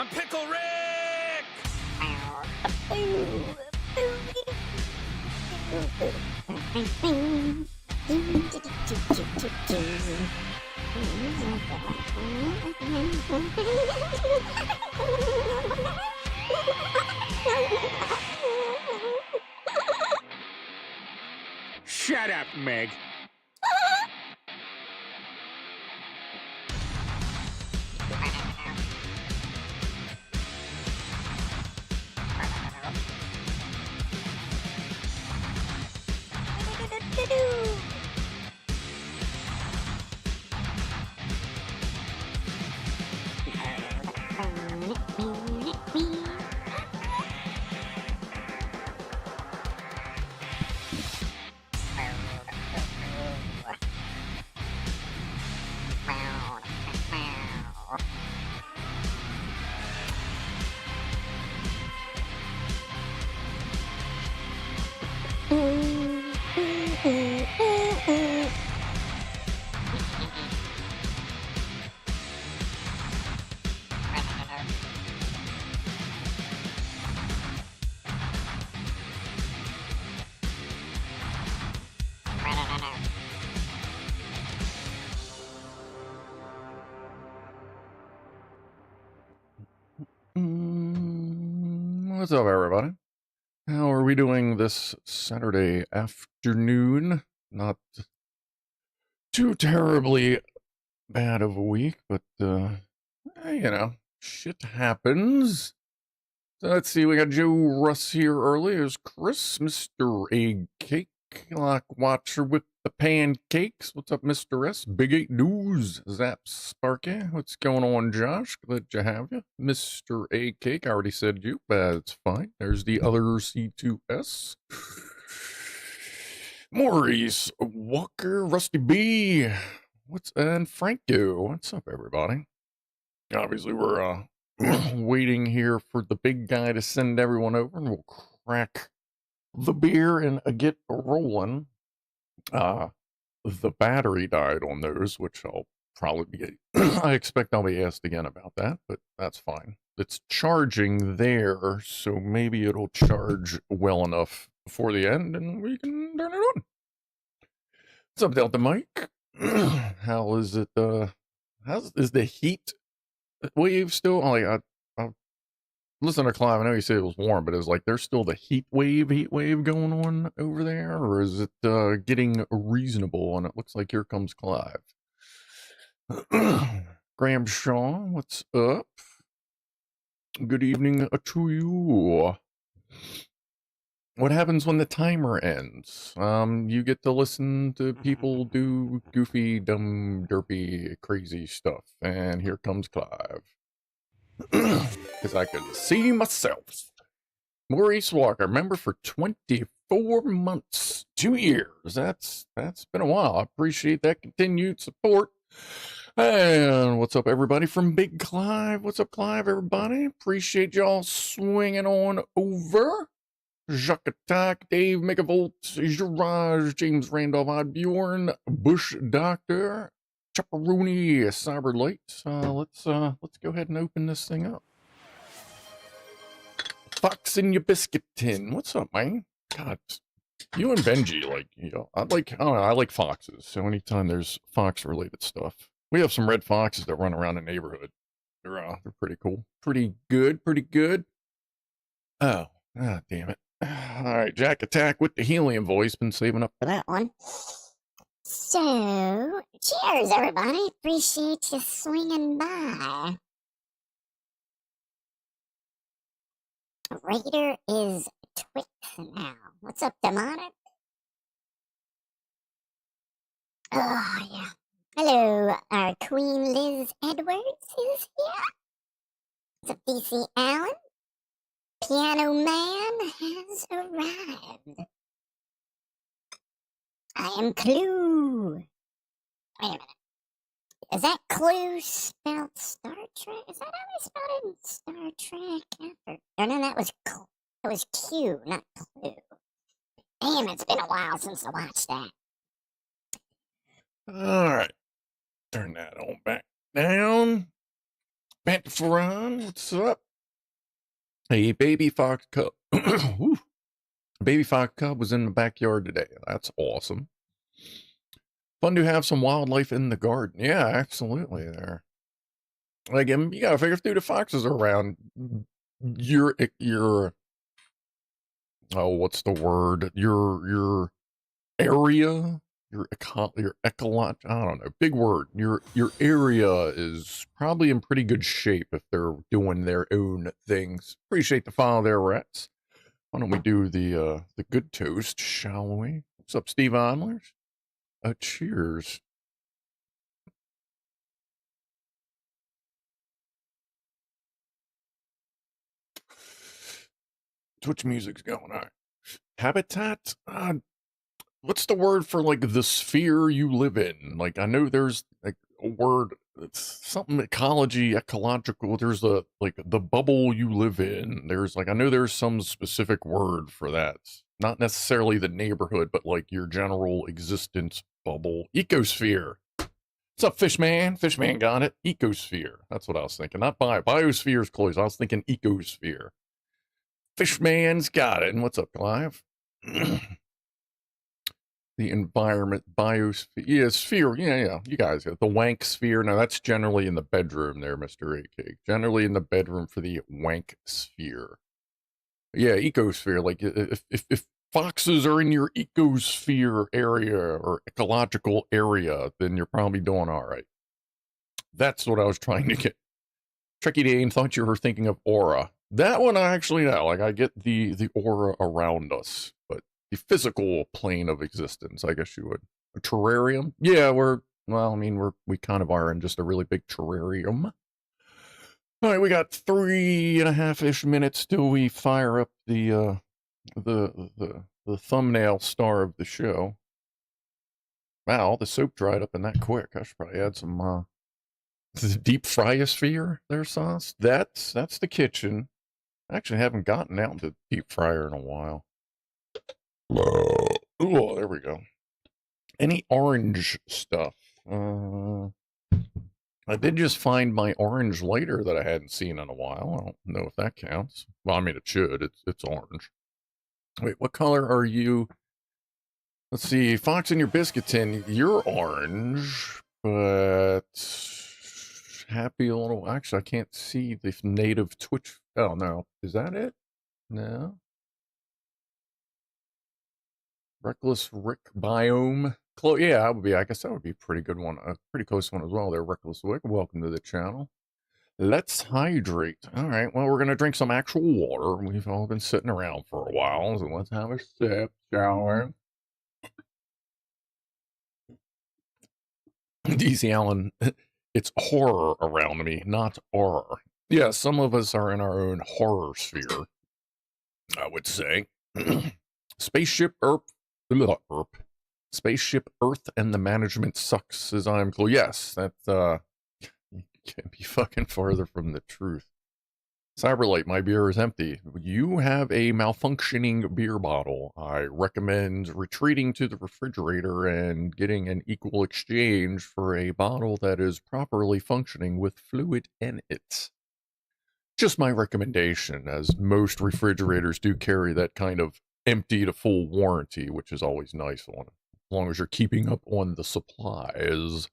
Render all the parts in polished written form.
I'm Pickle Rick! Shut up, Meg. What's up, everybody? How are we doing this Saturday afternoon? Not too terribly bad of a week, but, shit happens. So let's see, we got Joe Russ here early. There's Chris, Mr. Egg Cake, Lock Watcher with the pancakes. What's up, Mr. S? Big 8 News, Zap Sparky. What's going on, Josh? Glad to have you. Mr. Egg Cake, I already said you, but it's fine. There's the other C2S. Maurice Walker, Rusty B. And Franco. What's up, everybody? Obviously, we're waiting here for the big guy to send everyone over, and we'll crack the beer and get rolling. The battery died on those, which I'll probably be I expect I'll be asked again about that, but that's fine. It's charging there, so maybe it'll charge well enough before the end and we can turn it on. What's up, Delta Mike? How is it, is the heat wave still? I listen to Clive. I know you said it was warm, but it was like there's still the heat wave going on over there, or is it getting reasonable? And it looks like here comes Clive. Graham Shaw, what's up? Good evening to you. What happens when the timer ends? You get to listen to people do goofy, dumb, derpy, crazy stuff. And here comes Clive. Because I can see myself. Maurice Walker, member for 24 months, 2 years. That's been a while. I appreciate that continued support. And what's up, everybody from BigClive? What's up, Clive, everybody? Appreciate y'all swinging on over. Jacques Attack, Dave Megavolt, Jirage, James Randolph, Oddbjorn, Bush Doctor, Chopperoonie, Cyberlight. Let's go ahead and open this thing up. Fox in your biscuit tin. What's up, man? God, you and Benji, I like foxes. So anytime there's fox-related stuff, we have some red foxes that run around the neighborhood. They're pretty cool, pretty good. Oh, damn it! All right, Jack Attack with the helium voice. Been saving up for that one. So, cheers, everybody. Appreciate you swinging by. Raider is Twix now. What's up, Demonic? Oh, yeah. Hello, our Queen Liz Edwards is here. What's up, DC Allen? Pianoman has arrived. I am Clue. Wait a minute. Is that Clue spelled Star Trek? Is that how they spelled it in Star Trek? No, that was Q, not Clue. Damn, it's been a while since I watched that. All right. Turn that on back down. Bent Ferran, what's up? A baby fox cub. Whew. Baby fox cub was in the backyard today. That's awesome. Fun to have some wildlife in the garden. Yeah, absolutely. There. Like, you gotta figure if the foxes are around, your oh, what's the word? Your area, your ecolot. I don't know. Big word. Your area is probably in pretty good shape if they're doing their own things. Appreciate the follow there, rats. Why don't we do the good toast, shall we? What's up, Steve Onlers? Cheers. Twitch music's going. All right. Habitat? What's the word for, like, the sphere you live in? Like, I know there's, like, a word, it's something ecological. There's like, the bubble you live in. There's, like, I know there's some specific word for that. Not necessarily the neighborhood, but, like, your general existence bubble. Ecosphere. What's up, Fishman? Fishman got it. Ecosphere. That's what I was thinking. Not biosphere is close. I was thinking ecosphere. Fishman's got it. And what's up, Clive? The environment, biosphere, yeah, sphere, yeah, you guys, the wank sphere. Now, that's generally in the bedroom there, Mr. AK. Generally in the bedroom for the wank sphere. Yeah, ecosphere, like, if foxes are in your ecosphere area or ecological area, then you're probably doing all right. That's what I was trying to get. Tricky Dane thought you were thinking of aura. That one I actually know. Like, I get the aura around us, but the physical plane of existence, I guess you would. A terrarium? Yeah, we kind of are in just a really big terrarium. All right, we got 3.5-ish minutes till we fire up the thumbnail star of the show. Wow, the soap dried up in that quick. I should probably add some deep fryosphere there, sauce. That's the kitchen. I actually haven't gotten out to deep fryer in a while. Oh, there we go. Any orange stuff? I did just find my orange lighter that I hadn't seen in a while. I don't know if that counts. Well, I mean, it should. It's orange. Wait, what color are you? Let's see. Fox in your biscuit tin. You're orange, but happy little. Actually, I can't see the native Twitch. Oh no, is that it? No. Reckless Rick biome. Yeah, that would be. I guess that would be a pretty good one. A pretty close one as well. There, Reckless Rick. Welcome to the channel. Let's hydrate. All right. Well, we're gonna drink some actual water. We've all been sitting around for a while, so let's have a sip, shall we? DC Allen. It's horror around me, not horror. Yeah, some of us are in our own horror sphere, I would say. Spaceship Earth. Spaceship Earth and the management sucks, as I'm clear. Yes, that you can't be fucking farther from the truth. Cyberlight, my beer is empty. You have a malfunctioning beer bottle. I recommend retreating to the refrigerator and getting an equal exchange for a bottle that is properly functioning with fluid in it. Just my recommendation, as most refrigerators do carry that kind of empty to full warranty, which is always nice on it, as long as you're keeping up on the supplies.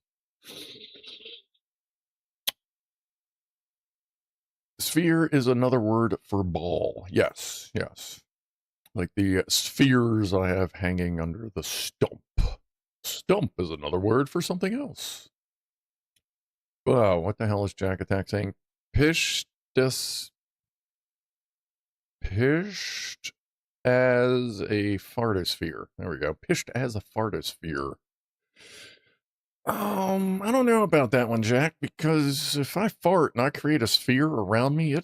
Sphere is another word for ball. Yes, yes. Like the spheres I have hanging under the stump. Stump is another word for something else. Wow, what the hell is Jack Attack saying? Pished as a fartosphere. There we go. Pished as a fartosphere. I don't know about that one, Jack, because if I fart and I create a sphere around me,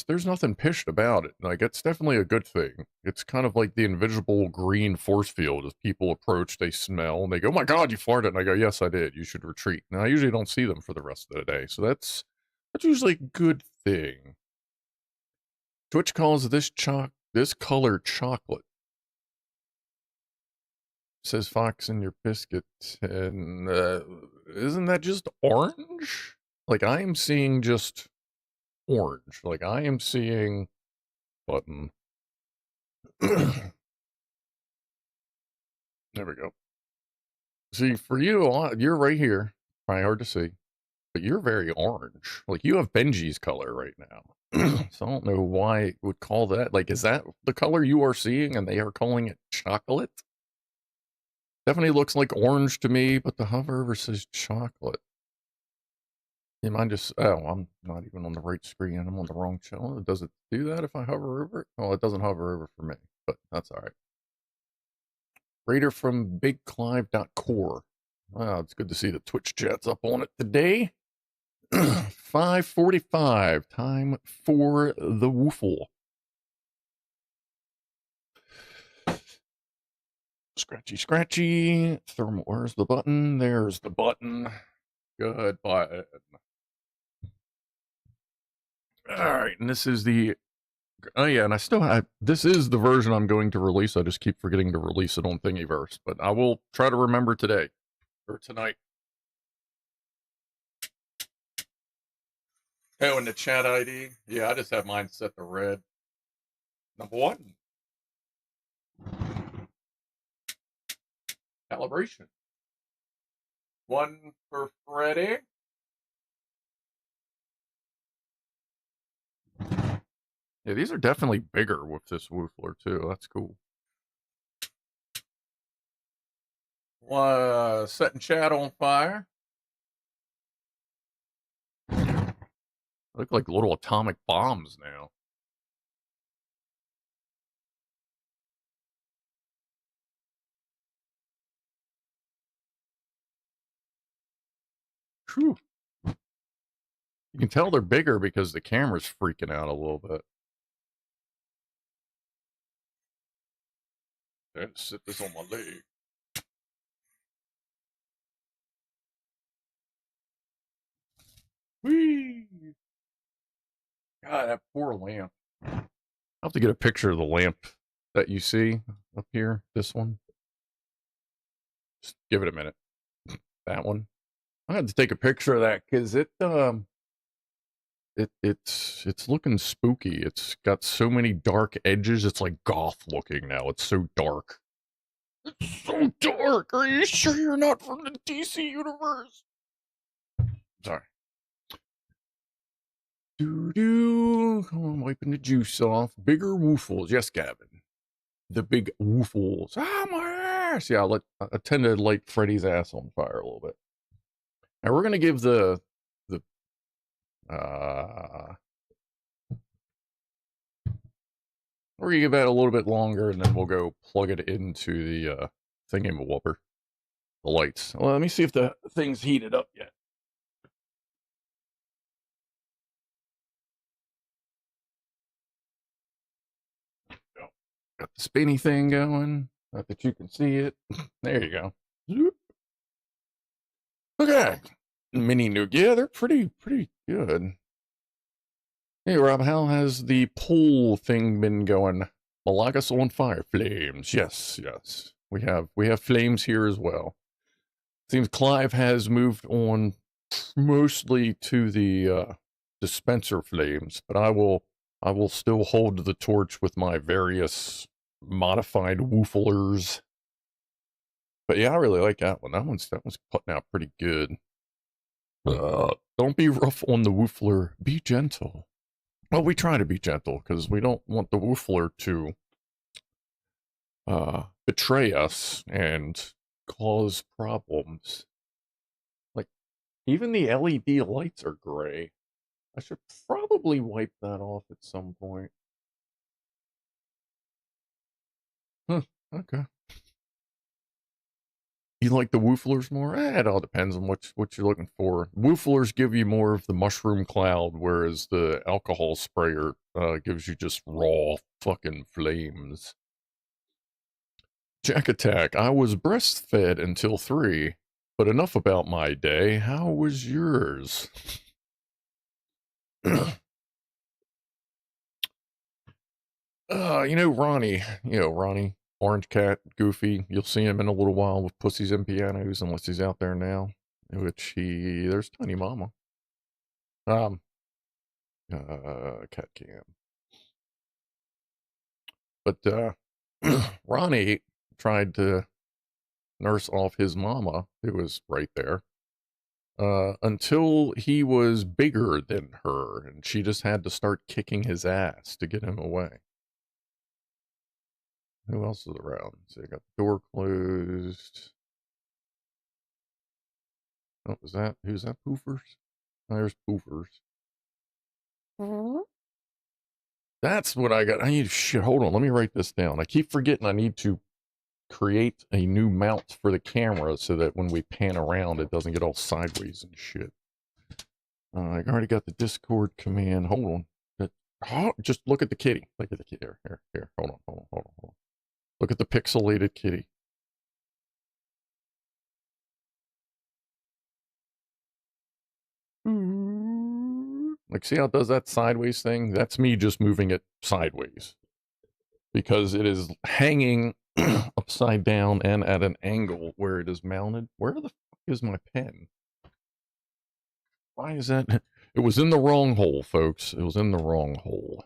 there's nothing pished about it. Like, it's definitely a good thing. It's kind of like the invisible green force field. As people approach, they smell, and they go, "Oh my God, you farted." And I go, "Yes, I did. You should retreat." And I usually don't see them for the rest of the day. So that's usually a good thing. Twitch calls this color chocolate. Says Fox in your biscuit, and isn't that just orange? Like, I am seeing just orange. Like, I am seeing button. There we go. See, for you, you're right here. Probably hard to see, but you're very orange. Like, you have Benji's color right now. So I don't know why it would call that. Like, is that the color you are seeing and they are calling it chocolate? Definitely looks like orange to me, but the hover over says chocolate. Am I just, oh, I'm not even on the right screen. I'm on the wrong channel. Does it do that if I hover over it? Oh, it doesn't hover over for me, but that's all right. Raider from BigClive.core. Wow, it's good to see the Twitch chat's up on it today. 5:45, time for the woofle. Scratchy, scratchy. Thermal, where's the button? There's the button. Good button. All right, and this is the, oh yeah, and I still have, this is the version I'm going to release. I just keep forgetting to release it on Thingiverse, but I will try to remember today, or tonight. Oh, and the chat ID? Yeah, I just have mine set to red. Number 1. Calibration. 1 for Freddy. Yeah, these are definitely bigger with this woofler too. That's cool. Setting chat on fire. Look like little atomic bombs now. Whew. You can tell they're bigger because the camera's freaking out a little bit. Let's sit this on my leg. Whee! God, that poor lamp. I'll have to get a picture of the lamp that you see up here. This one. Just give it a minute. That one. I had to take a picture of that because it's looking spooky. It's got so many dark edges. It's like goth looking now. It's so dark. It's so dark. Are you sure you're not from the DC universe? Sorry. Doo-doo. I'm wiping the juice off. Bigger woofles. Yes, Gavin. The big woofles. Ah, my ass. Yeah, I tend to light Freddy's ass on fire a little bit. Now we're going to give the we're going to give that a little bit longer, and then we'll go plug it into the thingamawobber. The lights. Well, let me see if the thing's heated up yet. Got the spinny thing going. Not that you can see it. There you go. Okay. Mini nuke. Yeah, they're pretty good. Hey, Rob, how has the poll thing been going? Malagas on fire. Flames. Yes. We have flames here as well. Seems Clive has moved on mostly to the dispenser flames, but I will still hold the torch with my various modified wooflers. But yeah, I really like that one. That one's putting out pretty good. Don't be rough on the woofler. Be gentle. Well, we try to be gentle because we don't want the woofler to betray us and cause problems. Like, even the LED lights are gray. I should probably wipe that off at some point. Huh, okay. You like the wooflers more? It all depends on what you're looking for. Wooflers give you more of the mushroom cloud, whereas the alcohol sprayer gives you just raw fucking flames. Jack Attack, I was breastfed until 3, but enough about my day. How was yours? Ronnie, Orange Cat, Goofy. You'll see him in a little while with Pussies and Pianos, unless he's out there now. There's Tiny Mama. CatCam. But Ronnie tried to nurse off his mama, who was right there, until he was bigger than her, and she just had to start kicking his ass to get him away. Who else is around? So you got the door closed. Oh, is that, who's that? Poofers? Oh, there's Poofers. That's what I got. I need, shit, hold on, let me write this down. I keep forgetting I need to create a new mount for the camera so that when we pan around, it doesn't get all sideways and shit. I already got the Discord command. Hold on. Just look at the kitty. Look at the kitty. Here. Hold on. Look at the pixelated kitty. Like, see how it does that sideways thing? That's me just moving it sideways. Because it is hanging upside down and at an angle where it is mounted. Where the fuck is my pen? Why is that? It was in the wrong hole, folks. It was in the wrong hole.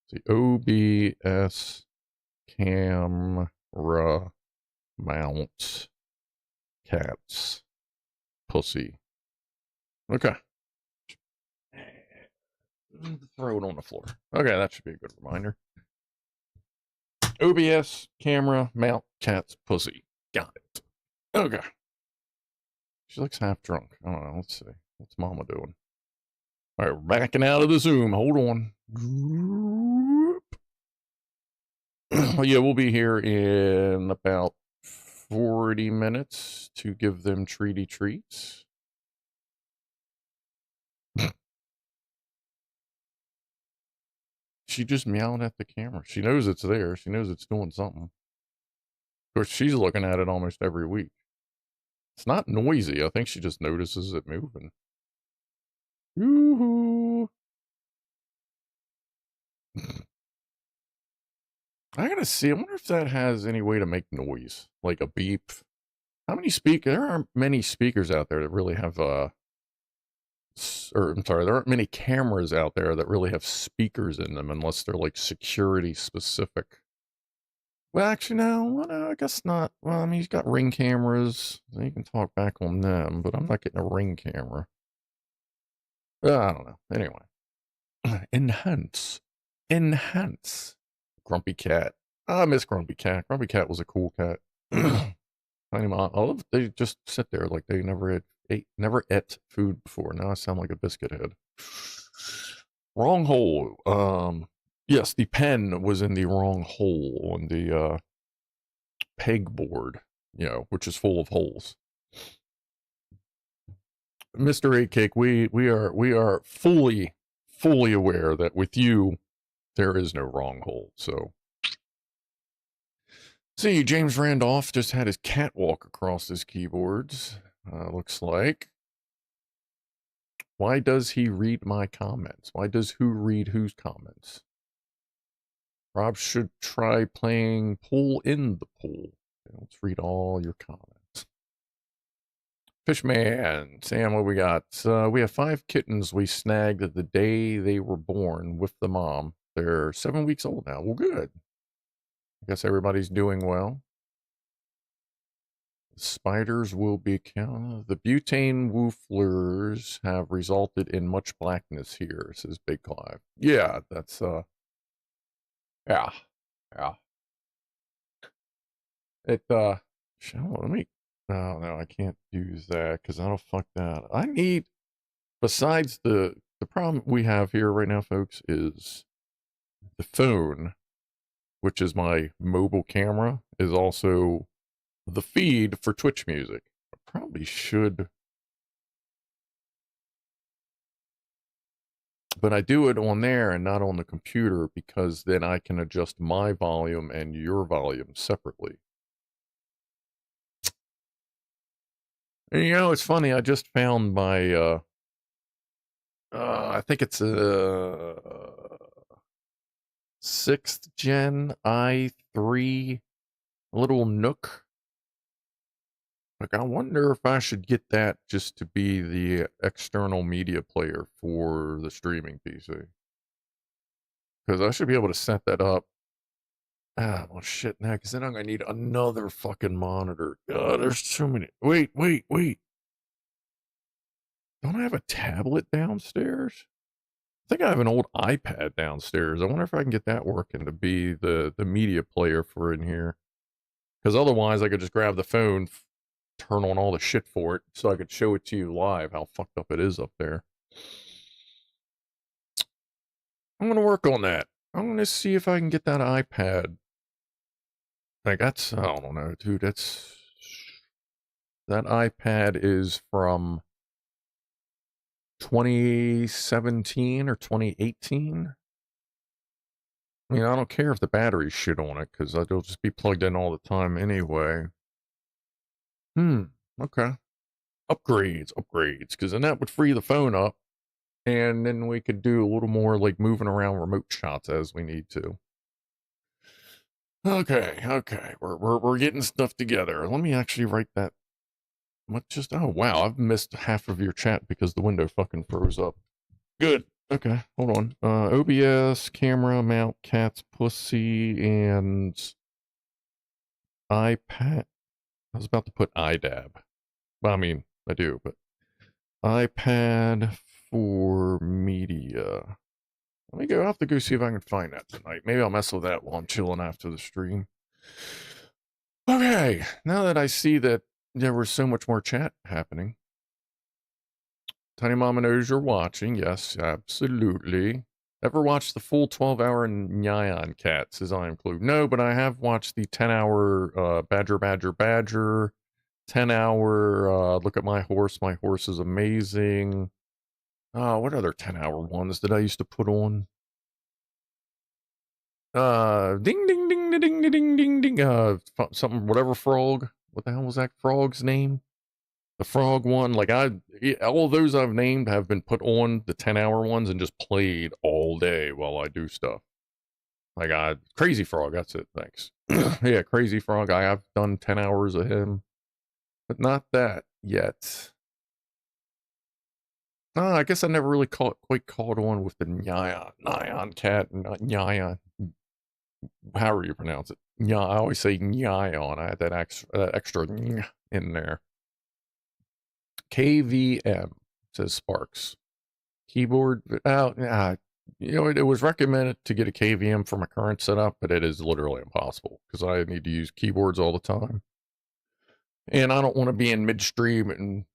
See, OBS camera mount cats pussy. Okay. Throw it on the floor. Okay, that should be a good reminder. OBS camera mount cats pussy. Got it. Okay. She looks half drunk. I don't know. Let's see. What's Mama doing? All right, we're backing out of the Zoom. Hold on. Yeah, we'll be here in about 40 minutes to give them treaty treats. She just meowed at the camera. She knows it's there. She knows it's doing something. Of course, she's looking at it almost every week. It's not noisy. I think she just notices it moving. Yoo-hoo. I gotta see. I wonder if that has any way to make noise, like a beep. How many there aren't many speakers out there that really have, or I'm sorry, there aren't many cameras out there that really have speakers in them unless they're like security specific. Well, actually, no, I guess not. Well, I mean, he's got Ring cameras. So you can talk back on them, but I'm not getting a Ring camera. I don't know. Anyway. Enhance. Grumpy Cat. I miss Grumpy Cat. Grumpy Cat was a cool cat. Tiny Mom. I love they just sit there like they never ate food before. Now I sound like a biscuit head. Wrong hole. Yes, the pen was in the wrong hole on the pegboard, which is full of holes. Mr. 8 Cake, we are fully aware that with you there is no wrong hole. So see, James Randolph just had his catwalk across his keyboards. Looks like. Why does he read my comments? Why does who read whose comments? Rob should try playing pool in the pool. Okay, let's read all your comments. Fishman, Sam, what we got? We have 5 kittens we snagged the day they were born with the mom. They're 7 weeks old now. Well, good. I guess everybody's doing well. Spiders will be counted. The butane wooflers have resulted in much blackness here, says BigClive. Yeah, that's, yeah. It, let me, no, I can't do that because that'll fuck that. I need, besides the problem we have here right now, folks, is the phone, which is my mobile camera, is also the feed for Twitch music. I probably should, but I do it on there and not on the computer because then I can adjust my volume and your volume separately. And it's funny, I just found my, I think it's a 6th gen i3 little Nook. Like, I wonder if I should get that just to be the external media player for the streaming PC. because I should be able to set that up. Ah, well, shit, now, because then I'm going to need another fucking monitor. God, there's so many. Wait. Don't I have a tablet downstairs? I think I have an old iPad downstairs. I wonder if I can get that working to be the media player for in here. Because otherwise, I could just grab the phone, turn on all the shit for it, so I could show it to you live, how fucked up it is up there. I'm going to work on that. I'm going to see if I can get that iPad. Like, that's, I don't know, dude, that iPad is from 2017 or 2018. I mean, I don't care if the battery's shit on it, because it'll just be plugged in all the time anyway. Okay. Upgrades, because then that would free the phone up, and then we could do a little more, like, moving around remote shots as we need to. Okay, we're getting stuff together. Let me actually write that. What just, oh wow, I've missed half of your chat because the window fucking froze up. Good. Okay, hold on. OBS, camera, mount, cats, pussy, and iPad. I was about to put iDab. Well, I mean, I do, but iPad for media. Let me go. I'll have to go see if I can find that tonight. Maybe I'll mess with that while I'm chilling after the stream. Okay, now that I see that there was so much more chat happening. Tiny Mama knows you're watching. Yes, absolutely. Ever watched the full 12-hour Nyan Cat, says I am Clue. No, but I have watched the 10-hour Badger, 10-hour Look at My Horse is amazing. What other 10-hour ones did I used to put on? Ding, ding, ding, ding, ding, ding, ding, ding. Something, whatever frog. What the hell was that frog's name? The frog one. Like, all those I've named have been put on the 10-hour ones and just played all day while I do stuff. Like, Crazy Frog, that's it, thanks. Yeah, Crazy Frog, I have done 10 hours of him. But not that yet. I guess I never really quite caught on with the Nyan Cat, Nyan. However you pronounce it. Yeah, I always say Nyan. I had that extra in there. KVM, says Sparks. Keyboard, it was recommended to get a KVM for my current setup, but it is literally impossible because I need to use keyboards all the time. And I don't want to be in midstream and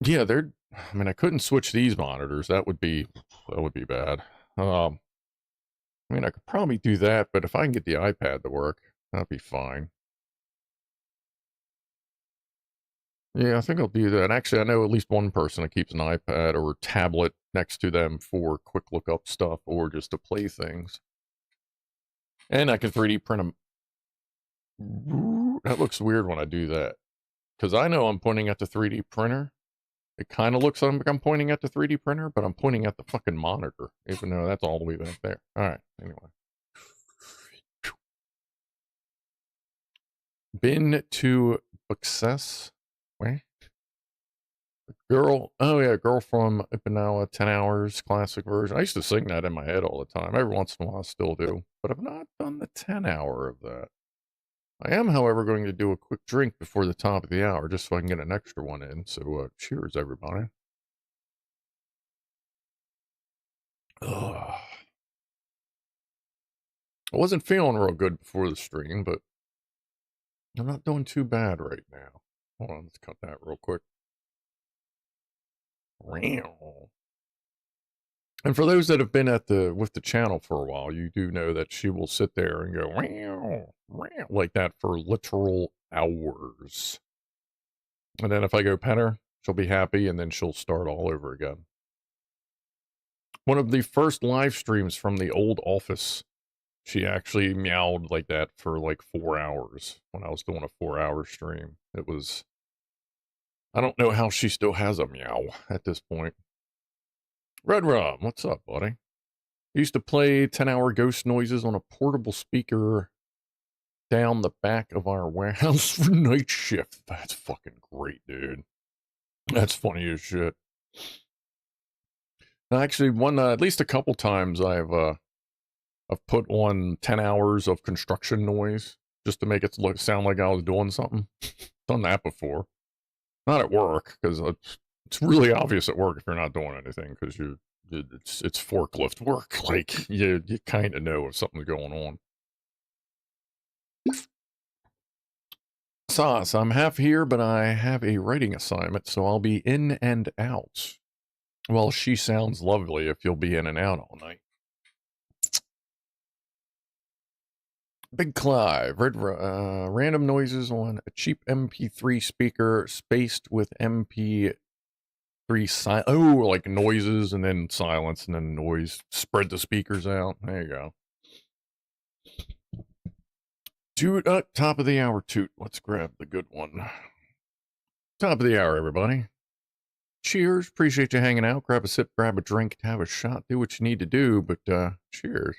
yeah, I couldn't switch these monitors. That would be bad. I could probably do that, but if I can get the iPad to work, that'd be fine. Yeah, I think I'll do that. Actually, I know at least one person that keeps an iPad or tablet next to them for quick lookup stuff or just to play things. And I can 3D print them. That looks weird when I do that. Because I know I'm pointing at the 3D printer. It kind of looks like I'm pointing at the 3D printer, but I'm pointing at the fucking monitor, even though that's all the way back there. All right, anyway. Been to success. Where? Girl, oh yeah, Girl from Ipanema, 10 hours, classic version. I used to sing that in my head all the time. Every once in a while I still do. But I've not done the 10-hour of that. I am, however, going to do a quick drink before the top of the hour, just so I can get an extra one in. So, cheers, everybody. Ugh. I wasn't feeling real good before the stream, but I'm not doing too bad right now. Hold on, let's cut that real quick. And for those that have been with the channel for a while, you do know that she will sit there and go like that for literal hours. And then if I go pet her, she'll be happy and then she'll start all over again. One of the first live streams from the old office, she actually meowed like that for like 4 hours when I was doing a 4-hour stream. It was, I don't know how she still has a meow at this point. Red Rum, what's up, buddy? I used to play 10-hour ghost noises on a portable speaker down the back of our warehouse for night shift. That's fucking great, dude. That's funny as shit. Actually, at least a couple times I've put on 10 hours of construction noise just to make it sound like I was doing something. Done that before. Not at work, because it's really obvious at work if you're not doing anything, because it's forklift work. Like, you kind of know if something's going on. Sauce, I'm half here, but I have a writing assignment, so I'll be in and out. Well, she sounds lovely if you'll be in and out all night. BigClive, random noises on a cheap MP3 speaker spaced with MP3 like noises and then silence and then noise. Spread the speakers out. There you go. Toot up, top of the hour toot. Let's grab the good one. Top of the hour, everybody. Cheers. Appreciate you hanging out. Grab a sip, grab a drink, have a shot, do what you need to do, but cheers.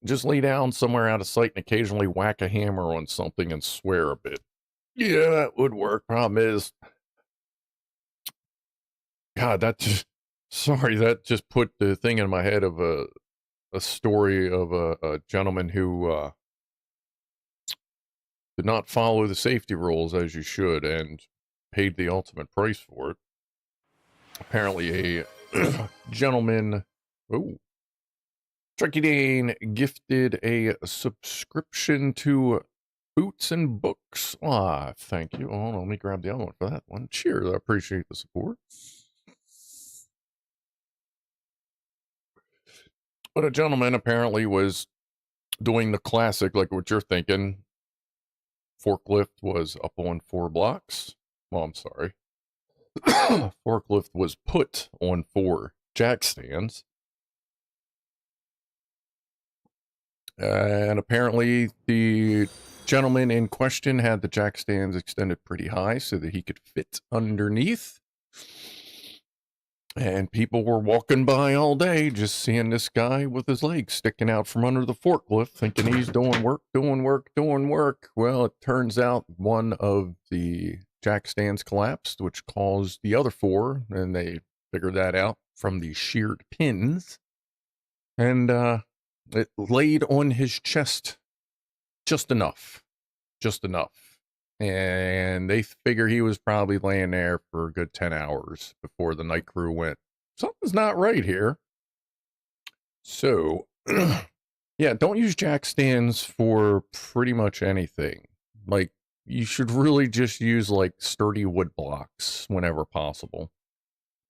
Just lay down somewhere out of sight and occasionally whack a hammer on something and swear a bit. Yeah, that would work. Problem is, God, that just put the thing in my head of a story of a gentleman who did not follow the safety rules as you should and paid the ultimate price for it. Apparently a gentleman, Chucky Dane gifted a subscription to Boots and Books. Ah, thank you. Hold on, let me grab the other one for that one. Cheers, I appreciate the support. But a gentleman apparently was doing the classic, like what you're thinking. Forklift was up on 4 blocks. Well, I'm sorry. Forklift was put on 4 jack stands. And apparently the gentleman in question had the jack stands extended pretty high so that he could fit underneath. And people were walking by all day just seeing this guy with his legs sticking out from under the forklift thinking he's doing work. Well, it turns out one of the jack stands collapsed, which caused the other 4, and they figured that out from the sheared pins. And it laid on his chest just enough. And they figure he was probably laying there for a good 10 hours before the night crew went, something's not right here. So, yeah, don't use jack stands for pretty much anything. Like, you should really just use, like, sturdy wood blocks whenever possible.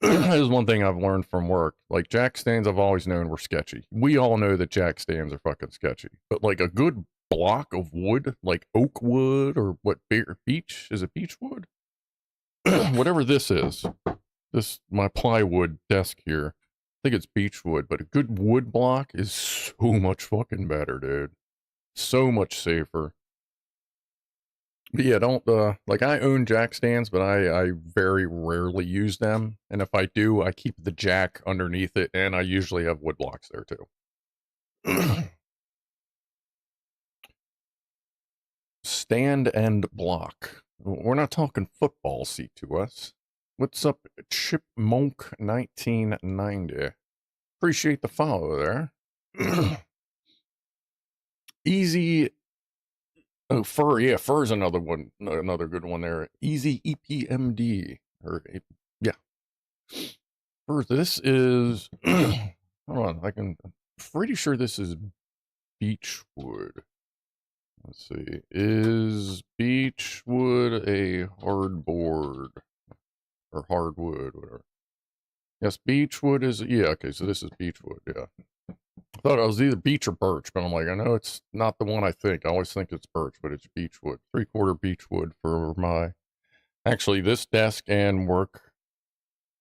That is one thing I've learned from work. Like, jack stands I've always known were sketchy. We all know that jack stands are fucking sketchy. But, like, a good block of wood, like oak wood or what, beech? Is it beech wood? Whatever this is. My plywood desk here. I think it's beech wood, but a good wood block is so much fucking better, dude. So much safer. But yeah, don't, like, I own jack stands, but I very rarely use them. And if I do, I keep the jack underneath it, and I usually have wood blocks there too. Stand and block. We're not talking football, C2S. What's up, Chipmunk 1990? Appreciate the follow there. Easy. Oh, Fur, yeah, Fur's another one, another good one there. Easy EPMD, or, yeah. Fur, this is, hold on, I'm pretty sure this is beechwood. Let's see, is beechwood a hardboard, or hardwood, whatever? Yes, beechwood is, yeah, okay, so this is beechwood, yeah. I thought it was either beech or birch, but I'm like, I know it's not the one I think. I always think it's birch, but it's beechwood. 3/4 beechwood for my, actually, this desk and work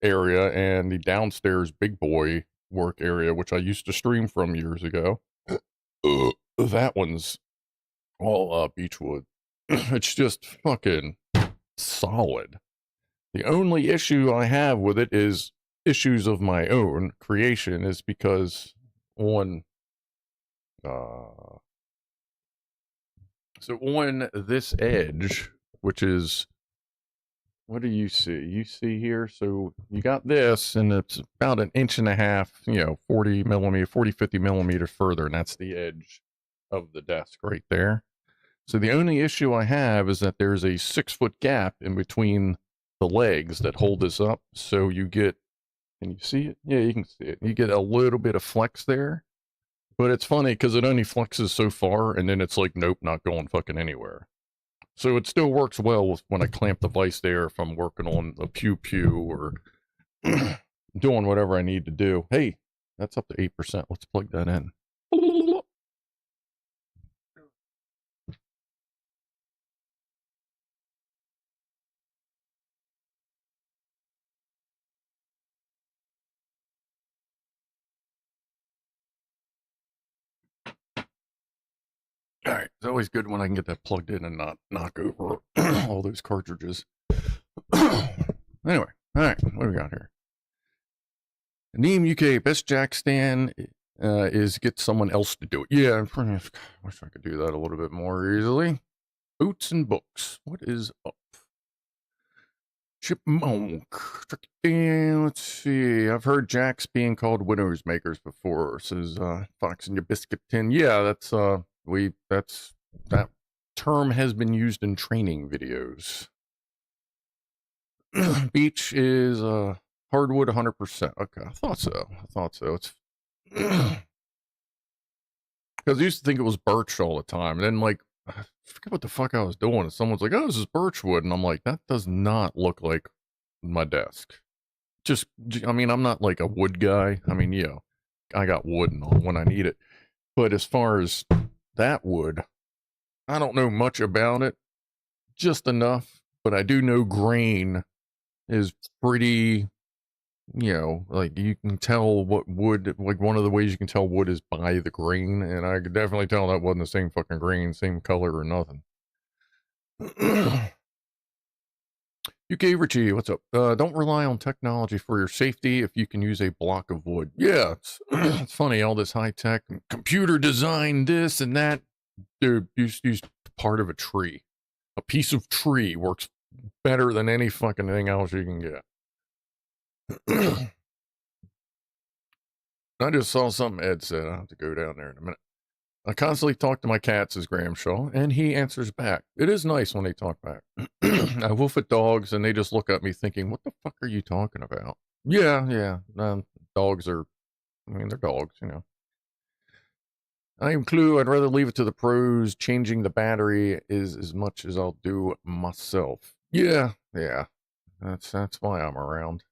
area and the downstairs big boy work area, which I used to stream from years ago. That one's all beechwood. It's just fucking solid. The only issue I have with it is issues of my own creation, is because on So on this edge, which is, what do you see? You see here, so you got this, and it's about 1.5 inches, 40 millimeters, 40, 50 millimeters further, and that's the edge of the desk right there. So the only issue I have is that there's a 6-foot gap in between the legs that hold this up. So you get, can you see it? Yeah, you can see it. You get a little bit of flex there. But it's funny because it only flexes so far, and then it's like, nope, not going fucking anywhere. So it still works well when I clamp the vise there if I'm working on a pew or doing whatever I need to do. Hey, that's up to 8%. Let's plug that in. All right, it's always good when I can get that plugged in and not knock over all those cartridges. Anyway, all right, what do we got here? Neem UK best jack stand is get someone else to do it. Yeah, I wish I could do that a little bit more easily. Boots and books. What is up? Chipmunk. Let's see. I've heard jacks being called winnowers makers before. Says Fox in your biscuit tin. Yeah, that's that term has been used in training videos. Beech is hardwood 100%. Okay, I thought so. It's because I used to think it was birch all the time, and then like I forget what the fuck I was doing, and someone's like, "Oh, this is birch wood," and I'm like, "That does not look like my desk." Just, I mean, I'm not like a wood guy. I mean, yeah, I got wood and all when I need it, but as far as that wood, I don't know much about it, just enough. But I do know grain is pretty, like you can tell what wood, like one of the ways you can tell wood is by the grain, and I could definitely tell that wasn't the same fucking grain, same color or nothing. UK Richie, what's up? Don't rely on technology for your safety if you can use a block of wood. Yeah, it's, it's funny, all this high tech, computer design, this and that. Dude, use part of a tree. A piece of tree works better than any fucking thing else you can get. I just saw something Ed said. I'll have to go down there in a minute. I constantly talk to my cat, says Gramshaw, and he answers back. It is nice when they talk back. I woof at dogs, and they just look at me thinking, what the fuck are you talking about? Yeah. Dogs are, I mean, they're dogs, I am Clue. I'd rather leave it to the pros. Changing the battery is as much as I'll do myself. Yeah. That's why I'm around.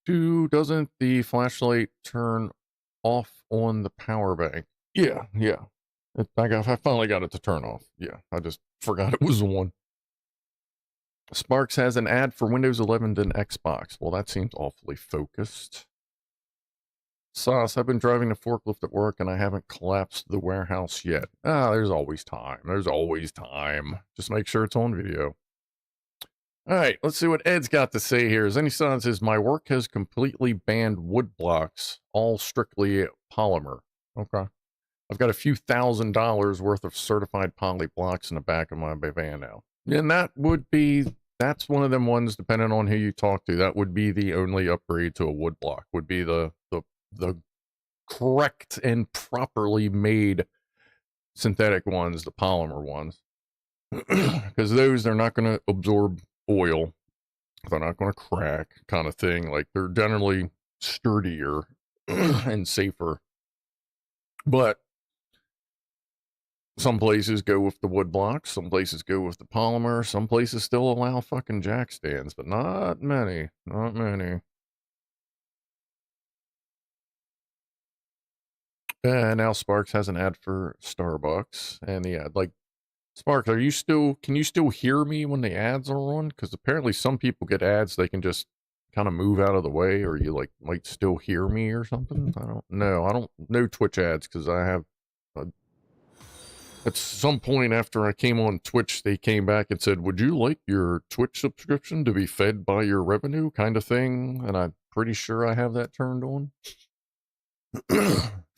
Doesn't the flashlight turn off on the power bank? Yeah. I finally got it to turn off. Yeah, I just forgot it was on. Sparks has an ad for Windows 11 and Xbox. Well, that seems awfully focused. Sauce, I've been driving the forklift at work and I haven't collapsed the warehouse yet. There's always time. Just make sure it's on video. All right, let's see what Ed's got to say here. As any son says, my work has completely banned wood blocks, all strictly polymer. Okay. I've got a few $1,000s worth of certified poly blocks in the back of my van now. And that's one of them ones, depending on who you talk to, that would be the only upgrade to a wood block, would be the correct and properly made synthetic ones, the polymer ones. Because those, they're not going to absorb oil, they're not going to crack, kind of thing. Like, they're generally sturdier and safer. But some places go with the wood blocks, some places go with the polymer, some places still allow fucking jack stands, but not many. And now Sparks has an ad for Starbucks, and the ad, like, Sparks, can you still hear me when the ads are on? Because apparently some people get ads, they can just kind of move out of the way, or you like might still hear me or something. I don't know Twitch ads, because I have at some point after I came on Twitch, they came back and said, would you like your Twitch subscription to be fed by your revenue, kind of thing? And I'm pretty sure I have that turned on.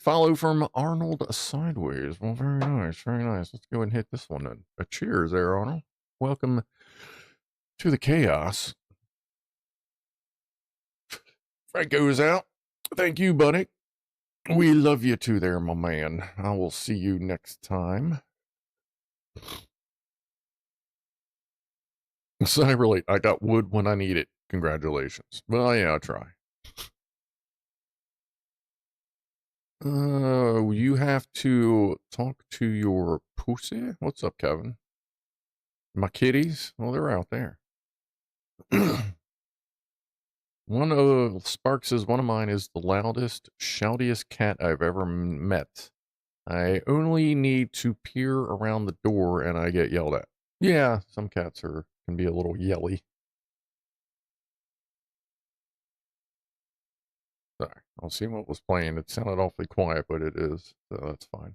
Follow from Arnold Sideways. Well, very nice, very nice. Let's go and hit this one then. A cheers there, Arnold. Welcome to the chaos. Franco's out. Thank you, buddy. We love you too there, my man. I will see you next time. So I relate. I got wood when I need it. Congratulations. Well, yeah, I'll try. You have to talk to your pussy? What's up, Kevin? My kitties? Well, they're out there. One of Sparks says, one of mine is the loudest, shoutiest cat I've ever met. I only need to peer around the door and I get yelled at. Yeah, some cats can be a little yelly. Sorry, I'll see what was playing. It sounded awfully quiet, but it is, so that's fine.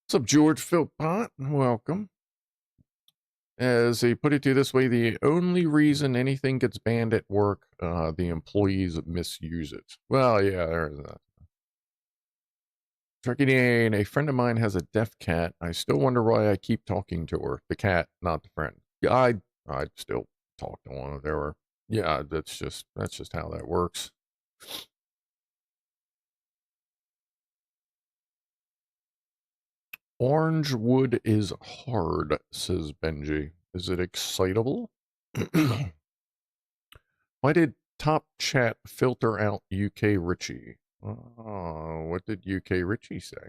What's up, George Philpott? Welcome. As they put it to you this way, the only reason anything gets banned at work, the employees misuse it. Well, yeah, there's that. Turkey Dane, a friend of mine has a deaf cat. I still wonder why I keep talking to her. The cat, not the friend. Yeah, I'd still talk to one if there were. Yeah, that's just how that works. Orange wood is hard, says Benji. Is it excitable? Why did Top Chat filter out UK Richie? Oh, what did UK Richie say?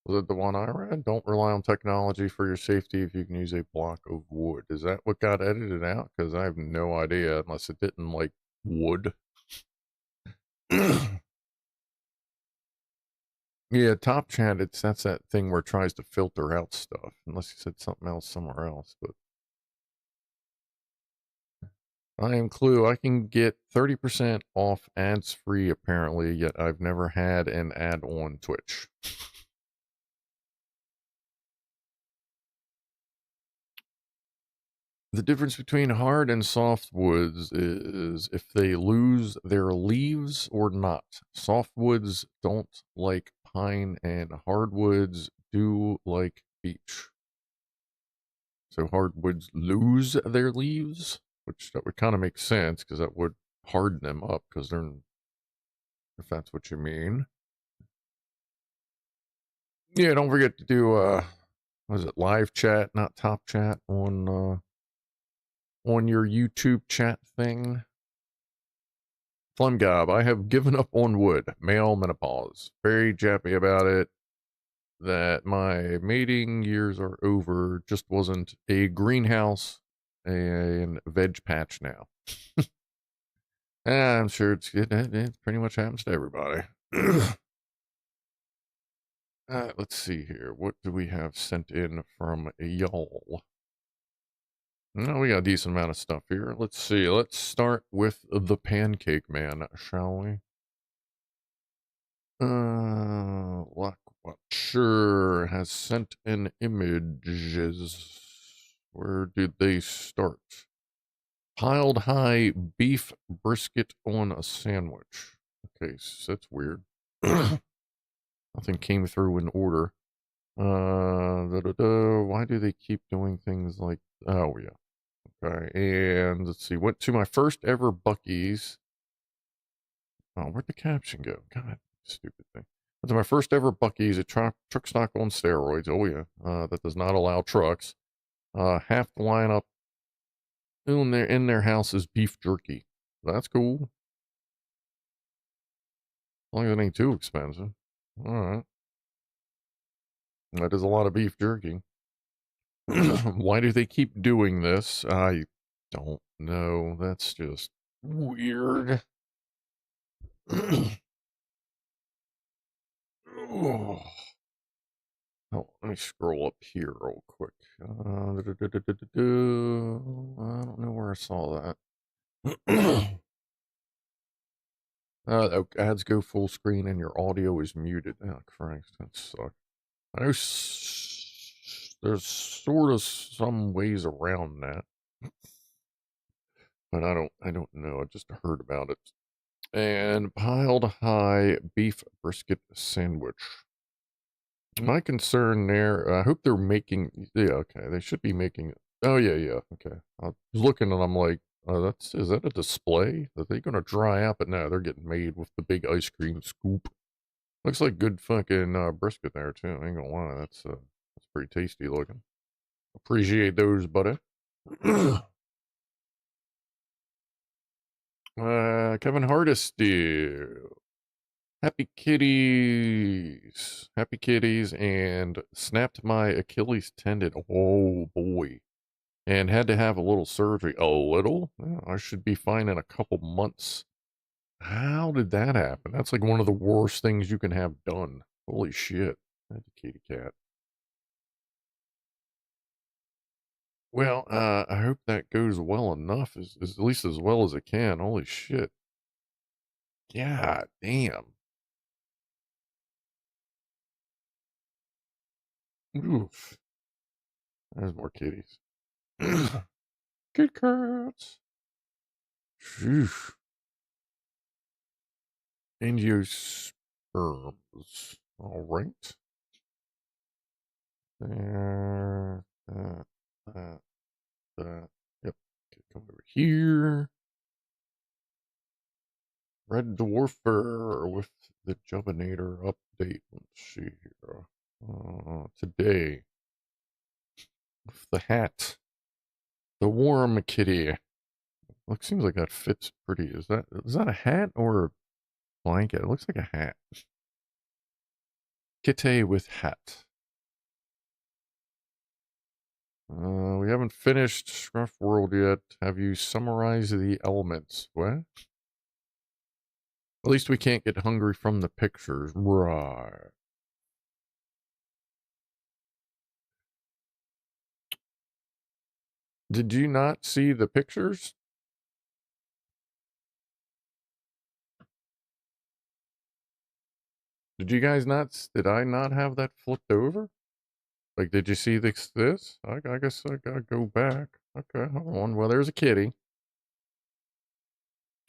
Was it the one I read? Don't rely on technology for your safety if you can use a block of wood. Is that what got edited out? Because I have no idea unless it didn't like wood. Yeah, Top Chat, that's that thing where it tries to filter out stuff. Unless you said something else somewhere else, but I am Clue. I can get 30% off ads free apparently, yet I've never had an ad on Twitch. The difference between hard and soft woods is if they lose their leaves or not. Soft woods don't like pine and hardwoods do like beech. So hardwoods lose their leaves, which that would kind of make sense because that would harden them up because they're, if that's what you mean. Yeah, don't forget to do what is it, live chat, not top chat on your YouTube chat thing. Flumgob, I have given up on wood. Male menopause. Very jappy about it. That my mating years are over. Just wasn't a greenhouse and veg patch now. I'm sure it pretty much happens to everybody. Let's see here. What do we have sent in from y'all? No, we got a decent amount of stuff here. Let's see. Let's start with the Pancake Man, shall we? Lock Watcher has sent in images. Where did they start? Piled high beef brisket on a sandwich. Okay, so that's weird. Nothing came through in order. Why do they keep doing things like, oh yeah. Okay, and let's see, went to my first ever Buc-ee's. Oh, where'd the caption go? God, stupid thing. Went to my first ever Buc-ee's, a truck stock on steroids. Oh yeah, that does not allow trucks. Half the lineup in their house is beef jerky. That's cool. As long as it ain't too expensive. All right. That is a lot of beef jerky. Why do they keep doing this? I don't know. That's just weird. Oh, let me scroll up here real quick. I don't know where I saw that. Ads go full screen and your audio is muted. Oh, Christ, that sucks. I know there's sort of some ways around that. but I don't know. I just heard about it. And piled high beef brisket sandwich. My concern there, I hope they're making, yeah, okay, they should be making, oh yeah, okay. I was looking and I'm like, is that a display? Are they gonna dry out? But no, they're getting made with the big ice cream scoop. Looks like good fucking brisket there too. I ain't gonna lie, that's pretty tasty looking. Appreciate those, buddy. Kevin Hardesty. Happy kitties. Happy kitties, and snapped my Achilles tendon. Oh boy. And had to have a little surgery. A little? Yeah, I should be fine in a couple months. How did that happen? That's like one of the worst things you can have done. Holy shit. That's a kitty cat. Well, I hope that goes well enough, at least as well as it can. Holy shit. God damn. Oof. There's more kitties. Kit cats. Phew. Angiosperms. All right. There. That. Yep. Okay, come over here. Red Dwarfer with the Jubinator update. Let's see here. Today. With the hat. The warm kitty. Look, seems like that fits pretty. Is that a hat or a blanket? It looks like a hat. Kitty with hat. We haven't finished Scruff World yet. Have you summarized the elements? What? At least we can't get hungry from the pictures. Right. Did you not see the pictures? Did you guys not? Did I not have that flipped over? Like, did you see this? I guess I gotta go back. Okay, hold on. Well, there's a kitty.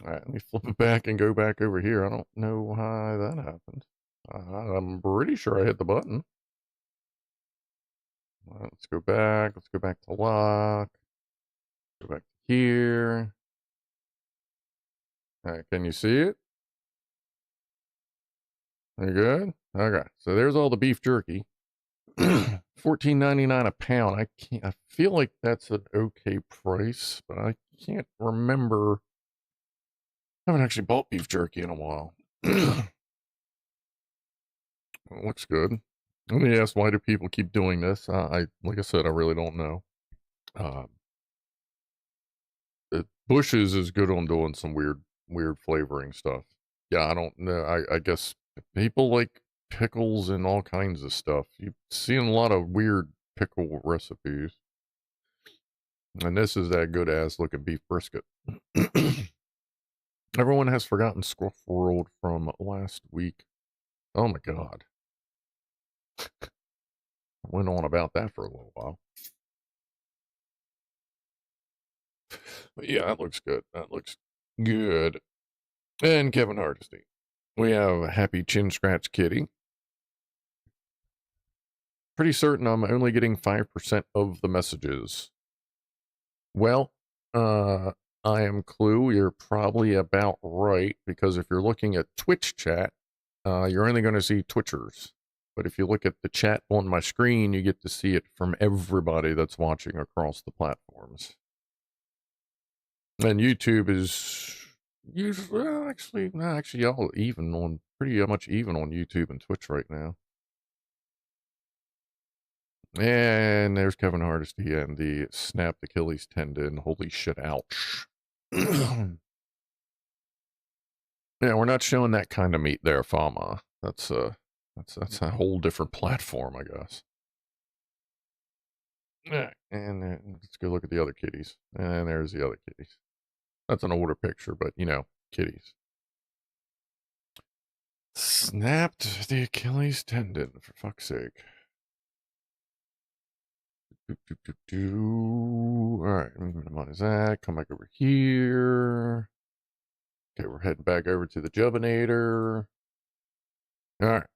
All right, let me flip it back and go back over here. I don't know how that happened. I'm pretty sure I hit the button. Let's go back. Let's go back to lock. Go back to here. All right, can you see it? You good? Okay, so there's all the beef jerky. $14.99 a pound. I feel like that's an okay price, but I can't remember. I haven't actually bought beef jerky in a while. It looks good. Let me ask, why do people keep doing this? Like I said, I really don't know. Bush's is good on doing some weird flavoring stuff. Yeah, I don't know. I guess people like pickles and all kinds of stuff. You've seen a lot of weird pickle recipes. And this is that good ass looking beef brisket. Everyone has forgotten Scruff World from last week. Oh my god. I went on about that for a little while. But yeah, that looks good. That looks good. And Kevin Hardesty. We have Happy Chin Scratch Kitty. Pretty certain I'm only getting 5% of the messages. Well, I am Clue. You're probably about right, because if you're looking at Twitch chat, you're only going to see Twitchers. But if you look at the chat on my screen, you get to see it from everybody that's watching across the platforms. And YouTube is usually, well, actually, y'all even on, pretty much even on YouTube and Twitch right now. And there's Kevin Hardesty and the snapped Achilles tendon. Holy shit, ouch. Yeah, we're not showing that kind of meat there, Fama. That's a whole different platform, I guess. Yeah, and let's go look at the other kitties. And there's the other kitties. That's an older picture, but you know, kitties. Snapped the Achilles tendon, for fuck's sake. All right, let me minimize that. Come back over here. Okay, we're heading back over to the Jubinator. All right.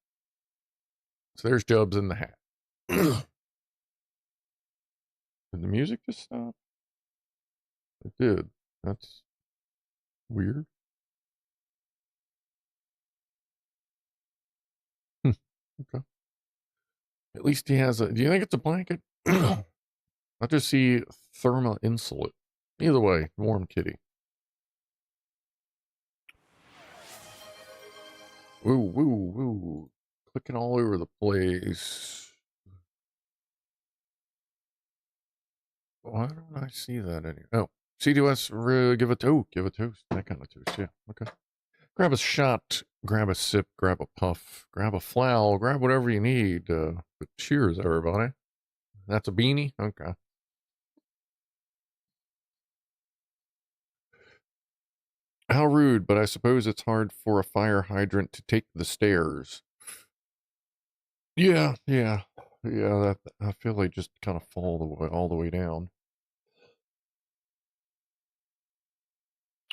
So there's Jubs in the hat. Did the music just stop? It did. That's weird. Okay. At least he has a. Do you think it's a blanket? I just see thermal insulate. Either way, warm kitty. Woo, woo, woo. Clicking all over the place. Why don't I see that anymore? Oh, CDOS, give a toast. That kind of toast, yeah. Okay. Grab a shot, grab a sip, grab a puff, grab a flowl, grab whatever you need. But cheers, everybody. That's a beanie? Okay. How rude, but I suppose it's hard for a fire hydrant to take the stairs. Yeah. That I feel like just kind of fall all the way down.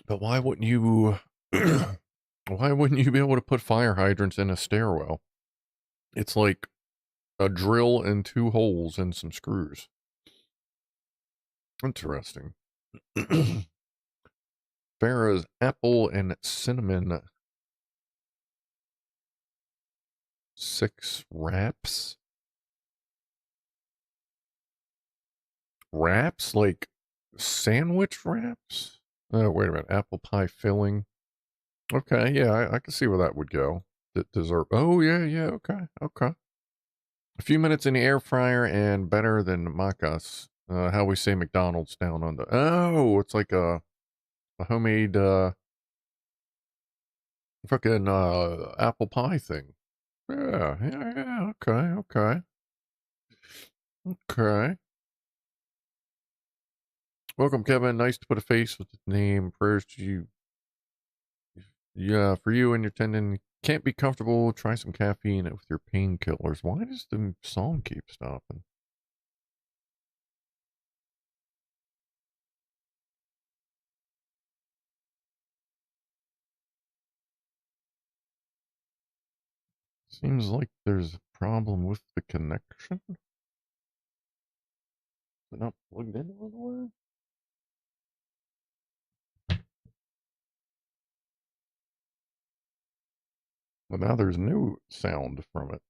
But why wouldn't you? Why wouldn't you be able to put fire hydrants in a stairwell? It's like a drill and 2 holes and some screws. Interesting. Farrah's apple and cinnamon 6 wraps. Wraps? Like sandwich wraps? Oh, wait a minute. Apple pie filling. Okay, yeah, I can see where that would go. Dessert. Oh, yeah, okay. A few minutes in the air fryer and better than macas. How we say McDonald's down on the. Oh, it's like a homemade fucking apple pie thing. Yeah. Okay. Welcome, Kevin. Nice to put a face with the name. Prayers to you. Yeah, for you and your tendon. Can't be comfortable. Try some caffeine with your painkillers. Why does the song keep stopping? Seems like there's a problem with the connection. Is it not plugged in anywhere? Well, now there's no sound from it.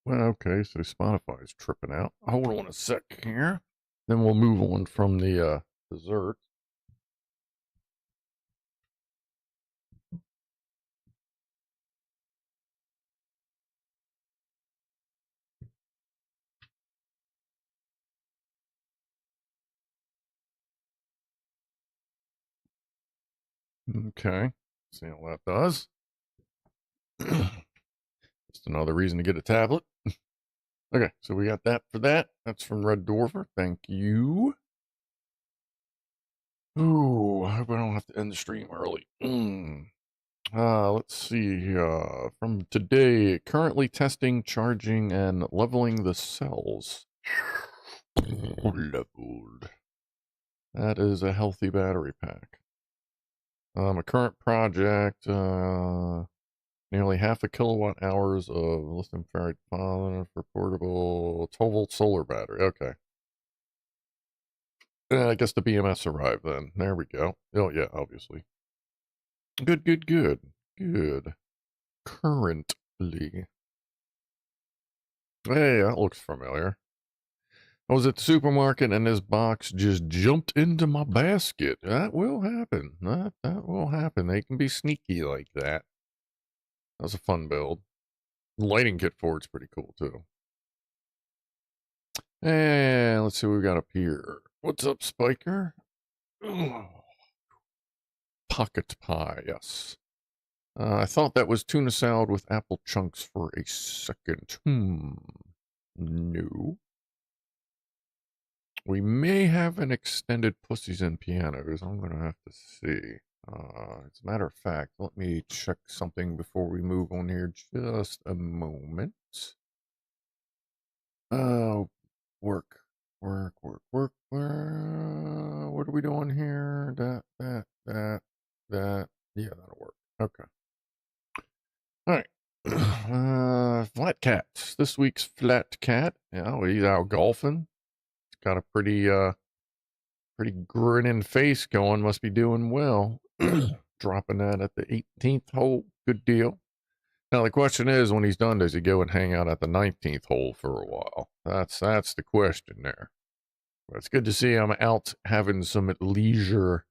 Well, okay, so Spotify's tripping out. Hold on a sec here. Then we'll move on from the dessert. Okay, see how that does. Just another reason to get a tablet. Okay, so we got that for that. That's from Red Dwarfer. Thank you. Ooh, I hope I don't have to end the stream early. Let's see. From today, currently testing, charging, and leveling the cells. Leveled. That is a healthy battery pack. A current project, nearly half a kilowatt hours of lithium ferrite polymers for portable 12-volt solar battery. Okay. I guess the BMS arrived then. There we go. Oh, yeah, obviously. Good. Currently. Hey, that looks familiar. I was at the supermarket and this box just jumped into my basket. That will happen. That will happen. They can be sneaky like that. That was a fun build. The lighting kit for it's pretty cool too. And let's see what we got up here. What's up, Spiker? Pocket pie, yes. I thought that was tuna salad with apple chunks for a second. No. We may have an extended Pussies and Pianos. I'm going to have to see. As a matter of fact, let me check something before we move on here. Just a moment. Oh, work. Work. What are we doing here? That. Yeah, that'll work. Okay. All right. Flat cats. This week's flat cat. Yeah, well, he's out golfing. He's got a pretty grinning face going. Must be doing well. Dropping that at the 18th hole. Good deal. Now the question is, when he's done, does he go and hang out at the 19th hole for a while? That's the question there. But it's good to see him out having some leisure.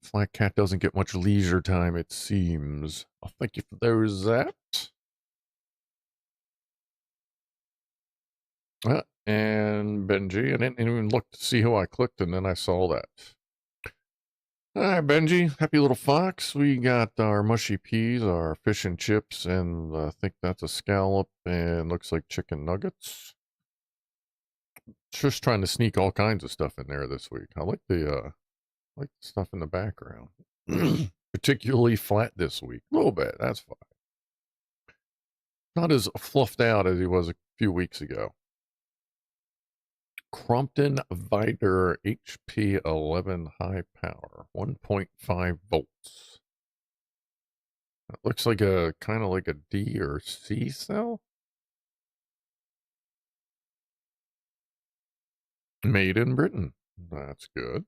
Flat cat doesn't get much leisure time, it seems. I'll thank you for those that. And Benji. I didn't even look to see who I clicked, and then I saw that. All right, Benji. Happy little fox. We got our mushy peas, our fish and chips, and I think that's a scallop, and looks like chicken nuggets. Just trying to sneak all kinds of stuff in there this week. I like the stuff in the background. Particularly flat this week. A little bit. That's fine. Not as fluffed out as he was a few weeks ago. Crompton Vider HP 11 high power, 1.5 volts. That looks like a kind of like a D or C cell. Made in Britain. That's good.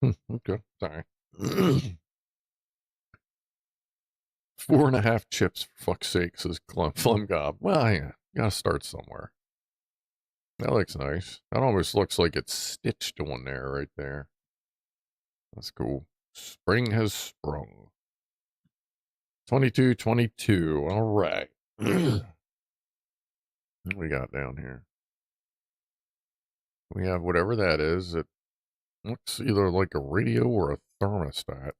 Okay, sorry. 4.5 chips, for fuck's sake, says Flum Gob. Well, yeah, gotta start somewhere. That looks nice. That almost looks like it's stitched on there, right there. That's cool. Spring has sprung. 22. All right. What we got down here? We have whatever that is. It looks either like a radio or a thermostat.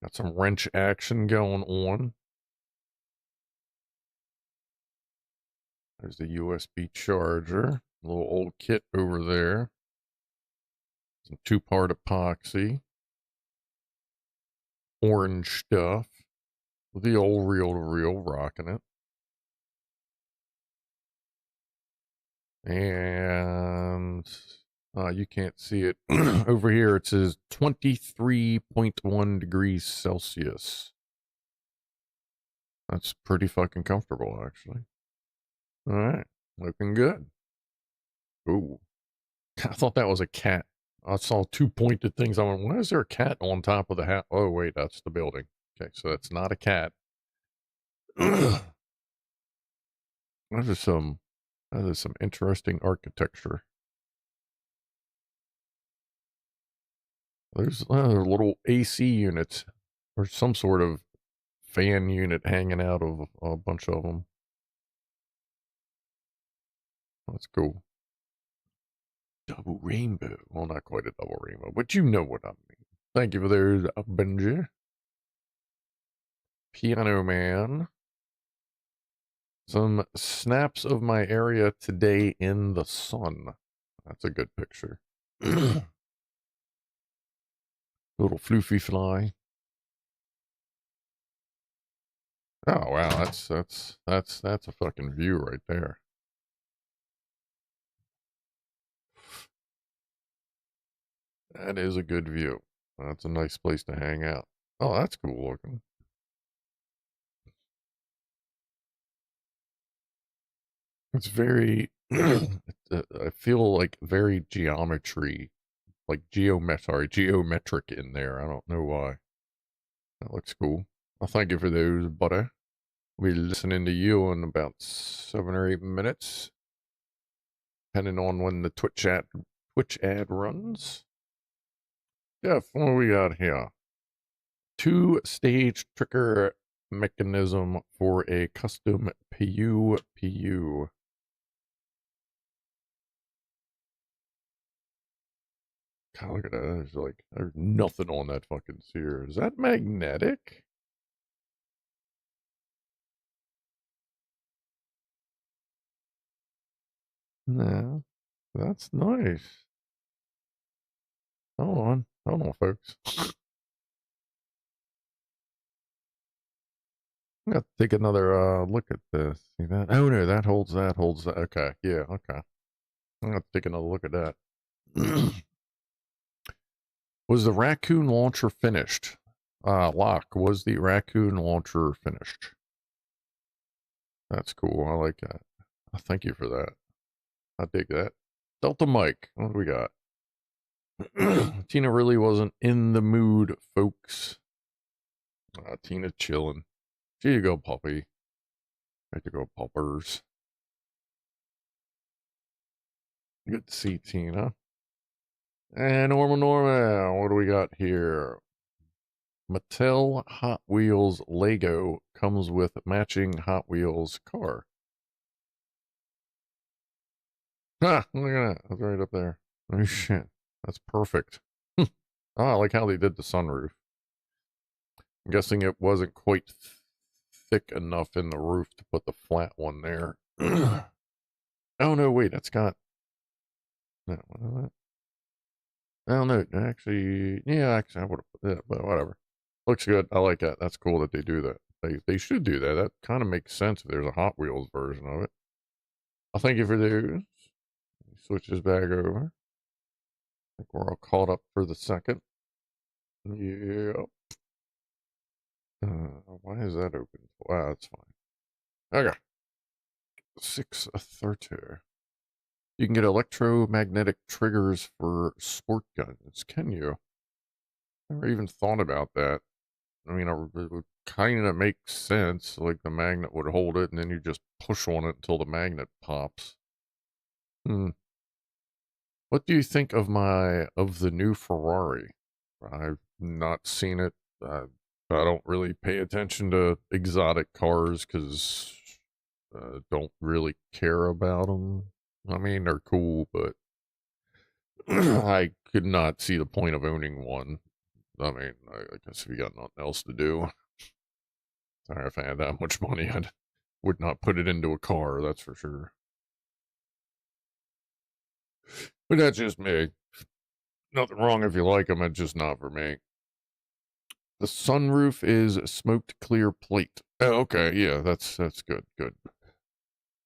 Got some wrench action going on. There's the USB charger. A little old kit over there. Some 2-part epoxy. Orange stuff. With the old reel-to-reel rocking it. And you can't see it. Over here it says 23.1 degrees Celsius. That's pretty fucking comfortable, actually. All right. Looking good. Ooh. I thought that was a cat. I saw 2 pointed things. I went, why is there a cat on top of the hat? Oh, wait, that's the building. Okay, so that's not a cat. That is some interesting architecture. There's little AC units or some sort of fan unit hanging out of a bunch of them. That's cool. Double rainbow. Well, not quite a double rainbow, but you know what I mean. Thank you for those, Benji. Pianoman. Some snaps of my area today in the sun. That's a good picture. Little floofy fly. Oh wow, that's a fucking view right there. That is a good view. That's a nice place to hang out. Oh, that's cool looking. It's very, I feel like very geometric in there. I don't know why. That looks cool. Well, thank you for those, buddy. We'll be listening to you in about 7 or 8 minutes. Depending on when the Twitch ad runs. Jeff, what do we got here? 2-stage trigger mechanism for a custom PU. God, look at that. There's nothing on that fucking sear. Is that magnetic? No. That's nice. Hold on, folks. I'm gonna take another look at this. See that? Oh no, that holds that. Okay, yeah, okay. I'm gonna take another look at that. Was the raccoon launcher finished? Locke, was the raccoon launcher finished? That's cool. I like that. Thank you for that. I dig that. Delta Mike, what do we got? Tina really wasn't in the mood, folks. Tina chilling. Here you go, puppy. There you go, puppers. Good to see Tina. And Norma, what do we got here? Mattel Hot Wheels Lego comes with matching Hot Wheels car. Ah, look at that. That's right up there. Oh, shit. That's perfect. Oh, I like how they did the sunroof. I'm guessing it wasn't quite thick enough in the roof to put the flat one there. Oh, no, wait. That's got... No, oh, no. Actually, yeah, actually, I would have put that, but whatever. Looks good. I like that. That's cool that they do that. They should do that. That kind of makes sense if there's a Hot Wheels version of it. I'll thank you for those. Switch this back over. I think we're all caught up for the second. Yeah. Why is that open? Wow, that's fine. Okay. 630. You can get electromagnetic triggers for sport guns, can you? Never even thought about that. I mean, it would kind of make sense. Like the magnet would hold it, and then you just push on it until the magnet pops. What do you think of the new Ferrari? I've not seen it. I don't really pay attention to exotic cars because don't really care about them. I mean, they're cool, but I could not see the point of owning one. I mean, I guess if you got nothing else to do. Sorry, if I had that much money, I would not put it into a car, that's for sure. But that's just me. Nothing wrong if you like them, it's just not for me. The sunroof is smoked clear plate. Oh, okay, yeah, that's good, good.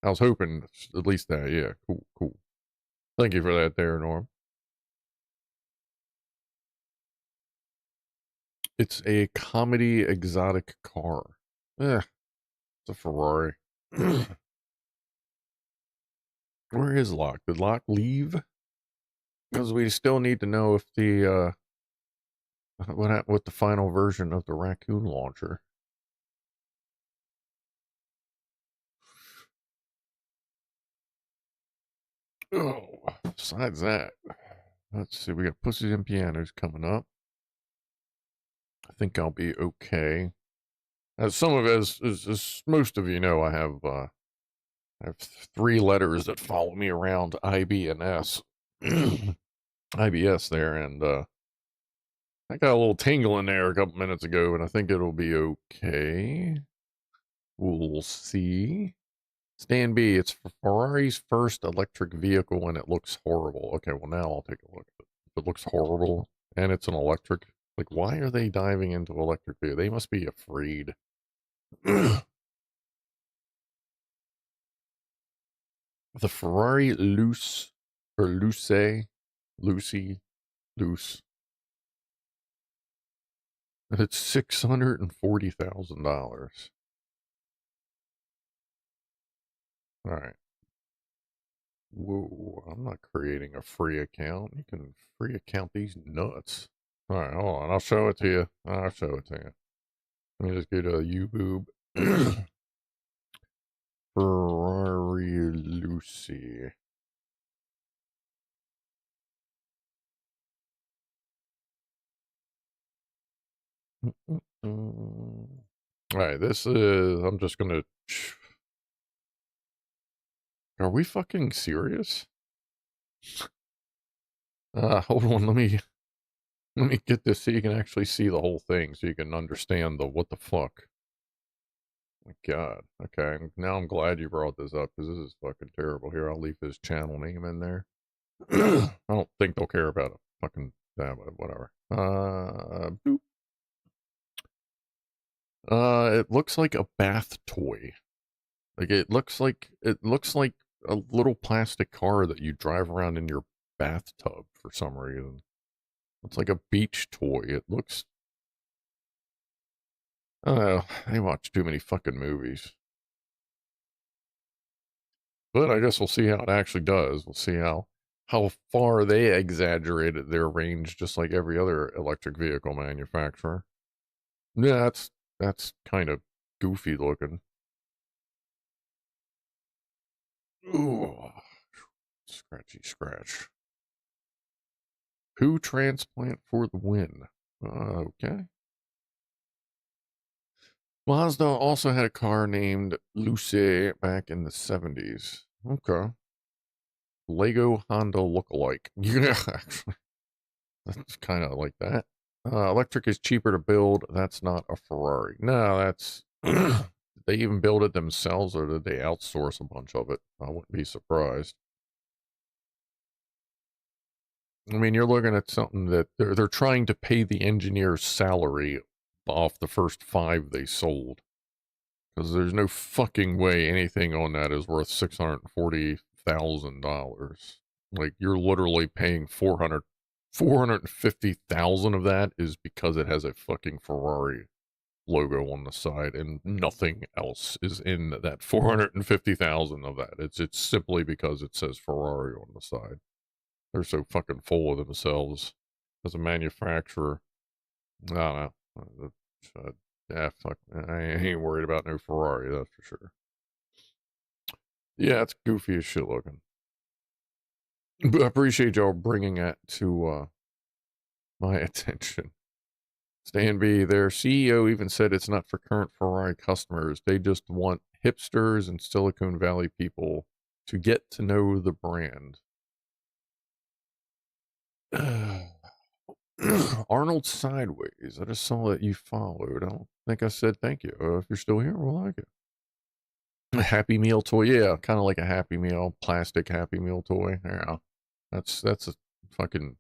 I was hoping at least that, yeah, cool. Thank you for that there, Norm. It's a comedy exotic car. It's a Ferrari. Where is Locke? Did Locke leave? Because we still need to know if the, what happened with the final version of the raccoon launcher. Oh, besides that, let's see, we got Pussies and Pianos coming up. I think I'll be okay. As most of you know, I have 3 letters that follow me around, IB and S. IBS there, and I got a little tingle in there a couple minutes ago, and I think it'll be okay. We'll see. Stan B, it's Ferrari's first electric vehicle, and it looks horrible. Okay, well now I'll take a look at it. If it looks horrible, and it's an electric, like why are they diving into electric vehicle? They must be afraid. The Ferrari Luce, or Luce, Lucy, Luce. It's $640,000. All right. Whoa, I'm not creating a free account. You can free account these nuts. All right, hold on. I'll show it to you. I'll show it to you. Let me just go to YouTube. Ferrari Lucy. All right, this is, I'm just gonna, are we fucking serious? Hold on, let me get this so you can actually see the whole thing, so you can understand the what the fuck. My God. Okay, now I'm glad you brought this up, because this is fucking terrible. Here, I'll leave his channel name in there. I don't think they'll care about it. Fucking, whatever. Boop. It looks like a bath toy. Like it looks like a little plastic car that you drive around in your bathtub for some reason. It's like a beach toy. It looks. I don't know. I watch too many fucking movies. But I guess we'll see how it actually does. We'll see how far they exaggerated their range, just like every other electric vehicle manufacturer. Yeah, that's kind of goofy looking. Ooh, scratchy scratch. Poo transplant for the win. Okay. Mazda also had a car named Lucy back in the 70s. Okay. Lego Honda lookalike. Yeah, actually. That's kind of like that. Electric is cheaper to build. That's not a Ferrari. No, that's... did they even build it themselves, or did they outsource a bunch of it? I wouldn't be surprised. I mean, you're looking at something that they're trying to pay the engineer's salary off the first 5 they sold. Because there's no fucking way anything on that is worth $640,000. Like, you're literally paying 450,000 of that is because it has a fucking Ferrari logo on the side, and nothing else is in that 450,000 of that. It's simply because it says Ferrari on the side. They're so fucking full of themselves as a manufacturer. I don't know. Yeah, fuck. I ain't worried about no Ferrari, that's for sure. Yeah, it's goofy as shit looking. But I appreciate y'all bringing that to my attention. Stan B, their CEO even said it's not for current Ferrari customers. They just want hipsters and Silicon Valley people to get to know the brand. Arnold Sideways. I just saw that you followed. I don't think I said thank you. If you're still here, we'll like it. A Happy Meal toy. Yeah, kind of like a Happy Meal, plastic Happy Meal toy. Yeah. That's a fucking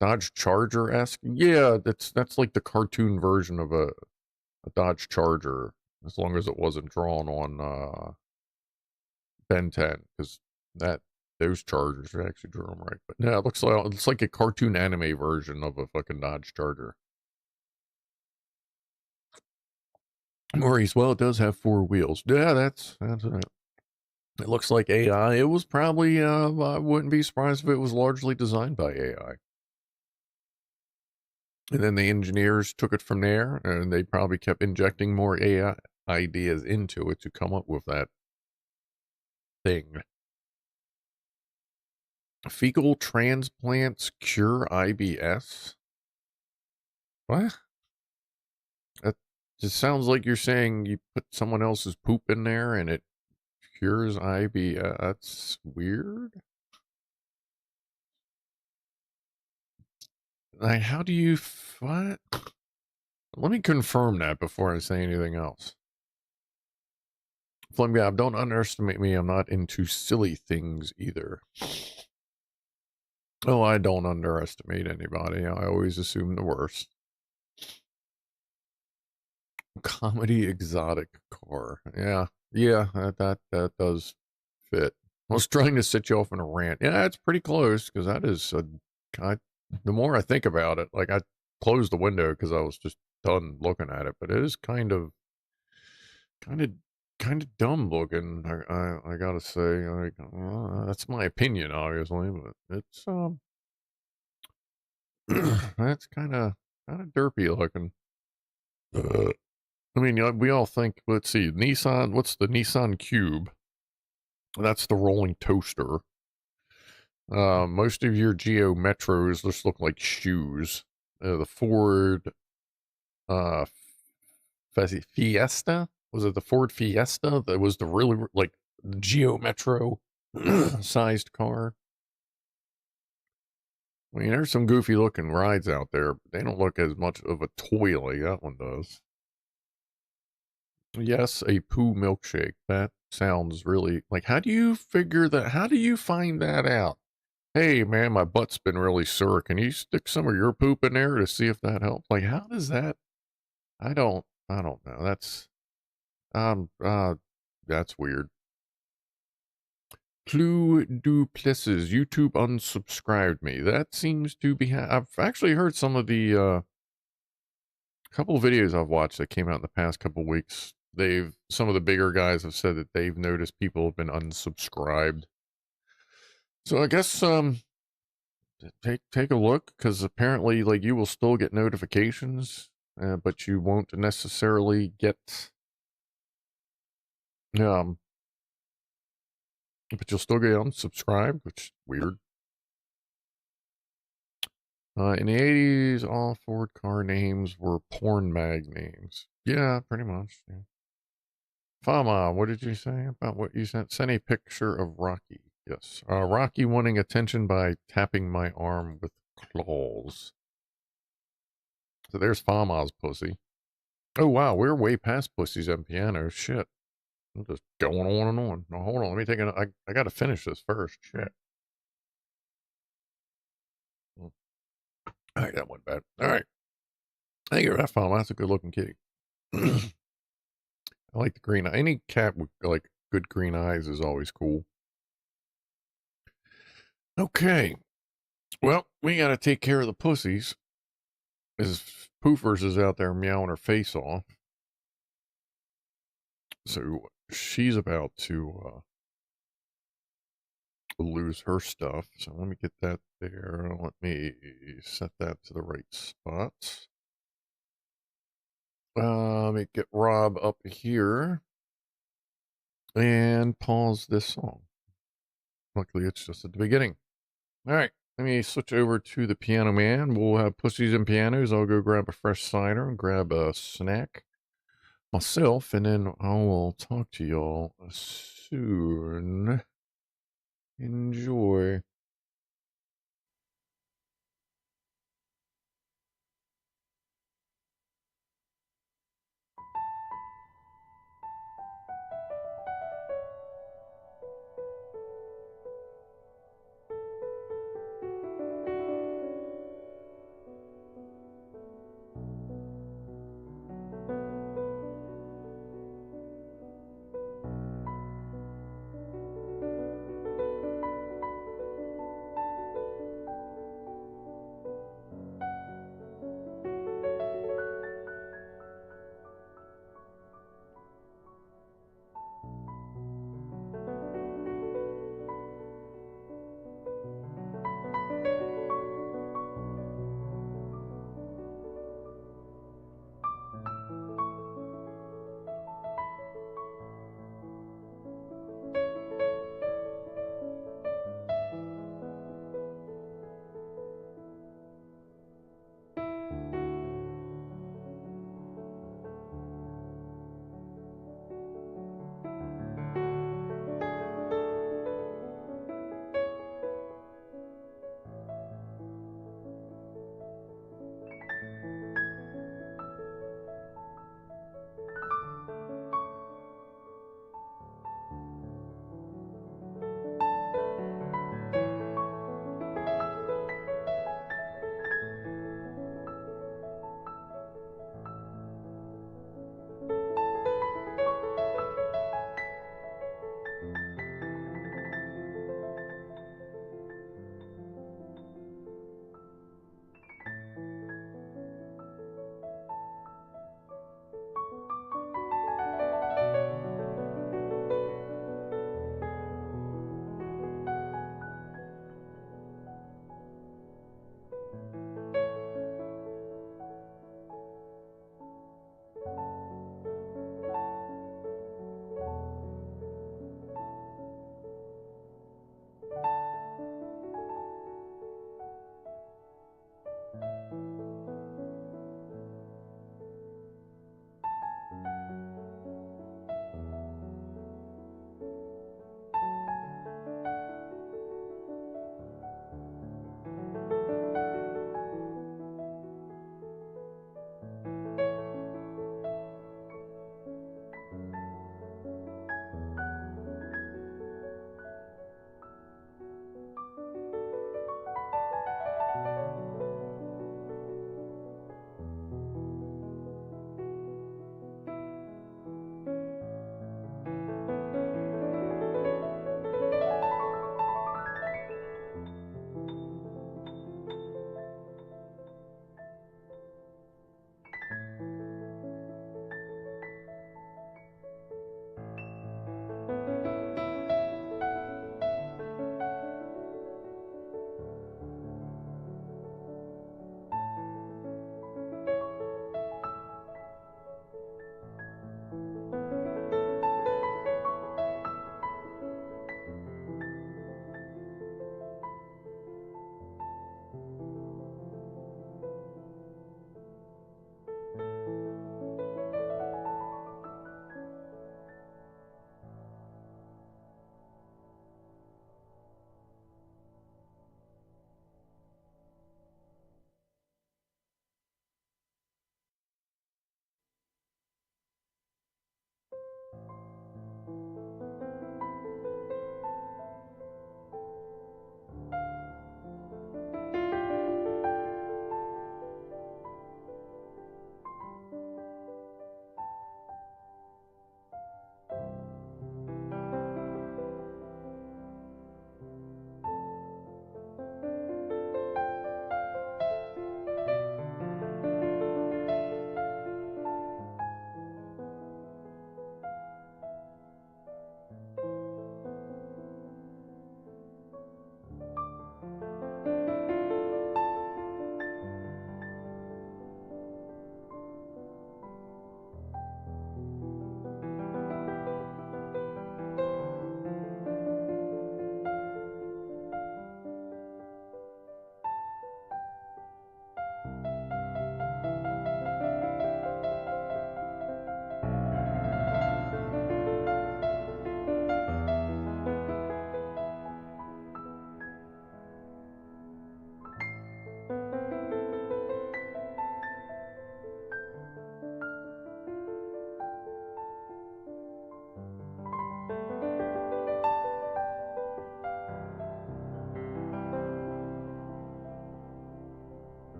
Dodge Charger-esque. Yeah, that's like the cartoon version of a Dodge Charger, as long as it wasn't drawn on Ben 10, because those Chargers are actually drawn right. But yeah, it looks like a cartoon anime version of a fucking Dodge Charger. Maurice, well, it does have 4 wheels. Yeah, that's it. It looks like AI. It was probably, I wouldn't be surprised if it was largely designed by AI. And then the engineers took it from there, and they probably kept injecting more AI ideas into it to come up with that thing. Fecal transplants cure IBS? What? That just sounds like you're saying you put someone else's poop in there and it cures IBS. That's weird. Like, how do you... What? Let me confirm that before I say anything else. Flimgab, don't underestimate me. I'm not into silly things either. Oh, I don't underestimate anybody. I always assume the worst. Comedy exotic car. Yeah, that does fit. I was trying to set you off in a rant. Yeah, it's pretty close, because that is the more I think about it, like, I closed the window because I was just done looking at it, but it is kind of dumb looking. I gotta say, like, that's my opinion, obviously, but it's that's kind of derpy looking. I mean, we all think. Let's see, Nissan. What's the Nissan Cube? That's the rolling toaster. Most of your Geo Metros just look like shoes. The Ford Fiesta, was it the Ford Fiesta that was the really like Geo Metro sized car? I mean, there's some goofy looking rides out there, but they don't look as much of a toy like that one does. Yes, a poo milkshake. That sounds really like, how do you figure that? How do you find that out? Hey man, my butt's been really sore. Can you stick some of your poop in there to see if that helps? Like, how does that? I don't I don't know. That's weird. Clue Duplessis, YouTube unsubscribed me. That seems to be. I've actually heard some of the couple of videos I've watched that came out in the past couple weeks. Some of the bigger guys have said that they've noticed people have been unsubscribed. So I guess take a look, because apparently, like, you will still get notifications, but you won't necessarily get but you'll still get unsubscribed, which is weird. In the 80s, all Ford car names were porn mag names. Yeah, pretty much. Yeah. Fama, what did you say about what you sent? Send a picture of Rocky. Yes. Rocky wanting attention by tapping my arm with claws. So there's Fama's pussy. Oh, wow. We're way past pussies and piano. Shit. I'm just going on and on. No, hold on. Let me take I got to finish this first. Shit. All right, that went bad. All right. Thank you for that, Fama. That's a good looking kitty. I like the green. Any cat with like good green eyes is always cool. Okay. Well, we got to take care of the pussies. As Poofers is out there meowing her face off. So she's about to lose her stuff. So let me get that there. Let me set that to the right spot. Let me get Rob up here and pause this song. Luckily, it's just at the beginning. All right, let me switch over to the Pianoman. We'll have pussies and pianos. I'll go grab a fresh cider and grab a snack myself, and then I will talk to y'all soon. Enjoy.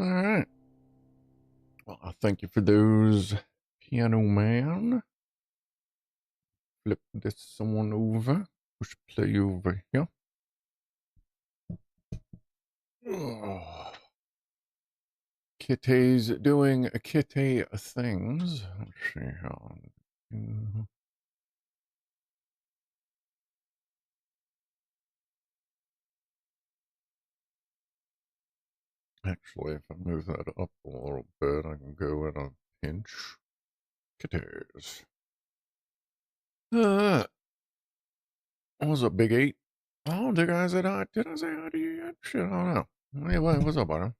All right. Well, I thank you for those, Pianoman. Flip this one over. Push play over here. Oh. Kitty's doing kitty things. Let's see how. Actually, if I move that up a little bit, I can go in a pinch. Kitties. What's up, Big 8? Oh, did I say hi to you yet? Shit, I don't know. What's up, buddy?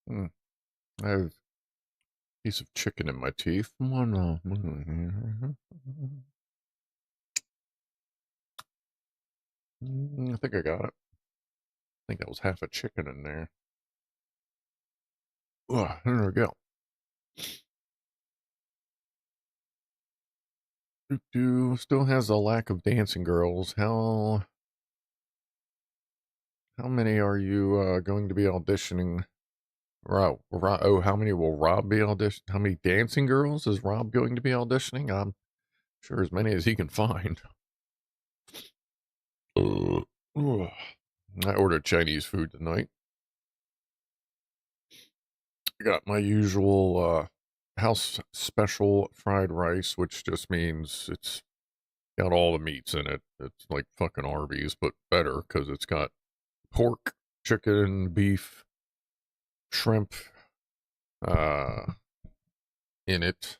I have a piece of chicken in my teeth. I think I got it. I think that was half a chicken in there. There we go. Still has a lack of dancing girls. How many are you going to be auditioning? Rob, how many will Rob be auditioning? How many dancing girls is Rob going to be auditioning? I'm sure as many as he can find. I ordered Chinese food tonight. I got my usual house special fried rice, which just means it's got all the meats in it. It's like fucking Arby's, but better because it's got pork, chicken, beef, shrimp in it,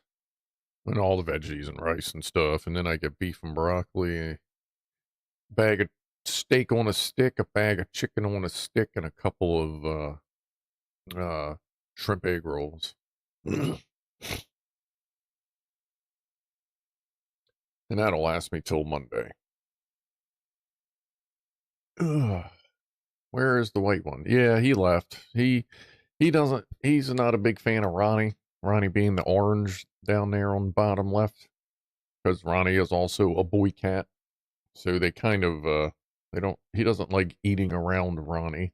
and all the veggies and rice and stuff. And then I get beef and broccoli, a bag of steak on a stick, a bag of chicken on a stick, and a couple of shrimp egg rolls. And that'll last me till Monday. Where is the white one? Yeah, he left. He doesn't, he's not a big fan of Ronnie. Ronnie being the orange down there on the bottom left. Because Ronnie is also a boy cat. So they kind of, he doesn't like eating around Ronnie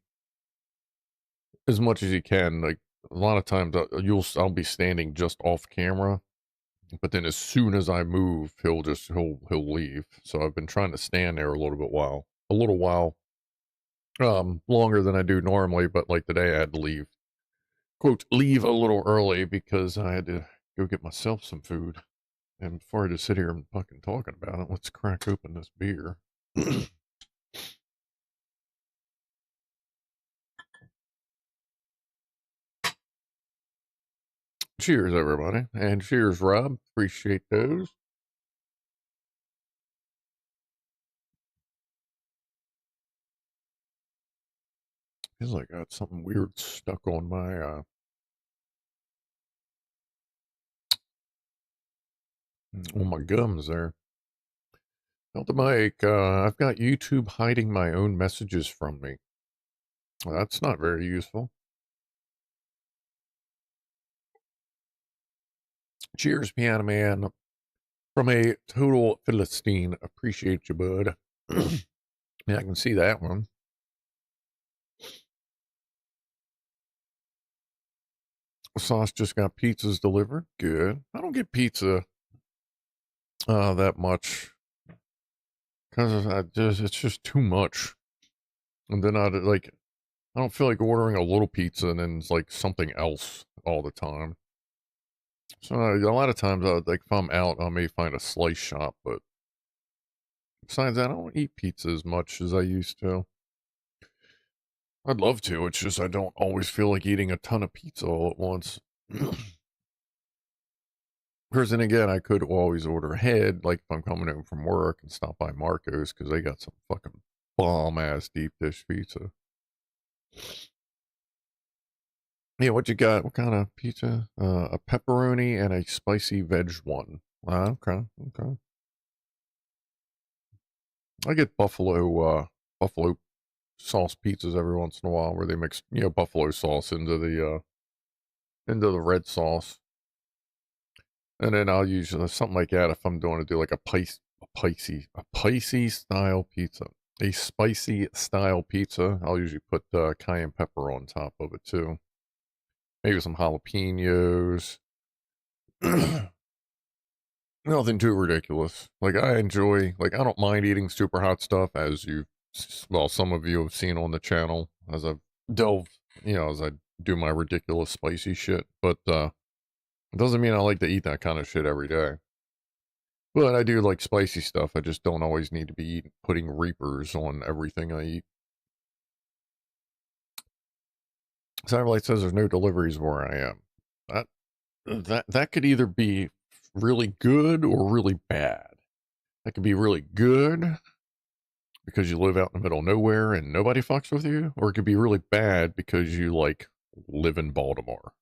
as much as he can. Like a lot of times I'll be standing just off camera, but then as soon as I move, he'll leave. So I've been trying to stand there a little while, longer than I do normally, but like today I had to leave, quote, leave a little early because I had to go get myself some food. And before I just sit here and fucking talking about it, let's crack open this beer. Cheers, everybody. And cheers, Rob. Appreciate those. Feels like I got something weird stuck on my, on my gums there. Tell the mic, I've got YouTube hiding my own messages from me. Well, that's not very useful. Cheers, Pianoman. From a total Philistine. Appreciate you, bud. Yeah, I can see that one. Sauce just got pizzas delivered. Good. I don't get pizza that much because it's just too much. And then I don't feel like ordering a little pizza and then it's like something else all the time. So a lot of times, like if I'm out, I may find a slice shop, but besides that, I don't eat pizza as much as I used to. I'd love to. It's just I don't always feel like eating a ton of pizza all at once. Because then again, I could always order ahead, like if I'm coming home from work and stop by Marco's because they got some fucking bomb ass deep dish pizza. Yeah, what you got? What kind of pizza? A pepperoni and a spicy veg one. Okay. I get buffalo sauce pizzas every once in a while where they mix, buffalo sauce into the red sauce. And then I'll usually something like that if I'm doing like a Pisces style pizza. a spicy style pizza. I'll usually put cayenne pepper on top of it too. Maybe some jalapenos. Nothing too ridiculous. Like, I enjoy, like, I don't mind eating super hot stuff, as you, well, some of you have seen on the channel, as I've delved, as I do my ridiculous spicy shit. But, it doesn't mean I like to eat that kind of shit every day. But I do like spicy stuff. I just don't always need to be putting Reapers on everything I eat. Cyberlight says there's no deliveries where I am. That could either be really good or really bad. That could be really good because you live out in the middle of nowhere and nobody fucks with you, or it could be really bad because you like live in Baltimore,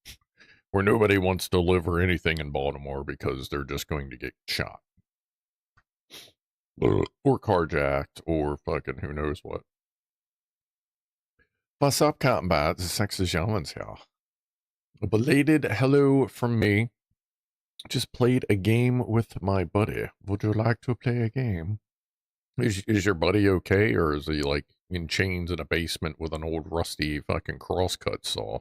where nobody wants to live or anything in Baltimore because they're just going to get shot. Or carjacked, or fucking who knows what. What's up, Cotton Bat? The sexy gentleman's here. A belated hello from me. Just played a game with my buddy. Would you like to play a game? Is your buddy okay, or is he like in chains in a basement with an old rusty fucking crosscut saw?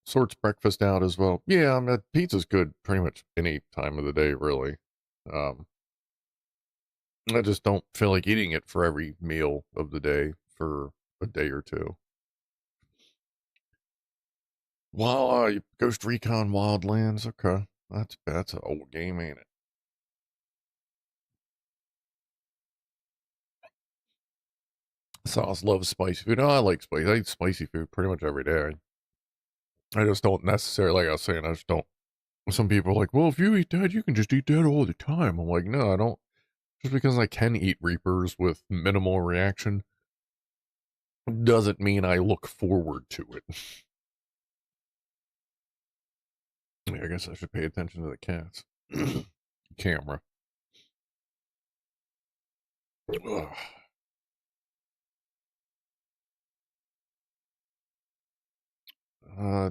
Sorts breakfast out as well. Yeah, I mean, pizza's good pretty much any time of the day, really. I just don't feel like eating it for every meal of the day for a day or two. Ghost Recon Wildlands. Okay, that's an old game, ain't it? Sauce loves spicy food. Oh, I like spicy. I eat spicy food pretty much every day. I just don't necessarily, like I was saying, I just don't. Some people are like, well, if you eat that, you can just eat that all the time. I'm like, no, I don't. Just because I can eat Reapers with minimal reaction doesn't mean I look forward to it. Yeah, I guess I should pay attention to the cats. Camera. Ugh.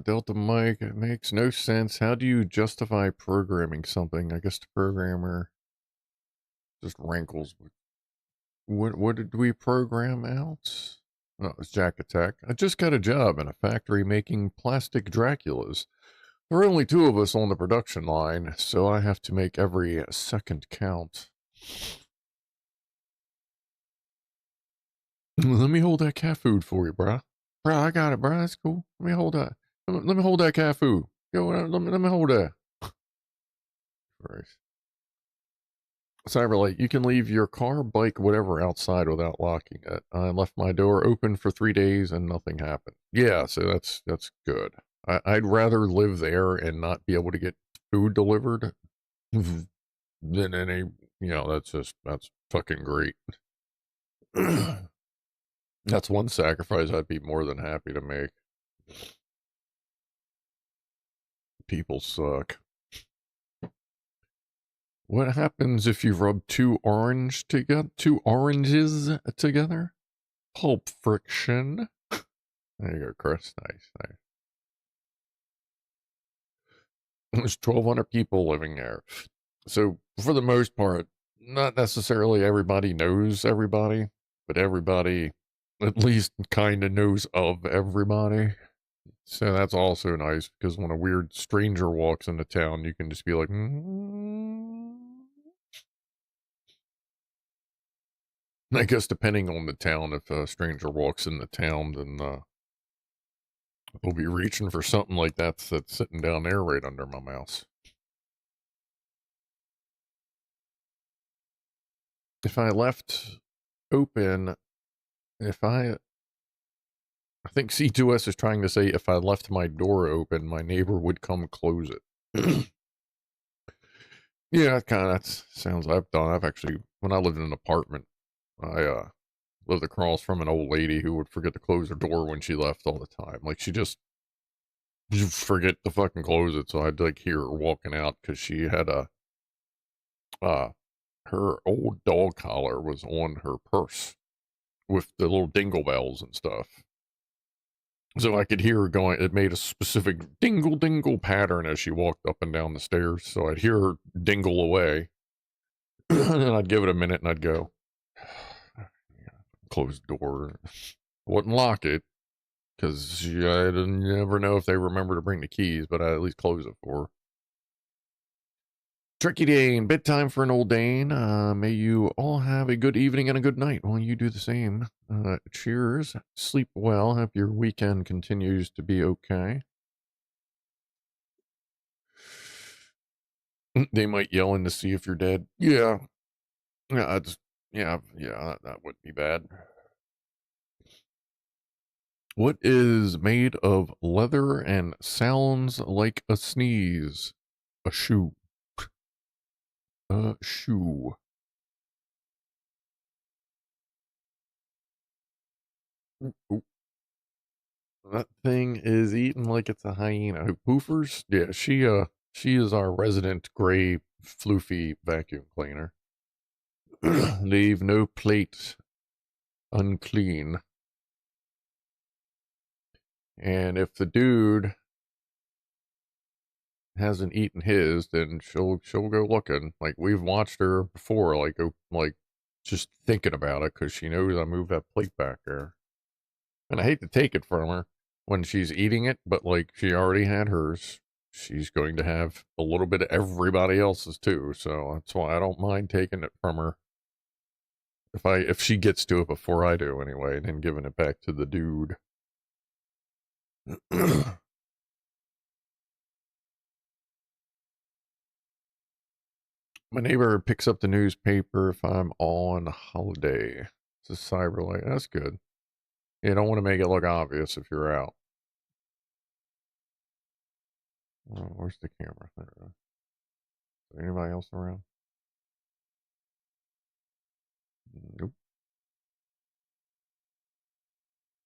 Delta Mike, it makes no sense. How do you justify programming something? I guess the programmer just rankles. What did we program out? Oh, it's Jack Attack. I just got a job in a factory making plastic Draculas. There are only 2 of us on the production line, so I have to make every second count. Let me hold that cat food for you, bruh. Bruh, I got it, bruh. That's cool. Let me hold that. Let me hold that cat food. Yo, let me hold that. Right. Cyberlight, you can leave your car, bike, whatever outside without locking it. I left my door open for 3 days and nothing happened. Yeah, so that's good. I'd rather live there and not be able to get food delivered than any, that's fucking great. That's one sacrifice I'd be more than happy to make. People suck. What happens if you rub 2 oranges together? Pulp friction. There you go, Chris. Nice. There's 1,200 people living there. So, for the most part, not necessarily everybody knows everybody, but everybody at least kind of knows of everybody. So that's also nice, because when a weird stranger walks into town, you can just be like, I guess depending on the town, if a stranger walks in the town, then we'll be reaching for something like that's sitting down there right under my mouse. If I left open, I think C2S is trying to say if I left my door open, my neighbor would come close it. Yeah, that sounds I've actually, when I lived in an apartment, I lived across from an old lady who would forget to close her door when she left all the time. Like, she just forget to fucking close it, so I'd like hear her walking out, because she had her old dog collar was on her purse with the little dingle bells and stuff. So I could hear her going, it made a specific dingle dingle pattern as she walked up and down the stairs. So I'd hear her dingle away. And then I'd give it a minute and I'd go, close the door. Wouldn't lock it because I never know if they remember to bring the keys, but I at least close it for her. Tricky Dane, bedtime for an old Dane. May you all have a good evening and a good night while you do the same. Cheers. Sleep well. Hope your weekend continues to be okay. They might yell in to see if you're dead. Yeah. Yeah, that wouldn't be bad. What is made of leather and sounds like a sneeze? A shoe. A shoe. Ooh. That thing is eating like it's a hyena. Poofers? Yeah, she is our resident gray floofy vacuum cleaner. Leave no plate unclean. And if the dude hasn't eaten his, then she'll go looking. Like we've watched her before, like just thinking about it because she knows I moved that plate back there. And I hate to take it from her when she's eating it, but like she already had hers. She's going to have a little bit of everybody else's too, so that's why I don't mind taking it from her. If she gets to it before I do anyway, and then giving it back to the dude. My neighbor picks up the newspaper if I'm on holiday. It's a cyber light. That's good. You don't want to make it look obvious if you're out. Oh, where's the camera? There it is. Is there anybody else around? Nope.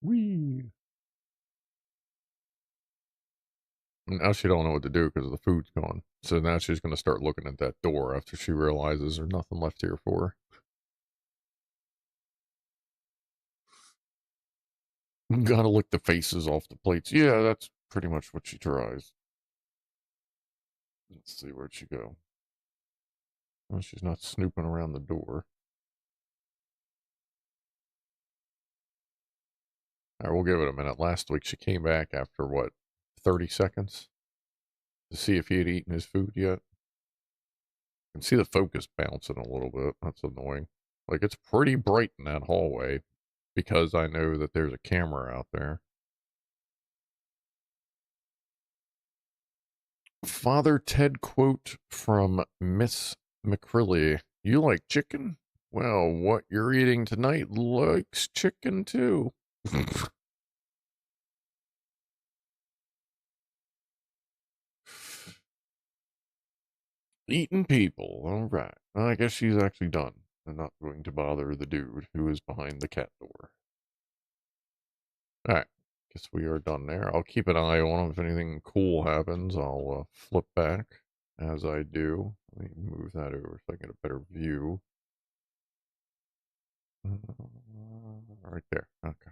Whee! Now she don't know what to do because the food's gone. So now she's going to start looking at that door after she realizes there's nothing left here for her. Gotta lick the faces off the plates. Yeah, that's pretty much what she tries. Let's see, where'd she go? Well, she's not snooping around the door. All right, we'll give it a minute. Last week she came back after, what, 30 seconds? To see if he had eaten his food yet. You can see the focus bouncing a little bit. That's annoying. Like, it's pretty bright in that hallway because I know that there's a camera out there. Father Ted quote from Miss McCrilly. You like chicken? Well, what you're eating tonight likes chicken too. Eating people. All right. Well, I guess she's actually done. I'm not going to bother the dude who is behind the cat door. All right. Guess we are done there. I'll keep an eye on him. If anything cool happens, I'll flip back as I do. Let me move that over so I get a better view. Right there. Okay.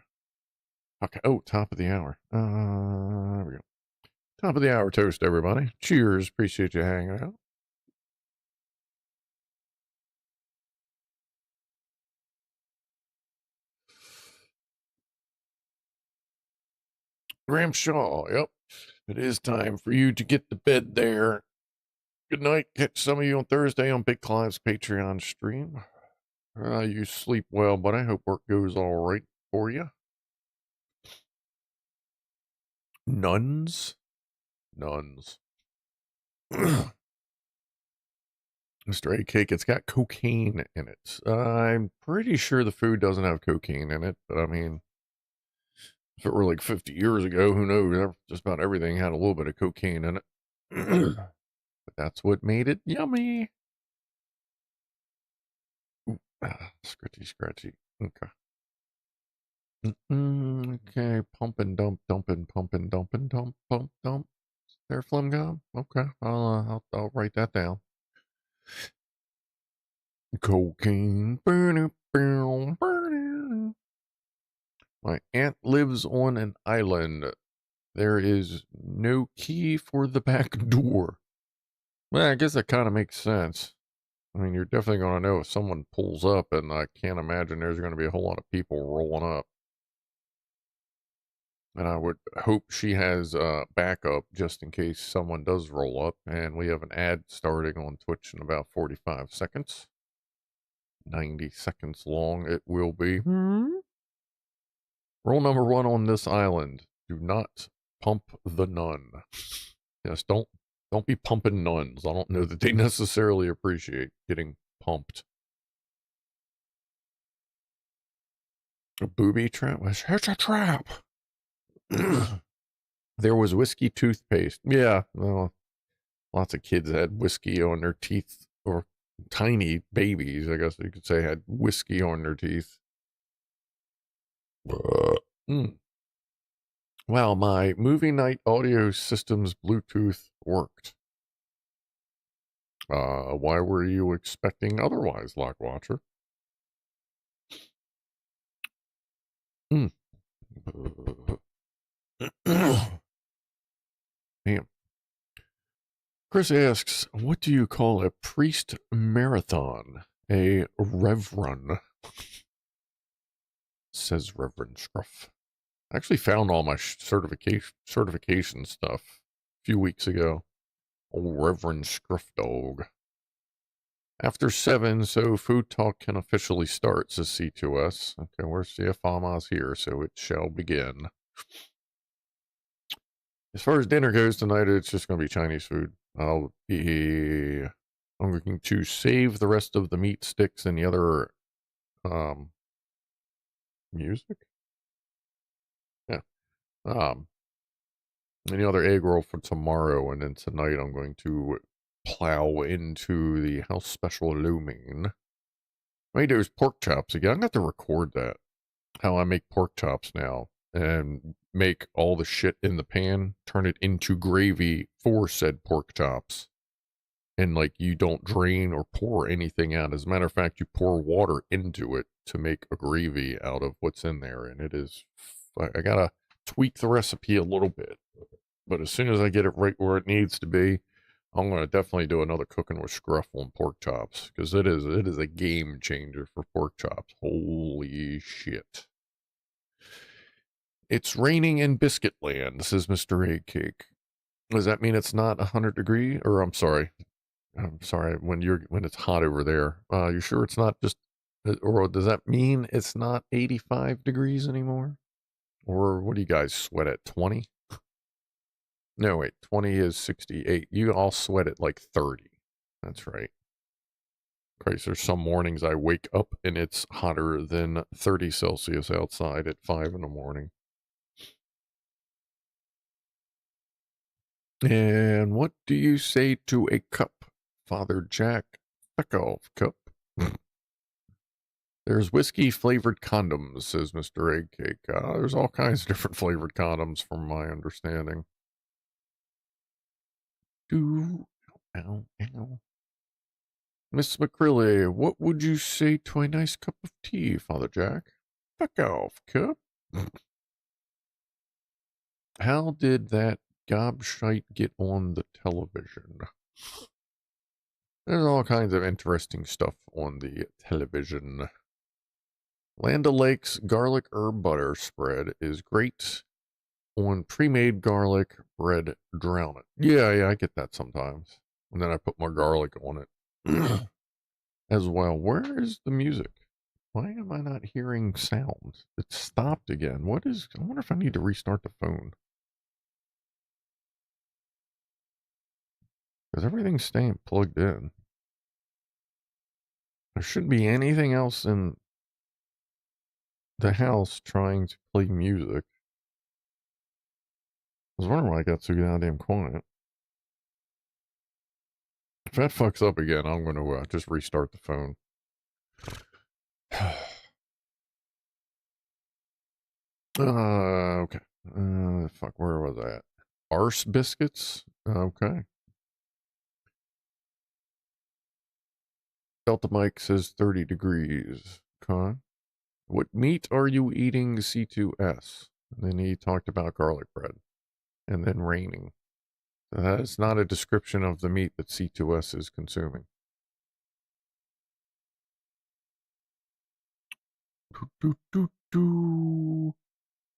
Okay. Oh, top of the hour. There we go. Top of the hour toast, everybody. Cheers. Appreciate you hanging out. Graham Shaw. Yep. It is time for you to get to bed there. Good night. Catch some of you on Thursday on BigClive's Patreon stream. You sleep well, but I hope work goes all right for you. Nuns? Nuns. Mr. A Cake, it's got cocaine in it. I'm pretty sure the food doesn't have cocaine in it, but I mean, if it were like 50 years ago, who knows? Just about everything had a little bit of cocaine in it. But that's what made it yummy. Ooh, scratchy, scratchy. Okay. Okay, pump and dump, dump and pump and dump and dump, pump, dump. There, Flim Gum. Okay, I'll write that down. Cocaine. My aunt lives on an island. There is no key for the back door. Well, I guess that kind of makes sense. I mean, you're definitely going to know if someone pulls up, and I can't imagine there's going to be a whole lot of people rolling up. And I would hope she has backup just in case someone does roll up. And we have an ad starting on Twitch in about 45 seconds. 90 seconds long it will be. Rule number 1 on this island: do not pump the nun. Yes, don't be pumping nuns. I don't know that they necessarily appreciate getting pumped. A booby trap? It's a trap. There was whiskey toothpaste. Yeah, well, lots of kids had whiskey on their teeth, or tiny babies, I guess you could say, had whiskey on their teeth. Wow, my movie night audio system's Bluetooth worked. Why were you expecting otherwise, Lockwatcher? Damn. Chris asks, what do you call a priest marathon? A reverend. Says Reverend Scruff. I actually found all my certification stuff a few weeks ago. Old Reverend Scrufdog. After 7, so food talk can officially start, says C2S. Okay, where's the Fama's here, so it shall begin. As far as dinner goes tonight, it's just going to be Chinese food. I'm going to save the rest of the meat sticks and the other music. Yeah. And the other egg roll for tomorrow, and then tonight I'm going to plow into the house special lo mein. I made those pork chops again. I'm going to have to record that. How I make pork chops now, and make all the shit in the pan, turn it into gravy for said pork chops. And like, you don't drain or pour anything out. As a matter of fact, you pour water into it to make a gravy out of what's in there. And it is, I gotta tweak the recipe a little bit. But as soon as I get it right where it needs to be, I'm going to definitely do another cooking with Scruff on pork chops. Because it is a game changer for pork chops. Holy shit. It's raining in Biscuit Land, says Mr. Egg Cake. Does that mean it's not 100 degrees? Or I'm sorry, when it's hot over there. You sure it's not just, or does that mean it's not 85 degrees anymore? Or what do you guys sweat at, 20? No, wait, 20 is 68. You all sweat at like 30. That's right. Christ, there's some mornings I wake up and it's hotter than 30 Celsius outside at 5 in the morning. And what do you say to a cup, Father Jack Feckoff cup? There's whiskey-flavored condoms, says Mr. Egg Cake. There's all kinds of different flavored condoms, from my understanding. Ooh, ow, ow. Miss McCrilly, what would you say to a nice cup of tea, Father Jack? Feckoff cup. How did that gobshite get on the television? There's all kinds of interesting stuff on the television. Land O'Lakes garlic herb butter spread is great on pre-made garlic bread. Drown it. Yeah, I get that sometimes. And then I put more garlic on it as well. Where is the music? Why am I not hearing sound? It stopped again. What is... I wonder if I need to restart the phone. Because everything's staying plugged in. There shouldn't be anything else in the house trying to play music. I was wondering why I got so goddamn quiet. If that fucks up again, I'm going to just restart the phone. Okay. Fuck, where was I at? Arse biscuits? Okay. Delta Mike says 30 degrees. Okay. What meat are you eating, C2S? And then he talked about garlic bread. And then raining. That is not a description of the meat that C2S is consuming.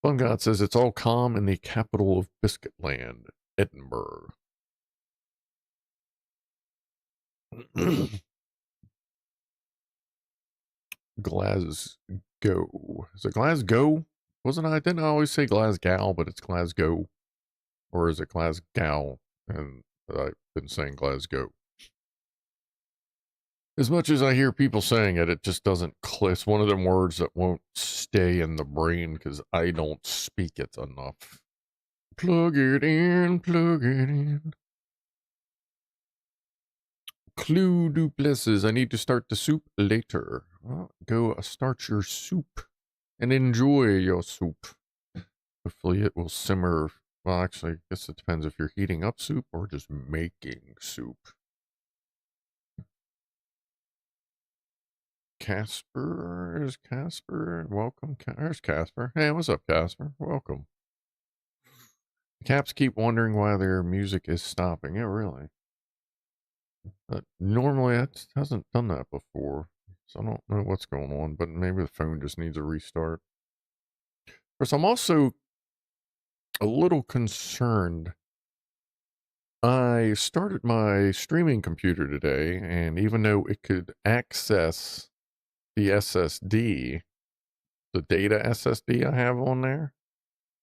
Fun God says it's all calm in the capital of Biscuit Land, Edinburgh. Glasgow. Is it Glasgow? Didn't I always say Glasgow, but it's Glasgow? Or is it Glasgow? And I've been saying Glasgow. As much as I hear people saying it, it just doesn't click. It's one of them words that won't stay in the brain because I don't speak it enough. Plug it in, plug it in. Clue duplesses. I need to start the soup later. Well, go start your soup and enjoy your soup. Hopefully it will simmer. Well, actually, I guess it depends if you're heating up soup or just making soup. Casper, is Casper? Welcome. There's Casper. Hey, what's up, Casper? Welcome. Caps keep wondering why their music is stopping. Yeah, really. Normally, it hasn't done that before. So I don't know what's going on, but maybe the phone just needs a restart. Of course, I'm also a little concerned. I started my streaming computer today, and even though it could access the SSD, the data SSD I have on there,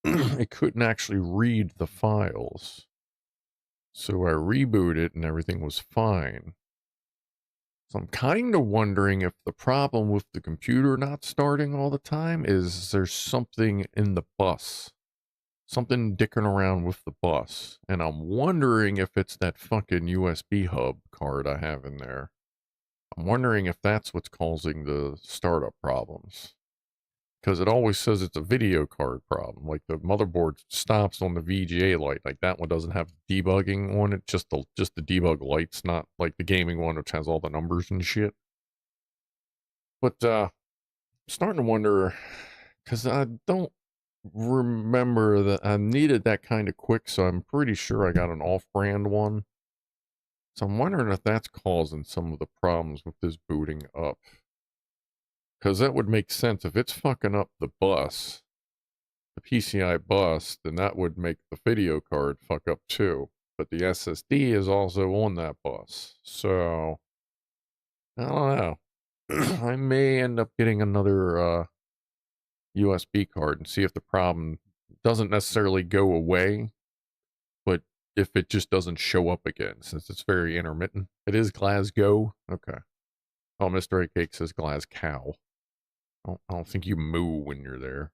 it couldn't actually read the files. So I rebooted and everything was fine. So I'm kind of wondering if the problem with the computer not starting all the time is there's something in the bus. Something dicking around with the bus. And I'm wondering if it's that fucking USB hub card I have in there. I'm wondering if that's what's causing the startup problems. Because it always says it's a video card problem. Like the motherboard stops on the VGA light. Like that one doesn't have debugging on it. Just the debug lights, not like the gaming one which has all the numbers and shit. But I'm starting to wonder, because I don't remember that I needed that kind of quick, so I'm pretty sure I got an off-brand one. So I'm wondering if that's causing some of the problems with this booting up. Because that would make sense. If it's fucking up the bus, the PCI bus, then that would make the video card fuck up too. But the SSD is also on that bus. So, I don't know. I may end up getting another USB card and see if the problem doesn't necessarily go away, but if it just doesn't show up again, since it's very intermittent. It is Glasgow. Okay. Oh, Mr. A Cake says Glasgow. I don't think you moo when you're there.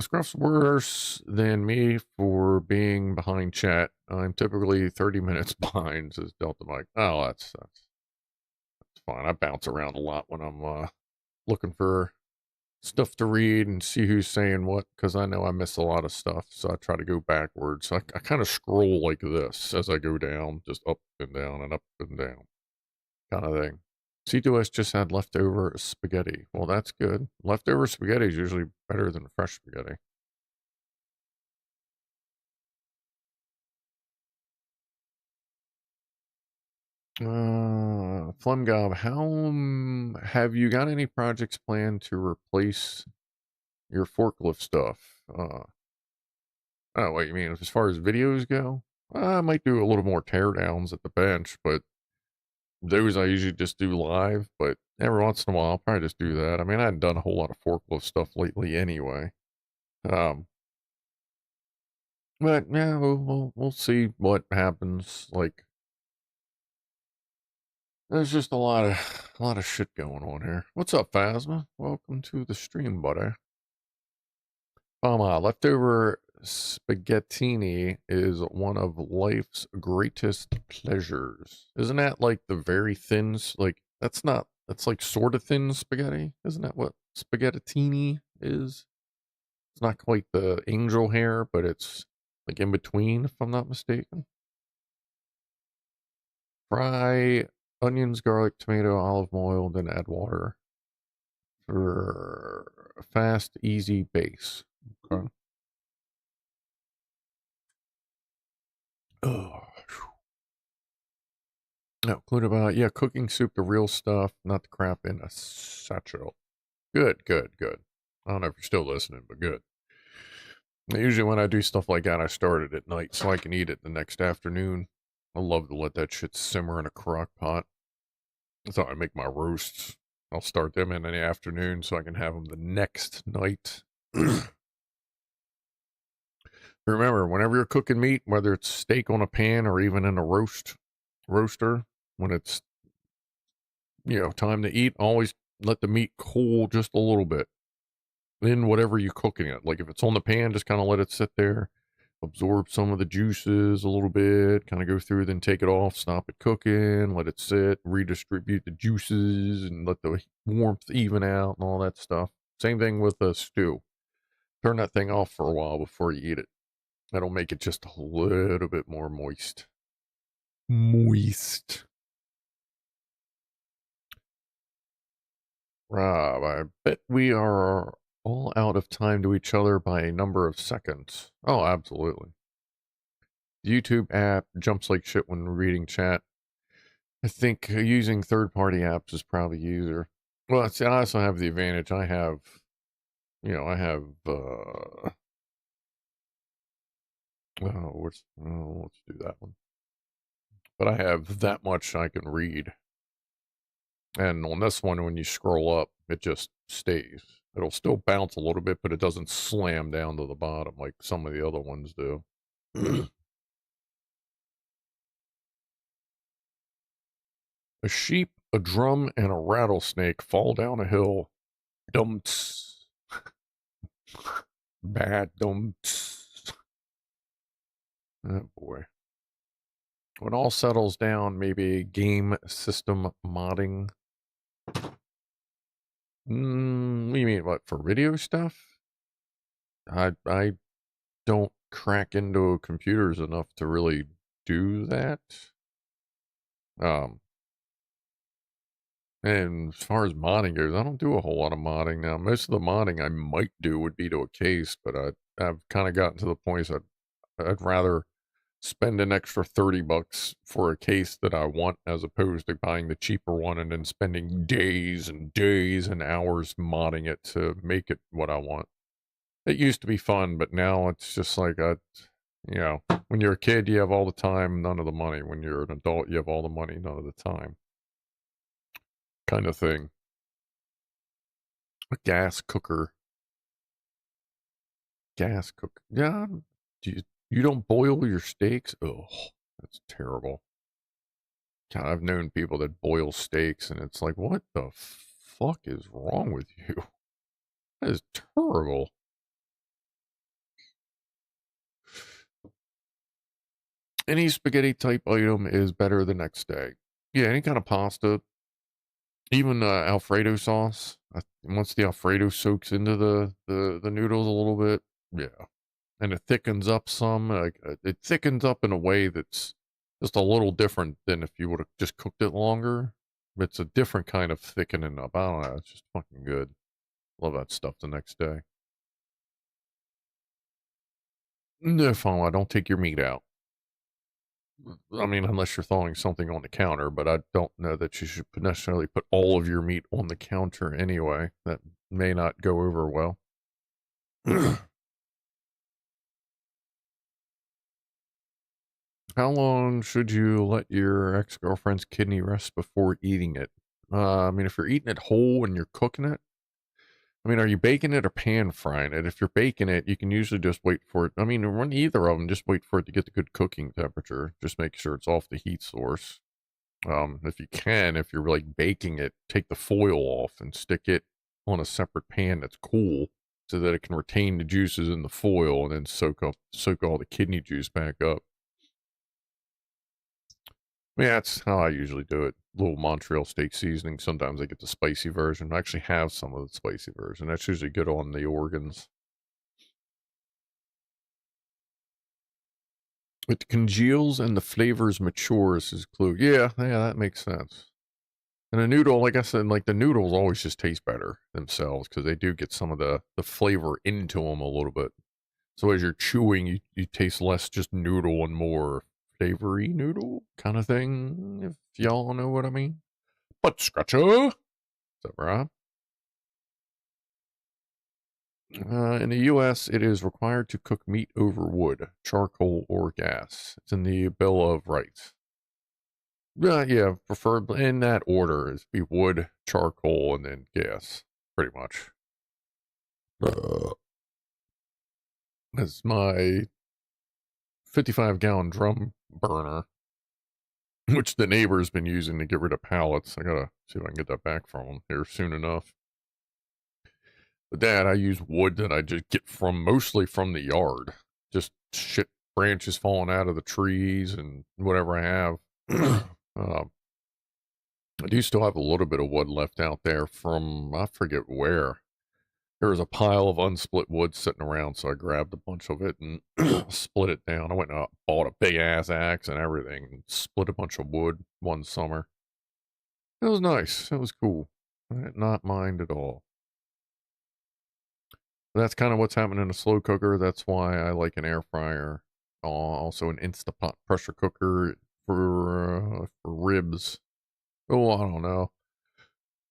Scruff's worse than me for being behind chat. I'm typically 30 minutes behind, says Delta Mike. Oh, that's fine. I bounce around a lot when I'm looking for stuff to read and see who's saying what, because I know I miss a lot of stuff, so I try to go backwards. I kind of scroll like this as I go down, just up and down and up and down kind of thing. C2S just had leftover spaghetti. Well, that's good. Leftover spaghetti is usually better than fresh spaghetti. Flumgob, how have you got any projects planned to replace your forklift stuff? Oh, what you mean as far as videos go? I might do a little more teardowns at the bench, but those I usually just do live. But every once in a while, I'll probably just do that. I mean, I hadn't done a whole lot of forklift stuff lately anyway. But yeah, we'll see what happens. Like, there's just a lot of shit going on here. What's up, Phasma? Welcome to the stream, buddy. Leftover spaghettini is one of life's greatest pleasures. Isn't that like the very thin, like, that's like sort of thin spaghetti? Isn't that what spaghettini is? It's not quite the angel hair, but it's like in between, if I'm not mistaken. Fry onions, garlic, tomato, olive oil, then add water. Fast, easy base. Okay. Oh. No, include about, yeah, cooking soup, the real stuff, not the crap in a satchel. Good, good, good. I don't know if you're still listening, but good. Usually when I do stuff like that, I start it at night so I can eat it the next afternoon. I love to let that shit simmer in a crock pot. That's how I make my roasts. I'll start them in the afternoon so I can have them the next night. Remember, whenever you're cooking meat, whether it's steak on a pan or even in a roaster, when it's, time to eat, always let the meat cool just a little bit in whatever you're cooking it. Like if it's on the pan, just kind of let it sit there, absorb some of the juices a little bit, kind of go through, then take it off, stop it cooking, let it sit, redistribute the juices, and let the warmth even out and all that stuff. Same thing with a stew. Turn that thing off for a while before you eat it. That'll make it just a little bit more moist. Rob, I bet we are all out of time to each other by a number of seconds. Oh, absolutely. The YouTube app jumps like shit when reading chat. I think using third-party apps is probably easier. Well, see, I also have the advantage. I have, let's do that one. But I have that much I can read. And on this one, when you scroll up, it just stays. It'll still bounce a little bit, but it doesn't slam down to the bottom like some of the other ones do. A sheep, a drum, and a rattlesnake fall down a hill. Dumps. Bad dumps. Oh boy. When all settles down, maybe game system modding. What do you mean? What, for video stuff? I don't crack into computers enough to really do that. And as far as modding goes, I don't do a whole lot of modding now. Most of the modding I might do would be to a case, but I've kind of gotten to the point I'd rather spend an extra $30 for a case that I want as opposed to buying the cheaper one and then spending days and days and hours modding it to make it what I want. It used to be fun, but now it's just like when you're a kid, you have all the time, none of the money. When you're an adult, you have all the money, none of the time. Kind of thing. A gas cooker. Gas cooker. Yeah. You don't boil your steaks? Oh, that's terrible. God, I've known people that boil steaks, and it's like, what the fuck is wrong with you? That is terrible. Any spaghetti type item is better the next day. Yeah, any kind of pasta, even Alfredo sauce. Once the Alfredo soaks into the noodles a little bit, yeah, and it thickens up some. Like it thickens up in a way that's just a little different than if you would have just cooked it longer. It's a different kind of thickening up. I don't know. It's just fucking good. Love that stuff the next day. No, fine. I don't take your meat out. I mean, unless you're throwing something on the counter, but I don't know that you should necessarily put all of your meat on the counter anyway. That may not go over well. How long should you let your ex-girlfriend's kidney rest before eating it? I mean, if you're eating it whole and you're cooking it, I mean, are you baking it or pan frying it? If you're baking it, you can usually just wait for it. I mean, run either of them, just wait for it to get the good cooking temperature. Just make sure it's off the heat source. If you can, if you're like baking it, take the foil off and stick it on a separate pan that's cool so that it can retain the juices in the foil and then soak all the kidney juice back up. Yeah, that's how I usually do it. Little Montreal steak seasoning. Sometimes I get the spicy version. I actually have some of the spicy version. That's usually good on the organs. It congeals and the flavors matures is clue. Yeah, that makes sense. And a noodle, like I said, like the noodles always just taste better themselves because they do get some of the flavor into them a little bit. So as you're chewing, you taste less just noodle and more flavory noodle kind of thing, if y'all know what I mean. Butt scratcher! What's up, Rob? In the U.S., it is required to cook meat over wood, charcoal, or gas. It's in the Bill of Rights. Yeah, preferably in that order is be wood, charcoal, and then gas, pretty much. That's my 55-gallon drum burner, which the neighbor's been using to get rid of pallets. I gotta see if I can get that back from him here soon enough. But Dad, I use wood that I just get from mostly from the yard. Just shit branches falling out of the trees and whatever I have. I do still have a little bit of wood left out there from, I forget where. There was a pile of unsplit wood sitting around, so I grabbed a bunch of it and split it down. I went and bought a big-ass axe and everything and split a bunch of wood one summer. It was nice. It was cool. I did not mind at all. That's kind of what's happening in a slow cooker. That's why I like an air fryer. Also an Instapot pressure cooker for ribs. Oh, I don't know.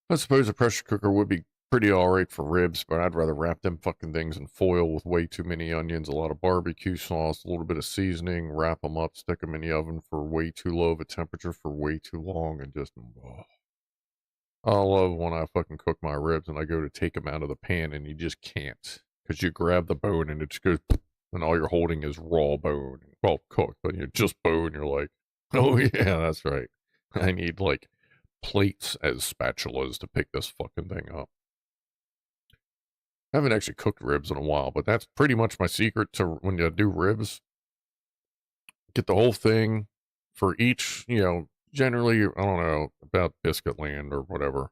I suppose a pressure cooker would be pretty alright for ribs, but I'd rather wrap them fucking things in foil with way too many onions, a lot of barbecue sauce, a little bit of seasoning, wrap them up, stick them in the oven for way too low of a temperature for way too long, and just, I love when I fucking cook my ribs and I go to take them out of the pan and you just can't. Because you grab the bone and it just goes, and all you're holding is raw bone. Well, cooked, but you're just bone. You're like, oh yeah, that's right. I need like plates as spatulas to pick this fucking thing up. I haven't actually cooked ribs in a while, but that's pretty much my secret to when you do ribs. Get the whole thing for each, generally, I don't know, about biscuit land or whatever.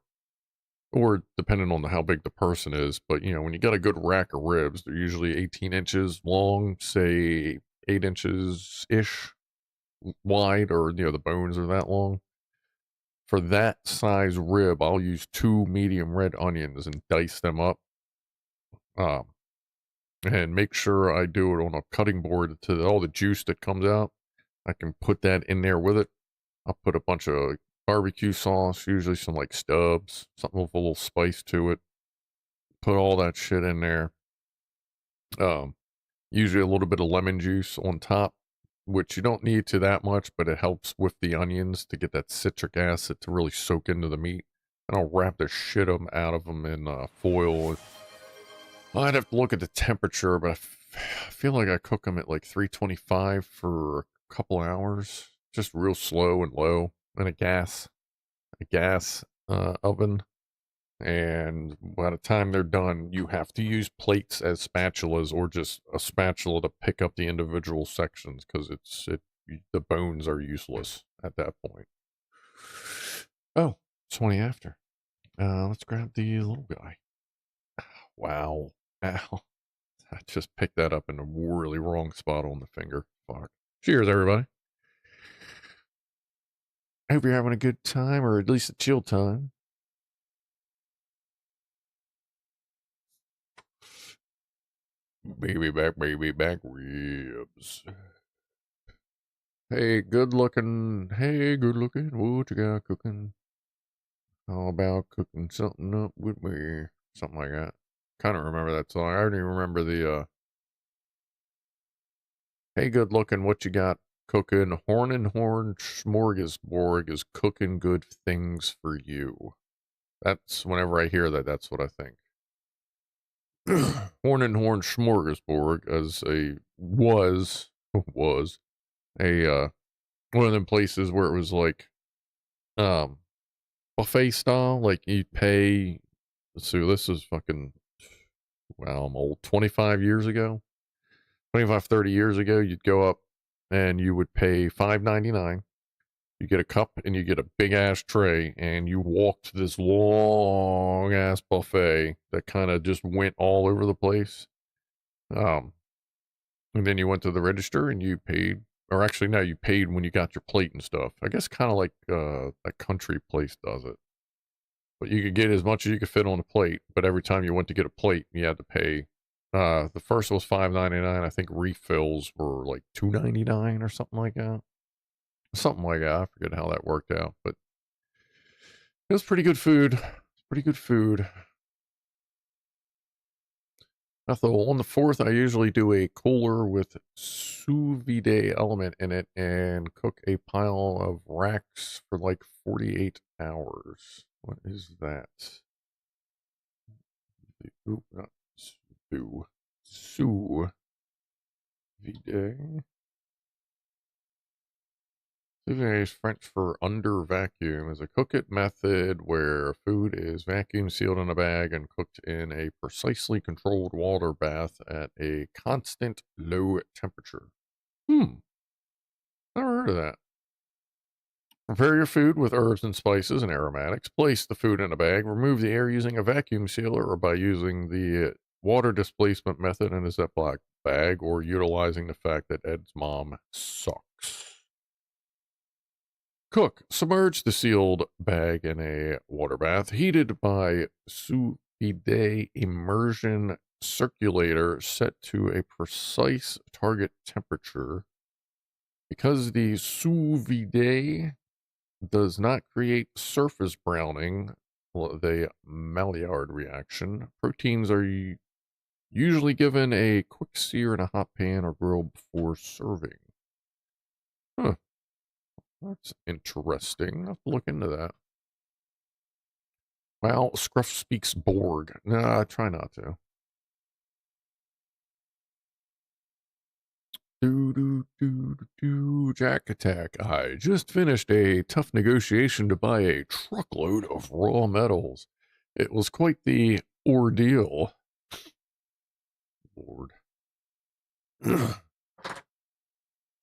Or depending on how big the person is. But, when you got a good rack of ribs, they're usually 18 inches long, say 8 inches-ish wide, or, the bones are that long. For that size rib, I'll use 2 medium red onions and dice them up. And make sure I do it on a cutting board to all the juice that comes out. I can put that in there with it. I'll put a bunch of barbecue sauce, usually some like stubs, something with a little spice to it. Put all that shit in there. Usually a little bit of lemon juice on top, which you don't need to that much, but it helps with the onions to get that citric acid to really soak into the meat. And I'll wrap the shit out of them in foil. I'd have to look at the temperature, but I feel like I cook them at like 325 for a couple hours, just real slow and low, and a gas oven. And by the time they're done, you have to use plates as spatulas or just a spatula to pick up the individual sections because the bones are useless at that point. Oh, 20 after. Let's grab the little guy. Wow. Ow. I just picked that up in a really wrong spot on the finger. Fuck. Cheers, everybody. I hope you're having a good time, or at least a chill time. Baby back ribs. Hey, good looking. What you got cooking? How about cooking something up with me? Something like that. Kind of remember that song. I don't even remember the, hey, good looking, what you got cooking? Horn and Horn Smorgasbord is cooking good things for you. That's, whenever I hear that, that's what I think. Horn and Horn Smorgasbord was a, one of them places where it was like, buffet style, like you'd pay, so this is fucking, well, I'm old, 25 years ago, 25, 30 years ago, you'd go up and you would pay $5.99. You get a cup and you get a big ass tray, and you walk to this long ass buffet that kind of just went all over the place. And then you went to the register and you paid, or actually no, you paid when you got your plate and stuff. I guess kind of like a country place does it. But you could get as much as you could fit on a plate. But every time you went to get a plate, you had to pay. The first was $5.99. I think refills were like $2.99 or something like that. Something like that. I forget how that worked out, but it was pretty good food. It's pretty good food. Ethel, on the 4th, I usually do a cooler with sous vide element in it and cook a pile of racks for like 48 hours. What is that? Ooh, not sous. Sous vide. Sous vide is French for under vacuum, is a cook it method where food is vacuum sealed in a bag and cooked in a precisely controlled water bath at a constant low temperature. Never heard of that. Prepare your food with herbs and spices and aromatics. Place the food in a bag. Remove the air using a vacuum sealer or by using the water displacement method in a Ziploc bag or utilizing the fact that Ed's mom sucks. Cook. Submerge the sealed bag in a water bath heated by sous vide immersion circulator set to a precise target temperature. Because the sous vide does not create surface browning, the Maillard reaction, proteins are usually given a quick sear in a hot pan or grill before serving. Huh. That's interesting. I'll have to look into that. Well, Scruff speaks Borg. Nah, I try not to. Jack Attack. I just finished a tough negotiation to buy a truckload of raw metals. It was quite the ordeal. Lord.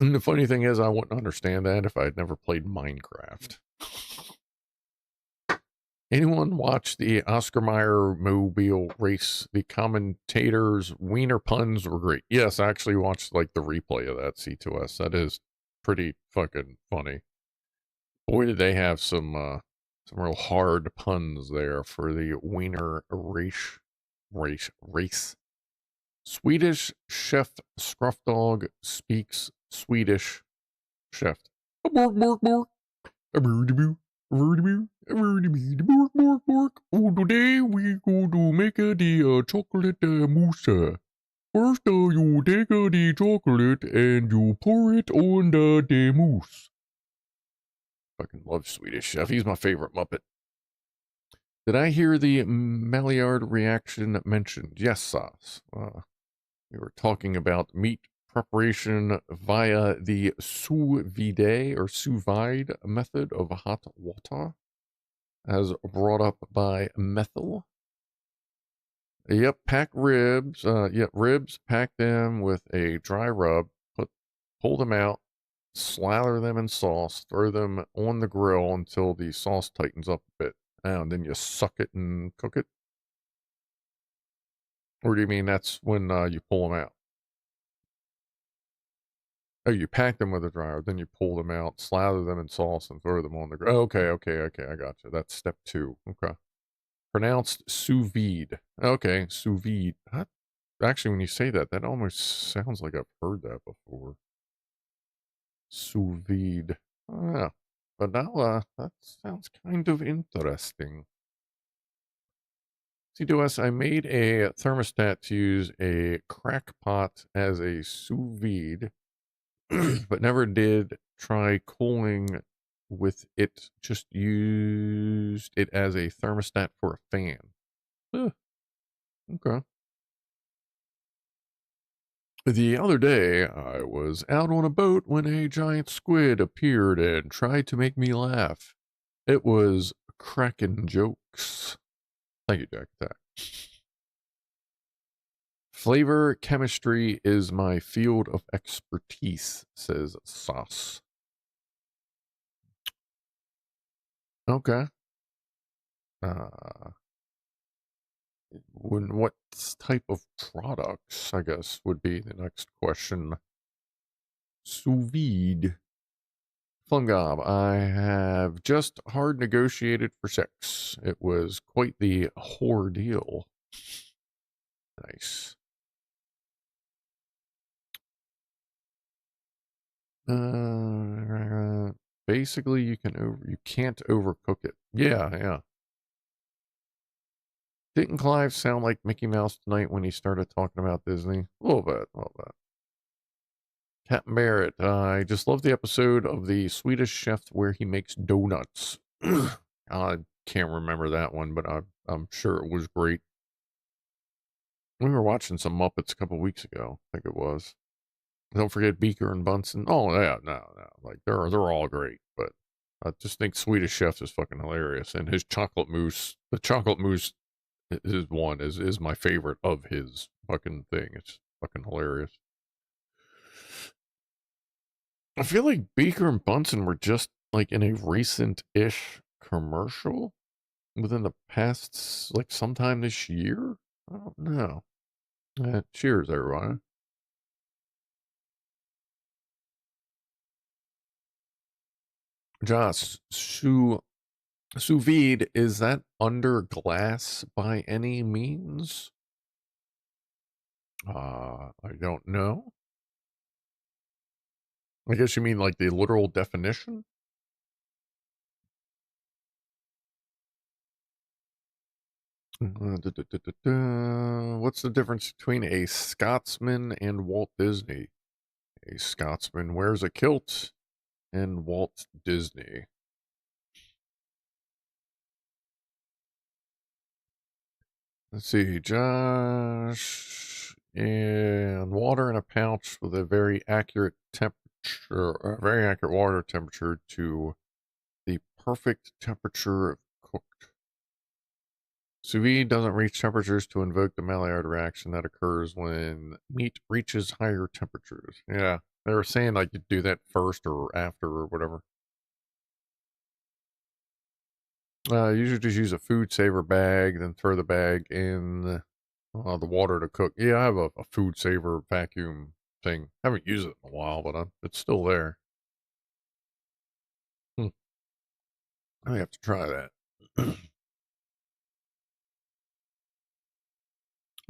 And the funny thing is, I wouldn't understand that if I had never played Minecraft. Anyone watch the Oscar Mayer mobile race? The commentators' wiener puns were great. Yes, I actually watched like the replay of that C2S. That is pretty fucking funny. Boy, did they have some real hard puns there for the wiener race. Swedish chef Scrufdog speaks Swedish chef. Bork, bork, bork. Oh, today we go to make the chocolate mousse. First, you take the chocolate and you pour it on the mousse. Fucking love Swedish Chef. He's my favorite Muppet. Did I hear the Maillard reaction mentioned? Yes, Sauce. We were talking about meat preparation via the sous vide or sous vide method of hot water, as brought up by Methyl. Yep, pack ribs. Ribs, pack them with a dry rub, pull them out, slather them in sauce, throw them on the grill until the sauce tightens up a bit, and then you suck it and cook it. Or do you mean that's when you pull them out? Oh, you pack them with a dryer, then you pull them out, slather them in sauce, and throw them on the grill. Okay, I got you. That's step 2. Okay. Pronounced sous vide. Okay, sous vide. Actually, when you say that, that almost sounds like I've heard that before. Sous vide. Yeah. But now, that sounds kind of interesting. C2S, I made a thermostat to use a crack pot as a sous vide, but never did try cooling with it. Just used it as a thermostat for a fan. Okay. The other day, I was out on a boat when a giant squid appeared and tried to make me laugh. It was cracking jokes. Thank you, Jack Attack. Flavor chemistry is my field of expertise, says Sauce. Okay. What type of products, I guess, would be the next question. Sous vide. Plumgob, I have just hard negotiated for sex. It was quite the ordeal. Nice. Basically, you can't overcook it. Yeah. Didn't Clive sound like Mickey Mouse tonight when he started talking about Disney? A little bit. Captain Barrett, I just love the episode of the Swedish chef where he makes donuts. I can't remember that one, but I'm sure it was great. We were watching some Muppets a couple weeks ago, I think it was. Don't forget Beaker and Bunsen. Oh yeah, no. Like they're all great, but I just think Swedish Chef is fucking hilarious. And his chocolate mousse, the chocolate mousse is my favorite of his fucking thing. It's fucking hilarious. I feel like Beaker and Bunsen were just like in a recent-ish commercial within the past, like sometime this year. I don't know. Cheers, everyone. Josh, sous vide, is that under glass by any means? I don't know. I guess you mean like the literal definition? What's the difference between a Scotsman and Walt Disney? A Scotsman wears a kilt and Walt Disney. Let's see, Josh, and water in a pouch with a very accurate water temperature to the perfect temperature of cooked. Sous vide doesn't reach temperatures to invoke the Maillard reaction that occurs when meat reaches higher temperatures. Yeah, they were saying like you do that first or after or whatever. Usually just use a food saver bag, then throw the bag in the water to cook. Yeah, I have a food saver vacuum thing. Haven't used it in a while, but it's still there. I have to try that.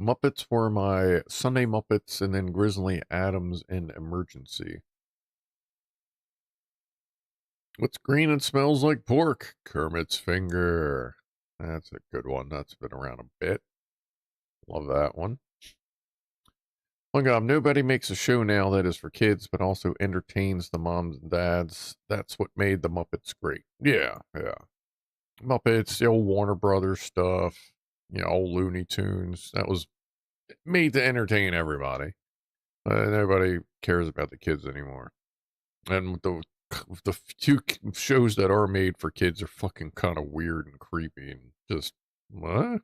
Muppets were my Sunday Muppets and then Grizzly Adams in Emergency. What's green and smells like pork? Kermit's finger. That's a good one. That's been around a bit. Love that one. Nobody makes a show now that is for kids, but also entertains the moms and dads. That's what made the Muppets great. Yeah. Muppets, the old Warner Brothers stuff, old Looney Tunes. That was made to entertain everybody. Nobody cares about the kids anymore. And the few shows that are made for kids are fucking kind of weird and creepy and just, what?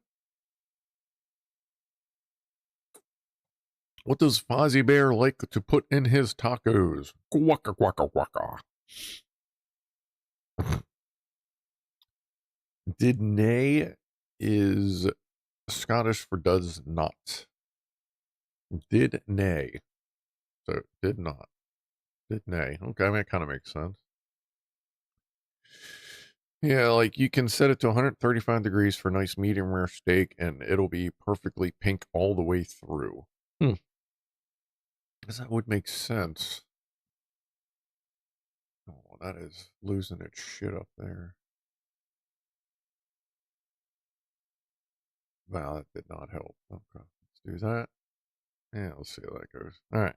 What does Fozzie Bear like to put in his tacos? Quacka, quacka, quacka. Did nay is Scottish for does not. Did nay. So did not. Did nay. Okay, I mean, that kind of makes sense. Yeah, like you can set it to 135 degrees for a nice medium rare steak and it'll be perfectly pink all the way through. Because that would make sense. Oh, that is losing its shit up there. Wow, that did not help. Okay, let's do that. Yeah, let's see how that goes. All right.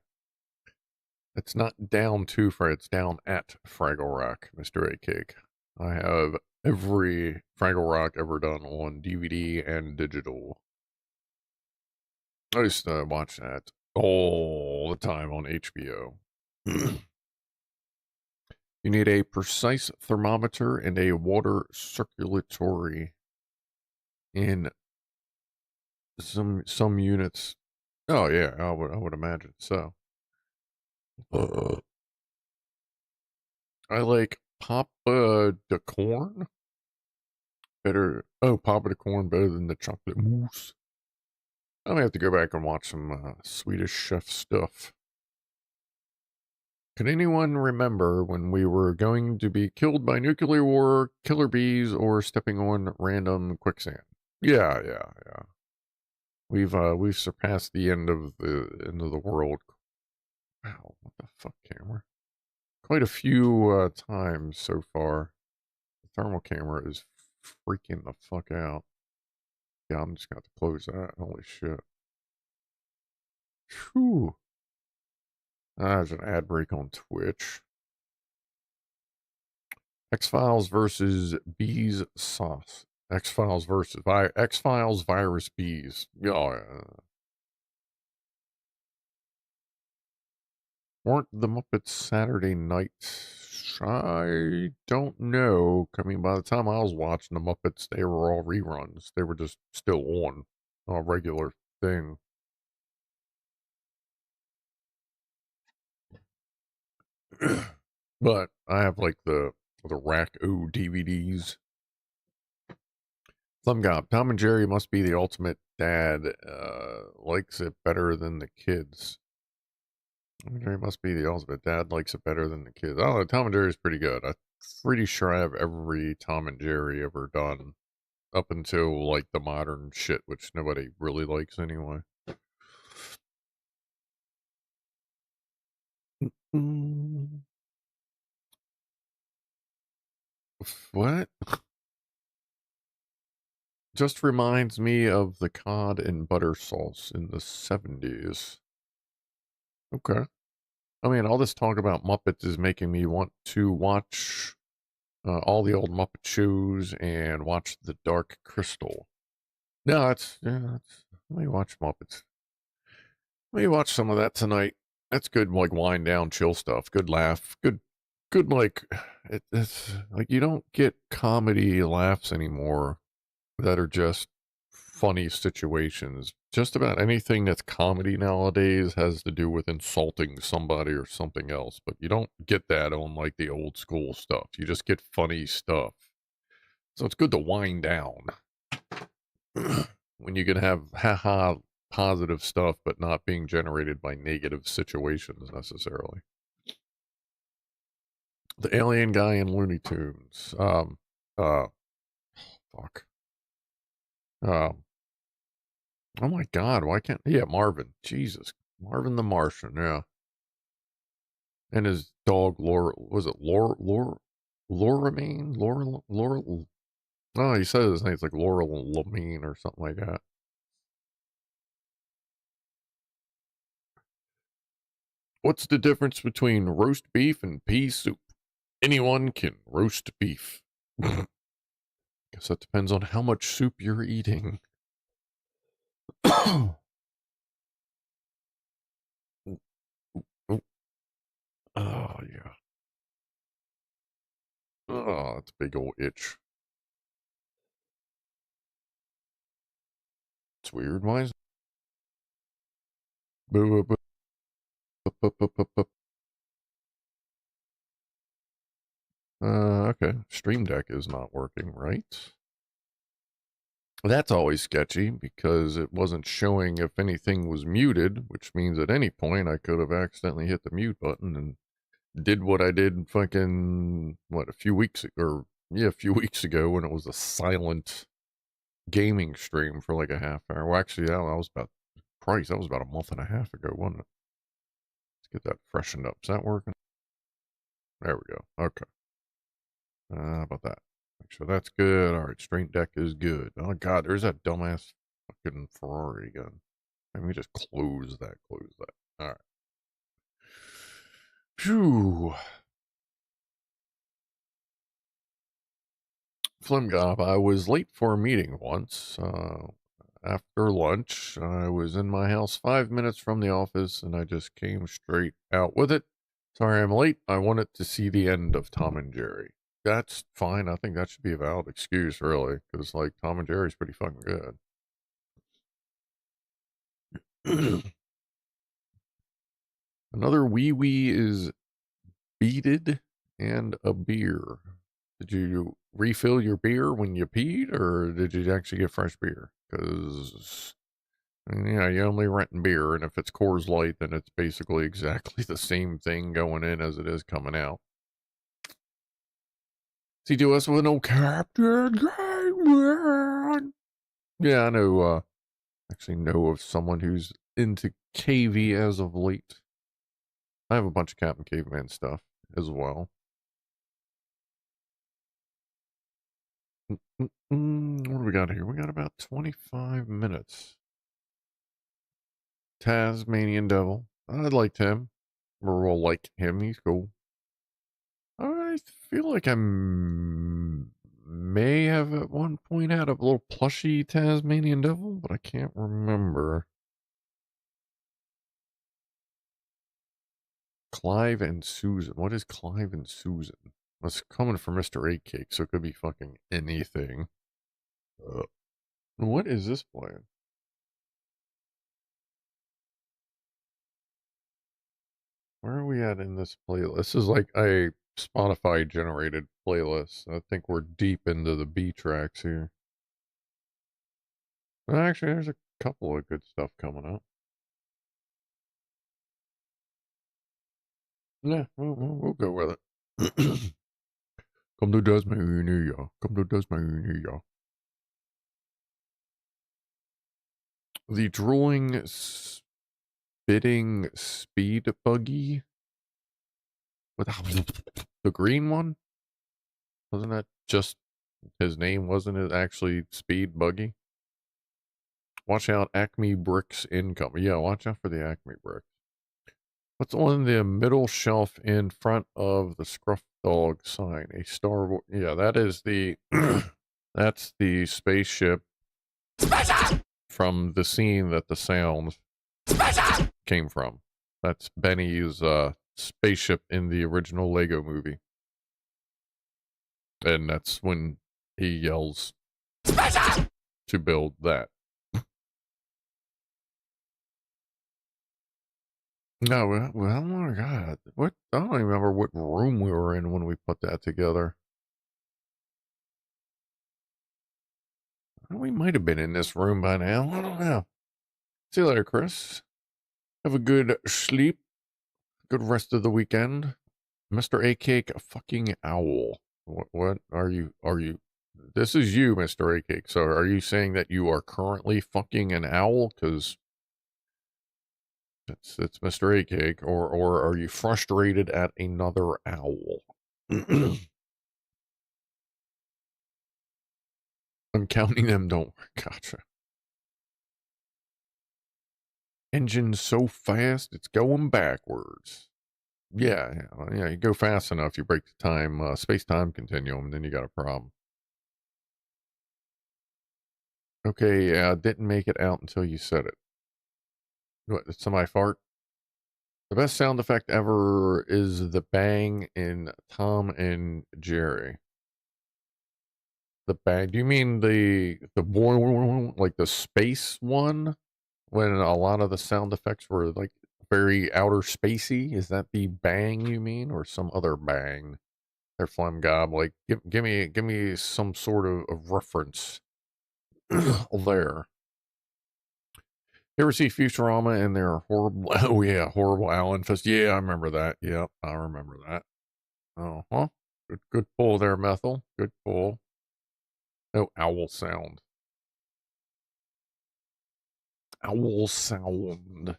It's not down to Fraggle, it's down at Fraggle Rock, Mr. A Cake. I have every Fraggle Rock ever done on DVD and digital. I used to watch that all the time on HBO. You need a precise thermometer and a water circulatory in some units. Oh yeah, I would imagine so. I like Papa de Corn better. Oh, Papa de Corn better than the chocolate mousse. I'm gonna have to go back and watch some Swedish chef stuff. Can anyone remember when we were going to be killed by nuclear war, killer bees, or stepping on random quicksand? Yeah. We've surpassed the end of the world. Wow, what the fuck, camera? Quite a few times so far. The thermal camera is freaking the fuck out. Yeah, I'm just gonna have to close that. Holy shit. Whew. There's an ad break on Twitch. X-Files versus Bees Sauce. X-Files versus X-Files virus bees. Yeah. Weren't the Muppets Saturday nights? I don't know. I mean, by the time I was watching the Muppets, they were all reruns. They were just still on a regular thing. But I have like the Rack O DVDs. Some guy, Tom and Jerry must be the ultimate dad. Likes it better than the kids. Tom and Jerry must be the ultimate dad. Likes it better than the kids. Oh, Tom and Jerry's pretty good. I'm pretty sure I have every Tom and Jerry ever done, up until like the modern shit, which nobody really likes anyway. What? Just reminds me of the cod and butter sauce in the 70s. Okay. I mean, all this talk about Muppets is making me want to watch all the old Muppet shows and watch The Dark Crystal. No, let me watch Muppets. Let me watch some of that tonight. That's good, like wind down, chill stuff. Good laugh. Good, like, it's like you don't get comedy laughs anymore that are just funny situations. Just about anything that's comedy nowadays has to do with insulting somebody or something else, but you don't get that on like the old school stuff. You just get funny stuff. So it's good to wind down when you can have haha positive stuff, but not being generated by negative situations necessarily. The alien guy in Looney Tunes. Fuck. Oh my God, why can't, yeah, Marvin. Jesus. Marvin the Martian, yeah. And his dog, Laura, was it Laura, oh, he says his name's like Laura Lamine or something like that. What's the difference between roast beef and pea soup? Anyone can roast beef. Guess that depends on how much soup you're eating. Oh, yeah. Oh, that's a big old itch. It's weird. Why is okay. Stream Deck is not working, right? That's always sketchy because it wasn't showing if anything was muted, which means at any point I could have accidentally hit the mute button and did what I did fucking, a few weeks ago when it was a silent gaming stream for like a half hour. Well, actually, that was about a month and a half ago, wasn't it? Let's get that freshened up. Is that working? There we go. Okay. How about that? Make sure that's good. All right, Stream Deck is good. Oh God, there's that dumbass fucking Ferrari again. Let me just close that. All right. Phew. Flimgob, I was late for a meeting once. After lunch, I was in my house 5 minutes from the office, and I just came straight out with it. Sorry I'm late. I wanted to see the end of Tom and Jerry. That's fine. I think that should be a valid excuse, really, because, like, Tom and Jerry's pretty fucking good. Another wee is beaded and a beer. Did you refill your beer when you peed, or did you actually get fresh beer? Because And, yeah, you only renting beer, and if it's Coors Light, then it's basically exactly the same thing going in as it is coming out. See, do us with no Captain Caveman. Yeah, I know, actually know of someone who's into KV as of late. I have a bunch of Captain Caveman stuff as well. What do we got here? We got about 25 minutes. Tasmanian Devil. I liked him. We're all like him. He's cool. I feel like may have at one point had a little plushy Tasmanian Devil, but I can't remember. Clive and Susan. What is Clive and Susan? That's coming from Mr. 8Cake, so it could be fucking anything. What is this playing? Where are we at in this playlist? This is like a Spotify generated playlist. I think we're deep into the B tracks here. Actually, there's a couple of good stuff coming up. Yeah, we'll go with it. Come to Tasmania. Come to Tasmania. The drooling, spitting speed buggy. With the green one? Wasn't that just his name? Wasn't it actually Speed Buggy? Watch out, Acme Bricks income. Yeah, watch out for the Acme Brick. What's on the middle shelf in front of the Scrufdog sign? A Star Wars. Yeah, that is the that's the spaceship from the scene that the sound came from. That's Benny's spaceship in the original Lego movie. And that's when he yells to build that. No, well, oh my God. What? I don't even remember what room we were in when we put that together. We might have been in this room by now. I don't know. See you later, Chris. Have a good sleep. Good rest of the weekend. Mr. A Cake, a fucking owl. What are you? This is you, Mr. A Cake. So are you saying that you are currently fucking an owl? Because it's Mr. A Cake. Or are you frustrated at another owl? I'm counting them, don't worry. Gotcha. Engine so fast, it's going backwards. Yeah, you go fast enough, you break the time, space-time continuum, and then you got a problem. Okay, didn't make it out until you said it. What, did somebody fart? The best sound effect ever is the bang in Tom and Jerry. The bang, do you mean the boy, like the space one? When a lot of the sound effects were like very outer spacey? Is that the bang you mean, or some other bang? They're phlegm gob. Like, give me some sort of reference there. You ever see Futurama and their horrible? Oh yeah, horrible owl infest. Yeah, I remember that. Yep, I remember that. Oh, huh. Good pull there, Methyl. Good pull. Oh, owl sound. Owl sound.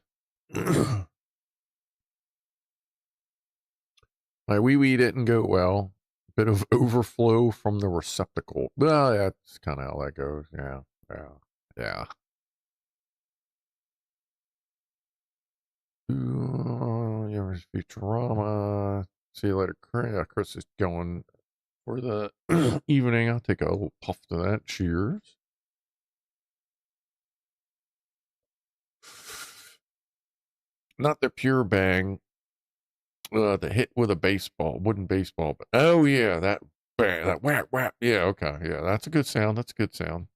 My wee didn't go well. Bit of overflow from the receptacle. Well, that's kind of how that goes. Yeah. Futurama. See you later, Chris. Yeah, Chris is going for the evening. I'll take a little puff to that. Cheers. Not the pure bang. The hit with a baseball, wooden baseball. But oh yeah, that bang, that whap whap. Yeah, okay, yeah, that's a good sound. That's a good sound.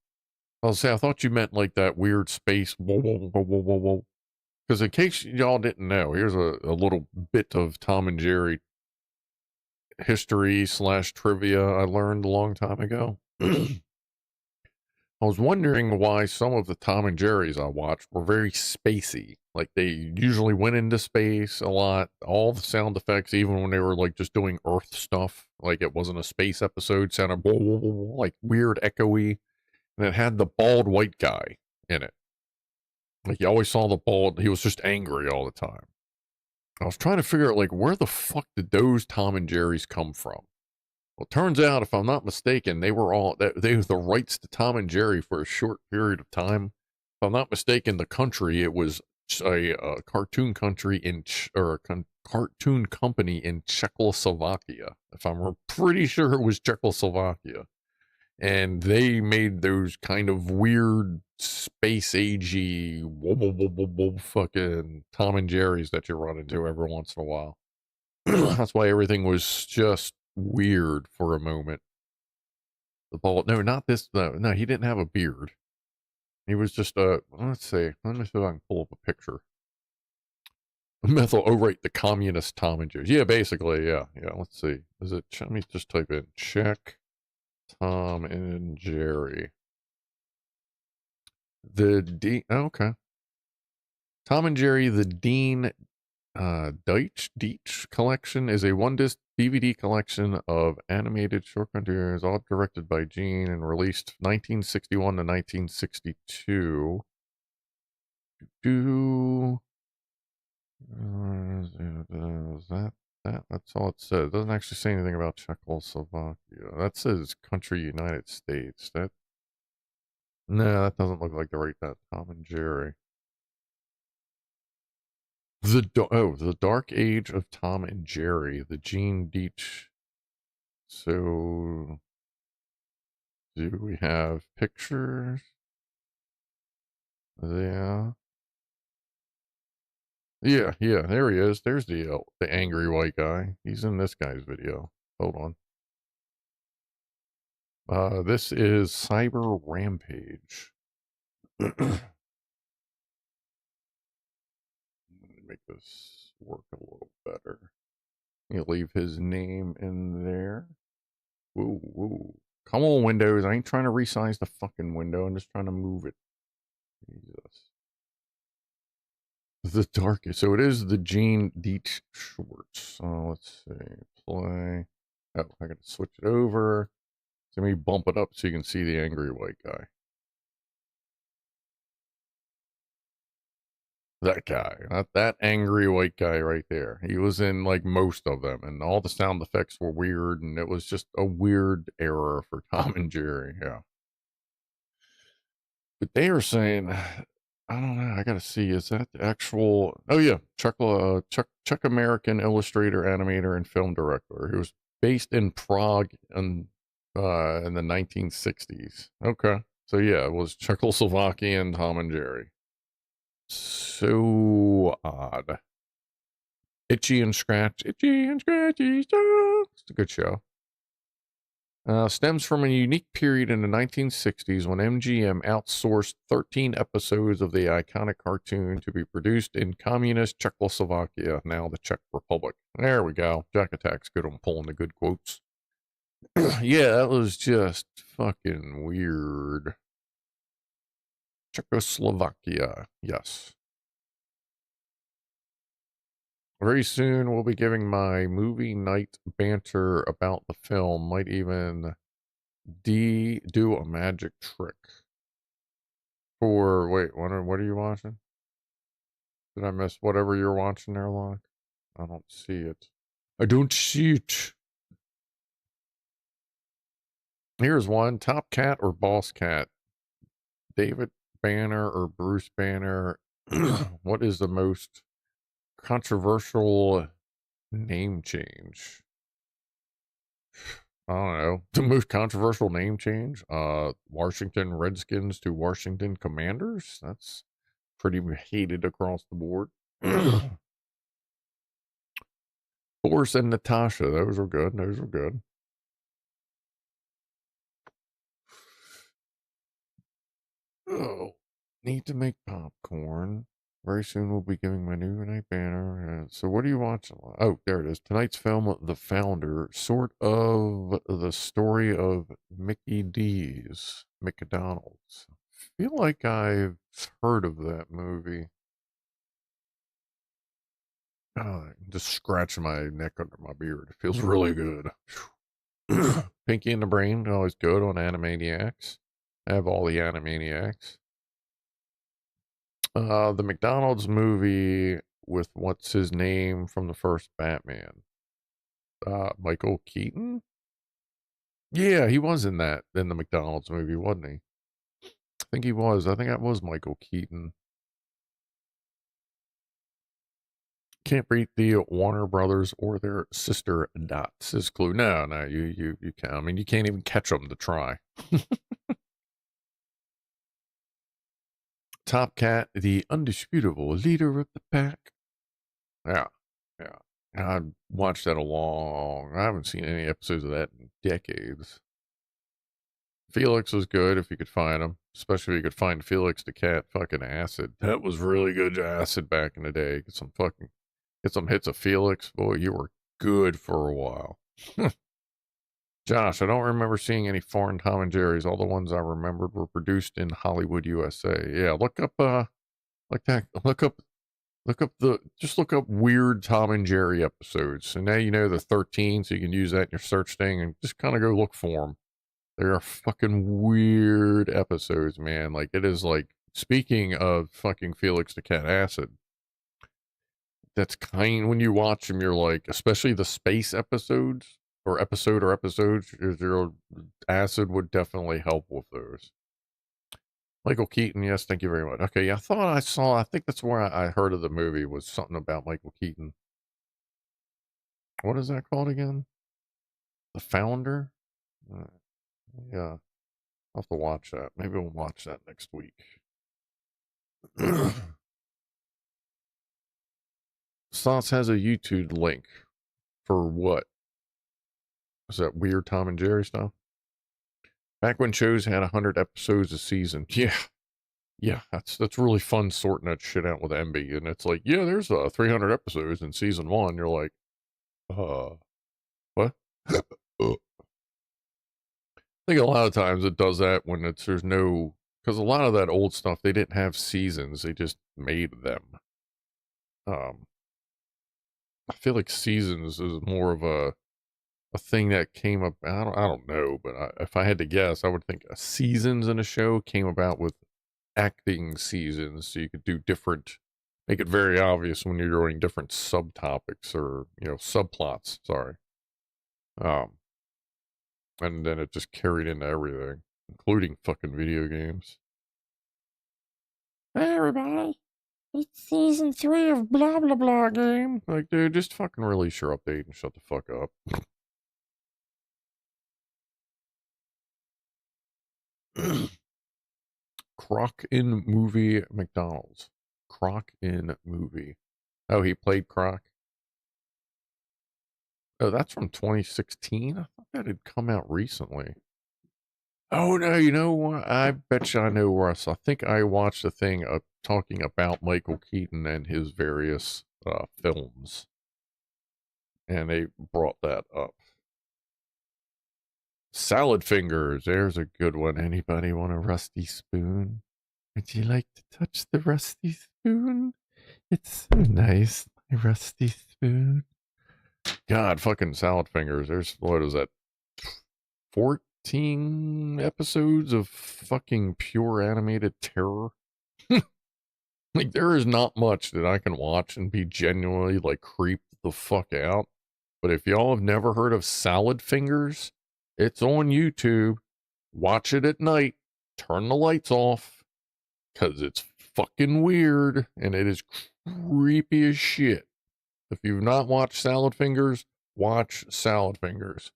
I'll say, I thought you meant like that weird space. Whoa, whoa, whoa, whoa, whoa, whoa. Because in case y'all didn't know, here's a little bit of Tom and Jerry history / trivia I learned a long time ago. I was wondering why some of the Tom and Jerry's I watched were very spacey. Like they usually went into space a lot. All the sound effects, even when they were like just doing Earth stuff, like it wasn't a space episode, sounded like weird, echoey. And it had the bald white guy in it. Like you always saw the bald, he was just angry all the time. I was trying to figure out like where the fuck did those Tom and Jerry's come from? Well, it turns out, if I'm not mistaken, they were the rights to Tom and Jerry for a short period of time. If I'm not mistaken, the country, it was a cartoon country or a cartoon company in Czechoslovakia. If I'm pretty sure it was Czechoslovakia, and they made those kind of weird space agey fucking Tom and Jerry's that you run into every once in a while. That's why everything was just weird for a moment. The bald, no, not this. No, he didn't have a beard. He was just let's see. Let me see if I can pull up a picture. Methyl. Oh, right, the communist Tom and Jerry. Yeah, basically, yeah. Let's see. Is it? Let me just type in check Tom and Jerry. Okay. Tom and Jerry, the Dean Deitch collection is a one-disc DVD collection of animated short cartoons, all directed by Gene and released 1961 to 1962. That's all it says. It doesn't actually say anything about Czechoslovakia. That says country United States. No, that doesn't look like the right Tom and Jerry. The Dark Age of Tom and Jerry, the Gene Deitch. So, do we have pictures? Yeah. Yeah, there he is. There's the angry white guy. He's in this guy's video. Hold on. This is Cyber Rampage. Let me make this work a little better. You leave his name in there. Woo. Come on, Windows. I ain't trying to resize the fucking window. I'm just trying to move it. Jesus. The darkest. So it is the Gene Deitch shorts. Let's see. Play. Oh, I got to switch it over. So let me bump it up so you can see the angry white guy. That guy. That angry white guy right there. He was in like most of them, and all the sound effects were weird, and it was just a weird era for Tom and Jerry. Yeah. But they are saying, I don't know. I gotta see. Is that the actual? Oh yeah, Czech American illustrator, animator, and film director. He was based in Prague in the 1960s. Okay, so yeah, it was Czechoslovakian Tom and Jerry. So odd. Itchy and Scratchy stuff. It's a good show. Stems from a unique period in the 1960s when MGM outsourced 13 episodes of the iconic cartoon to be produced in communist Czechoslovakia, now the Czech Republic. There we go. Jack Attack's good on pulling the good quotes. Yeah, that was just fucking weird. Czechoslovakia, yes. Very soon, we'll be giving my movie night banter about the film. Might even do a magic trick. Wait, what are you watching? Did I miss whatever you're watching there, Locke? I don't see it. I don't see it. Here's one. Top Cat or Boss Cat? David Banner or Bruce Banner? What is the most controversial name change? I don't know. The most controversial name change? Washington Redskins to Washington Commanders? That's pretty hated across the board. Boris and Natasha. Those were good. Oh, need to make popcorn. Very soon we'll be giving my new night banner. So what are you watching? Oh, there it is. Tonight's film, The Founder, sort of the story of Mickey D's, McDonald's. I feel like I've heard of that movie. Just scratching my neck under my beard. It feels really good. Pinky and the Brain, always good on Animaniacs. I have all the Animaniacs. The McDonald's movie with what's his name from the first Batman? Michael Keaton? Yeah, he was in the McDonald's movie, wasn't he? I think he was. I think that was Michael Keaton. Can't beat the Warner Brothers or their sister dots is Clue. No, you can't. I mean, you can't even catch them to try. Top Cat, the undisputable leader of the pack. Yeah. I watched that I haven't seen any episodes of that in decades. Felix was good if you could find him, especially if you could find Felix the Cat fucking acid. That was really good acid back in the day. Get some hits of Felix. Boy, you were good for a while. Josh, I don't remember seeing any foreign Tom and Jerry's. All the ones I remembered were produced in Hollywood, USA. Yeah, look up look up weird Tom and Jerry episodes. And now you know the 13, so you can use that in your search thing and just kind of go look for them. They are fucking weird episodes, man. Like, it is like, speaking of fucking Felix the Cat Acid, that's when you watch them, you're like, especially the space episodes, or episodes, your acid would definitely help with those. Michael Keaton, yes, thank you very much. Okay, yeah, I think that's where I heard of the movie, was something about Michael Keaton. What is that called again? The Founder? Yeah, I'll have to watch that. Maybe we'll watch that next week. Sauce has a YouTube link for what? Is that weird Tom and Jerry stuff? Back when shows had 100 episodes a season. Yeah, that's really fun sorting that shit out with Emby. And it's like, yeah, there's 300 episodes in season 1. You're like, what? I think a lot of times it does that when there's no, because a lot of that old stuff, they didn't have seasons. They just made them. I feel like seasons is more of a thing that came up. I don't know, but if I had to guess, I would think seasons in a show came about with acting seasons, so you could do different, make it very obvious when you're doing different subtopics or subplots. Sorry, and then it just carried into everything, including fucking video games. Hey everybody, it's season 3 of blah blah blah game. Like, dude, just fucking release your update and shut the fuck up. Croc in movie McDonald's. Croc in movie. Oh, he played Croc. Oh, that's from 2016. I thought that had come out recently. Oh no, you know what? I bet you I know where I think I watched a thing talking about Michael Keaton and his various films, and they brought that up. Salad fingers. There's a good one. Anybody want a rusty spoon? Would you like to touch the rusty spoon? It's so nice, my rusty spoon. God, fucking salad fingers. There's, what is that? 14 episodes of fucking pure animated terror. Like, there is not much that I can watch and be genuinely, like, creeped the fuck out. But if y'all have never heard of Salad Fingers, it's on YouTube. Watch it at night. Turn the lights off. Because it's fucking weird. And it is creepy as shit. If you've not watched Salad Fingers, watch Salad Fingers.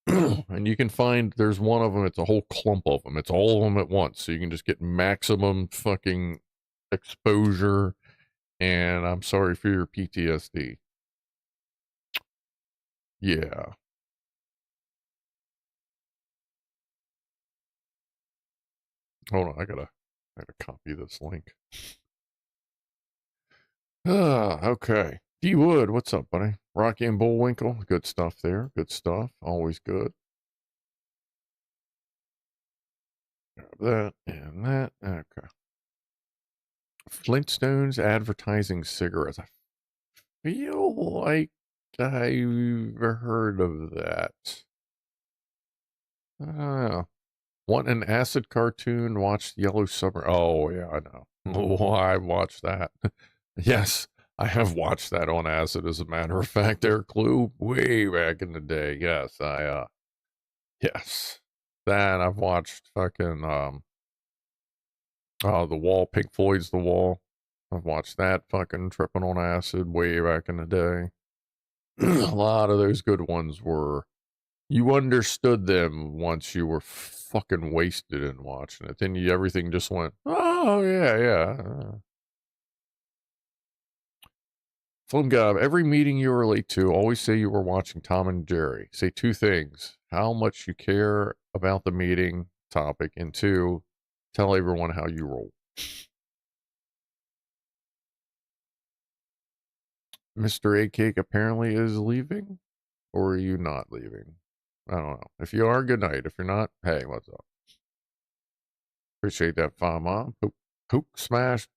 And you can find, there's one of them, it's a whole clump of them. It's all of them at once. So you can just get maximum fucking exposure. And I'm sorry for your PTSD. Yeah. Hold on, I gotta copy this link. Okay. D Wood, what's up, buddy? Rocky and Bullwinkle, good stuff there. Good stuff. Always good. Grab that and that. Okay. Flintstones advertising cigarettes. I feel like I've heard of that. Want an acid cartoon? Watch Yellow Summer. Oh, yeah, I know. Oh, I watched that. Yes, I have watched that on acid, as a matter of fact, there, Clue, way back in the day. Yes, yes. That, I've watched fucking, The Wall, Pink Floyd's The Wall. I've watched that fucking tripping on acid way back in the day. A lot of those good ones were, you understood them once you were fucking wasted in watching it. Then everything just went, oh, yeah. Flumgob, every meeting you are late to, always say you were watching Tom and Jerry. Say two things: how much you care about the meeting topic, and two, tell everyone how you roll. Mr. A Cake apparently is leaving, or are you not leaving? I don't know. If you are, good night. If you're not, hey, what's up? Appreciate that, Fama. Poke, smash,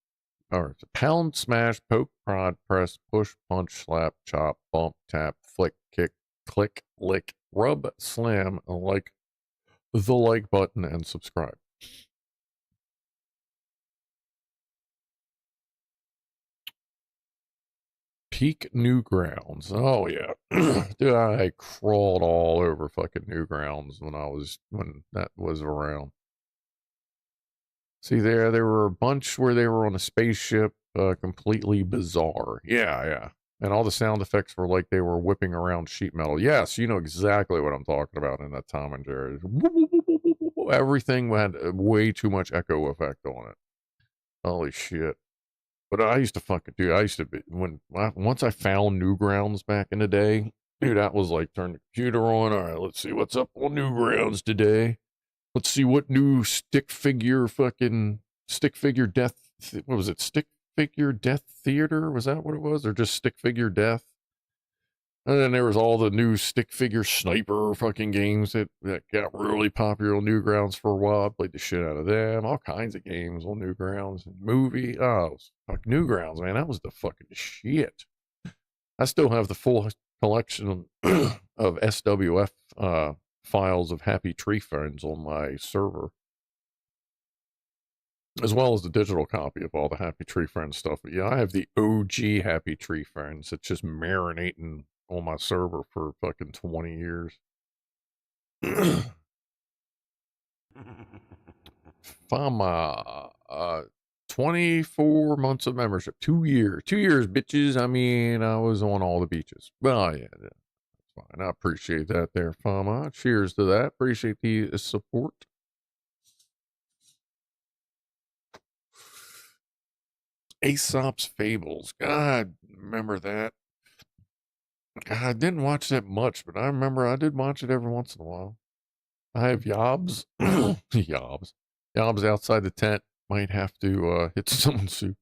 or pound, smash, poke, prod, press, push, punch, slap, chop, bump, tap, flick, kick, click, lick, rub, slam, like the like button, and subscribe. Peak Newgrounds. Oh yeah. Dude, I crawled all over fucking Newgrounds when that was around. See there were a bunch where they were on a spaceship, completely bizarre. Yeah. And all the sound effects were like they were whipping around sheet metal. Yes, you know exactly what I'm talking about in that Tom and Jerry. Everything had way too much echo effect on it. Holy shit. But I used to be, once I found Newgrounds back in the day, dude, that was like, turn the computer on. All right, let's see what's up on Newgrounds today. Let's see what new stick figure death, what was it? Stick figure death theater? Was that what it was? Or just stick figure death? And then there was all the new stick figure sniper fucking games that got really popular on Newgrounds for a while. I played the shit out of them. All kinds of games on Newgrounds. Movie. Oh, fuck Newgrounds, man. That was the fucking shit. I still have the full collection of SWF files of Happy Tree Friends on my server, as well as the digital copy of all the Happy Tree Friends stuff. But yeah, I have the OG Happy Tree Friends. It's just marinating on my server for fucking 20 years. Fama, 24 months of membership, 2 years, bitches. I mean, I was on all the beaches. Well, yeah, that's fine. I appreciate that there, Fama. Cheers to that. Appreciate the support. Aesop's Fables. God, remember that. I didn't watch that much, but I remember I did watch it every once in a while. I have Yobs. Yobs outside the tent. Might have to hit someone's suit.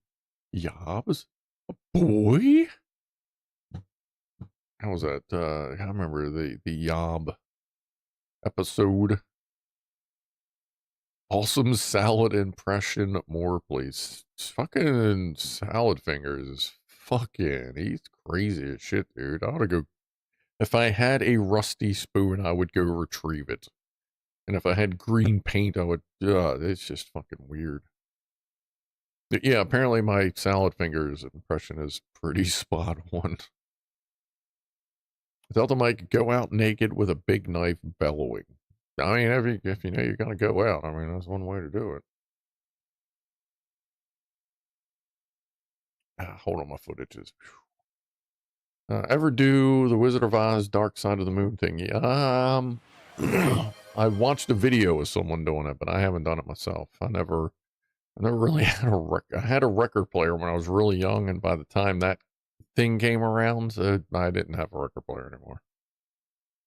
Yobs? A boy? How was that? I remember the Yob episode. Awesome salad impression. More, please. Fucking Salad Fingers is he's crazy as shit, dude. I ought to go. If I had a rusty spoon, I would go retrieve it. And if I had green paint, I would, it's just fucking weird. Yeah, apparently my Salad Fingers impression is pretty spot on. Tell them I could go out naked with a big knife bellowing. I mean, if you know you're going to go out, I mean, that's one way to do it. Hold on, my footage is. Ever do the Wizard of Oz Dark Side of the Moon thing? Yeah, I watched a video of someone doing it, but I haven't done it myself. I never really had I had a record player when I was really young, and by the time that thing came around, I didn't have a record player anymore.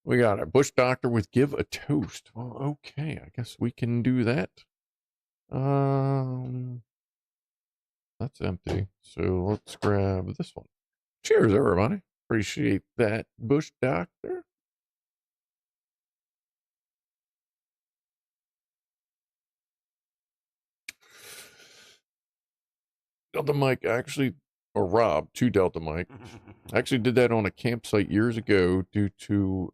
We got a Bush Doctor with Give a Toast. Well, okay, I guess we can do that. that's empty. So let's grab this one. Cheers, everybody. Appreciate that, Bush Doctor. Delta Mike actually, or Rob, two Delta Mike, actually did that on a campsite years ago due to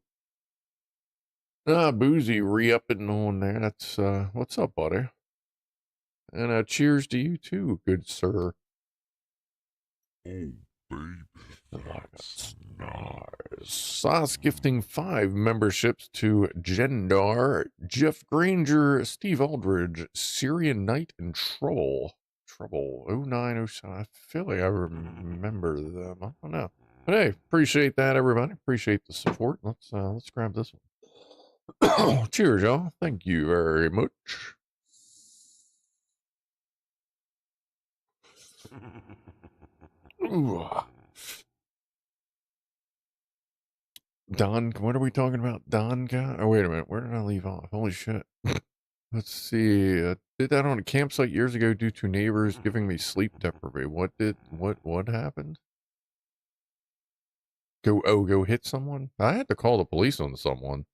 Boozy re-upping on there. That's, what's up, buddy? And cheers to you too, good sir. Oh, baby, that's nice. Sauce gifting 5 memberships to Jendar, Jeff Granger, Steve Aldridge, Syrian Knight, and Trouble 0907. I feel like I remember them. I don't know. But hey, appreciate that, everybody. Appreciate the support. Let's grab this one. Cheers, y'all. Thank you very much. Ooh. Don, what are we talking about? Don guy? Oh, wait a minute. Where did I leave off? Holy shit. Let's see. Did that on a campsite years ago due to neighbors giving me sleep deprivation. What happened? Go hit someone? I had to call the police on someone.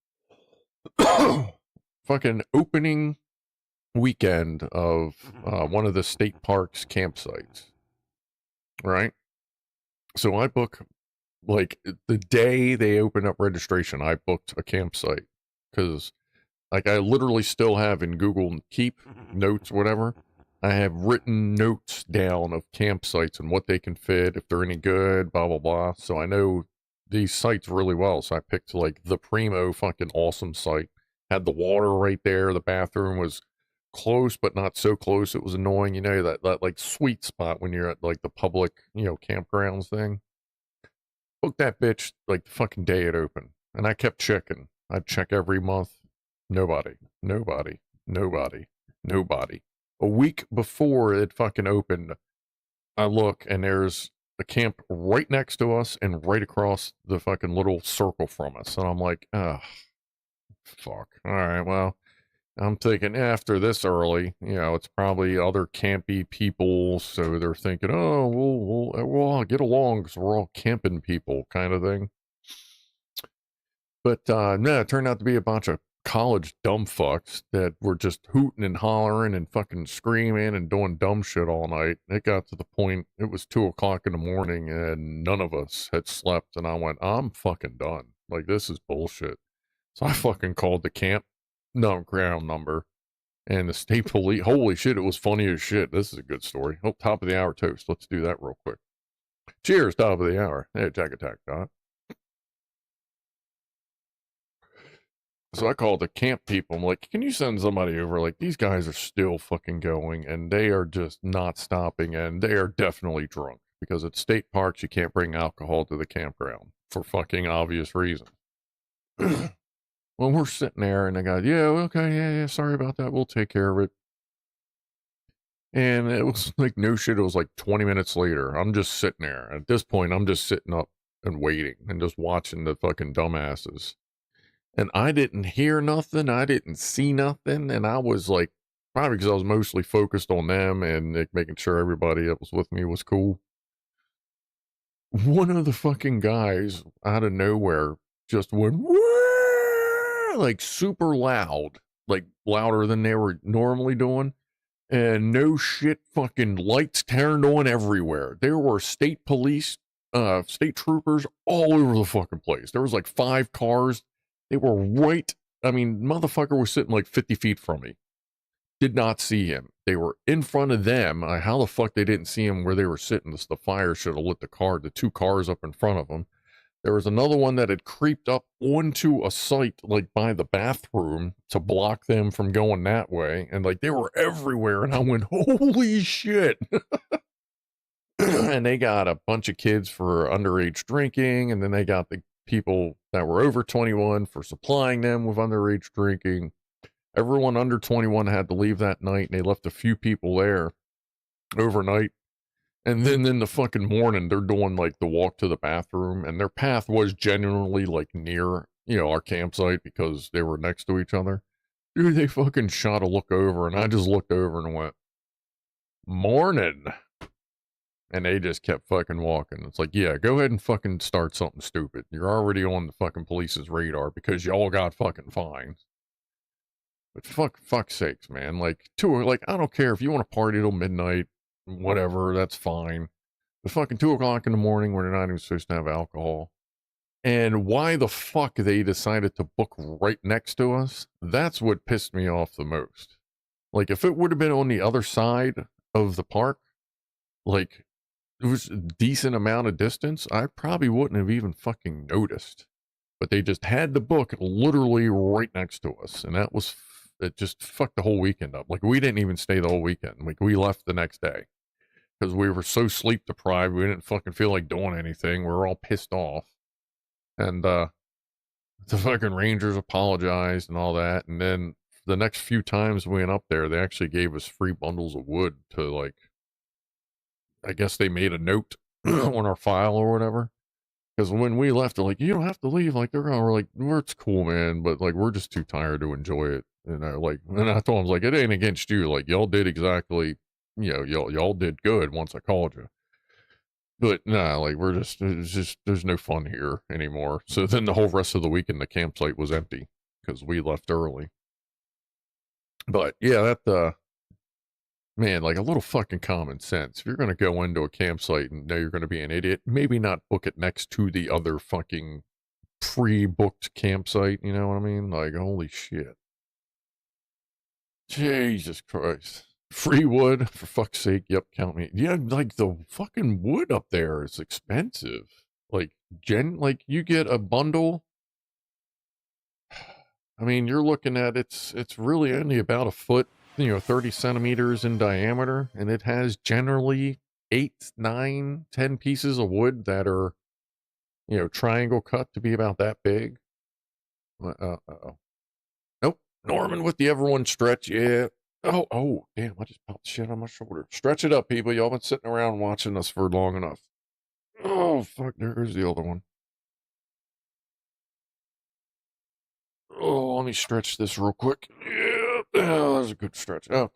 Fucking opening weekend of one of the state parks campsites. Right? So I book, like, the day they open up registration, I booked a campsite. Because, like, I literally still have in Google Keep notes, whatever. I have written notes down of campsites and what they can fit, if they're any good, blah, blah, blah. So I know these sites really well. So I picked, like, the primo fucking awesome site. Had the water right there. The bathroom was close, but not so close. It was annoying. You know, that like, sweet spot when you're at, like, the public, you know, campgrounds thing. Booked that bitch, like, the fucking day it opened. And I kept checking. I'd check every month. Nobody. A week before it fucking opened, I look and there's a camp right next to us and right across the fucking little circle from us. And I'm like, oh, fuck. All right, well, I'm thinking after this early, you know, it's probably other campy people. So they're thinking, oh, we'll all get along because we're all camping people kind of thing. But no, it turned out to be a bunch of college dumb fucks that were just hooting and hollering and fucking screaming and doing dumb shit all night. It got to the point, it was 2 o'clock in the morning and none of us had slept. And I went, I'm fucking done. Like, this is bullshit. So I fucking called the camp ground number and the state police. Holy shit, it was funny as shit. This is a good story. Oh, top of the hour toast. Let's do that real quick. Cheers, top of the hour. Hey, Jack Attack, Dot. So I called the camp people. I'm like, can you send somebody over? Like, these guys are still fucking going and they are just not stopping and they are definitely drunk because at state parks, you can't bring alcohol to the campground for fucking obvious reasons. Well, we're sitting there and I go, yeah, okay, yeah, sorry about that. We'll take care of it. And it was like, no shit. It was like 20 minutes later. I'm just sitting there. At this point, I'm just sitting up and waiting and just watching the fucking dumbasses. And I didn't hear nothing. I didn't see nothing. And I was like, probably because I was mostly focused on them and like, making sure everybody that was with me was cool. One of the fucking guys out of nowhere just went, Wah! Like super loud, like louder than they were normally doing. And no shit, fucking lights turned on everywhere. There were state police, state troopers all over the fucking place. There was like 5 cars. They were right, I mean, motherfucker was sitting like 50 feet from me. Did not see him. They were in front of them. How the fuck they didn't see him where they were sitting? The fire should have lit the 2 cars up in front of them. There was another one that had creeped up onto a site like by the bathroom to block them from going that way. And like they were everywhere. And I went, holy shit. And they got a bunch of kids for underage drinking. And then they got the people that were over 21 for supplying them with underage drinking. Everyone under 21 had to leave that night, and they left a few people there overnight. And then in the fucking morning, they're doing like the walk to the bathroom, and their path was genuinely like near, you know, our campsite because they were next to each other. Dude, they fucking shot a look over, and I just looked over and went, morning. And they just kept fucking walking. It's like, yeah, go ahead and fucking start something stupid. You're already on the fucking police's radar because y'all got fucking fines. But fuck's sakes, man. Like, I don't care if you want to party till midnight, whatever, that's fine. But fucking 2 o'clock in the morning when they're not even supposed to have alcohol. And why the fuck they decided to book right next to us, that's what pissed me off the most. Like, if it would have been on the other side of the park, like, it was a decent amount of distance, I probably wouldn't have even fucking noticed. But they just had the book literally right next to us. And it just fucked the whole weekend up. Like, we didn't even stay the whole weekend. Like, we left the next day. Because we were so sleep deprived, we didn't fucking feel like doing anything. We were all pissed off. And, the fucking rangers apologized and all that. And then the next few times we went up there, they actually gave us free bundles of wood to, like, I guess they made a note on our file or whatever. Because when we left, they're like, you don't have to leave. Like, we're like, it's cool, man. But, like, we're just too tired to enjoy it. And I told them, I was like, it ain't against you. Like, y'all did exactly, y'all did good once I called you. But nah, like, there's no fun here anymore. So then the whole rest of the weekend, the campsite was empty because we left early. But yeah, man, like, a little fucking common sense. If you're going to go into a campsite and know you're going to be an idiot, maybe not book it next to the other fucking pre-booked campsite. You know what I mean? Like, holy shit. Jesus Christ. Free wood, for fuck's sake. Yep, count me. Yeah, like, the fucking wood up there is expensive. Like, you get a bundle. I mean, you're looking at it's really only about a foot, 30 centimeters in diameter, and it has generally 8, 9, 10 pieces of wood that are, triangle cut to be about that big. Uh-oh. Nope. Norman with the everyone stretch. Yeah. Oh, damn, I just popped shit on my shoulder. Stretch it up, people. Y'all been sitting around watching us for long enough. Oh, fuck, there's the other one. Oh, let me stretch this real quick. Yeah, that was a good stretch. Okay.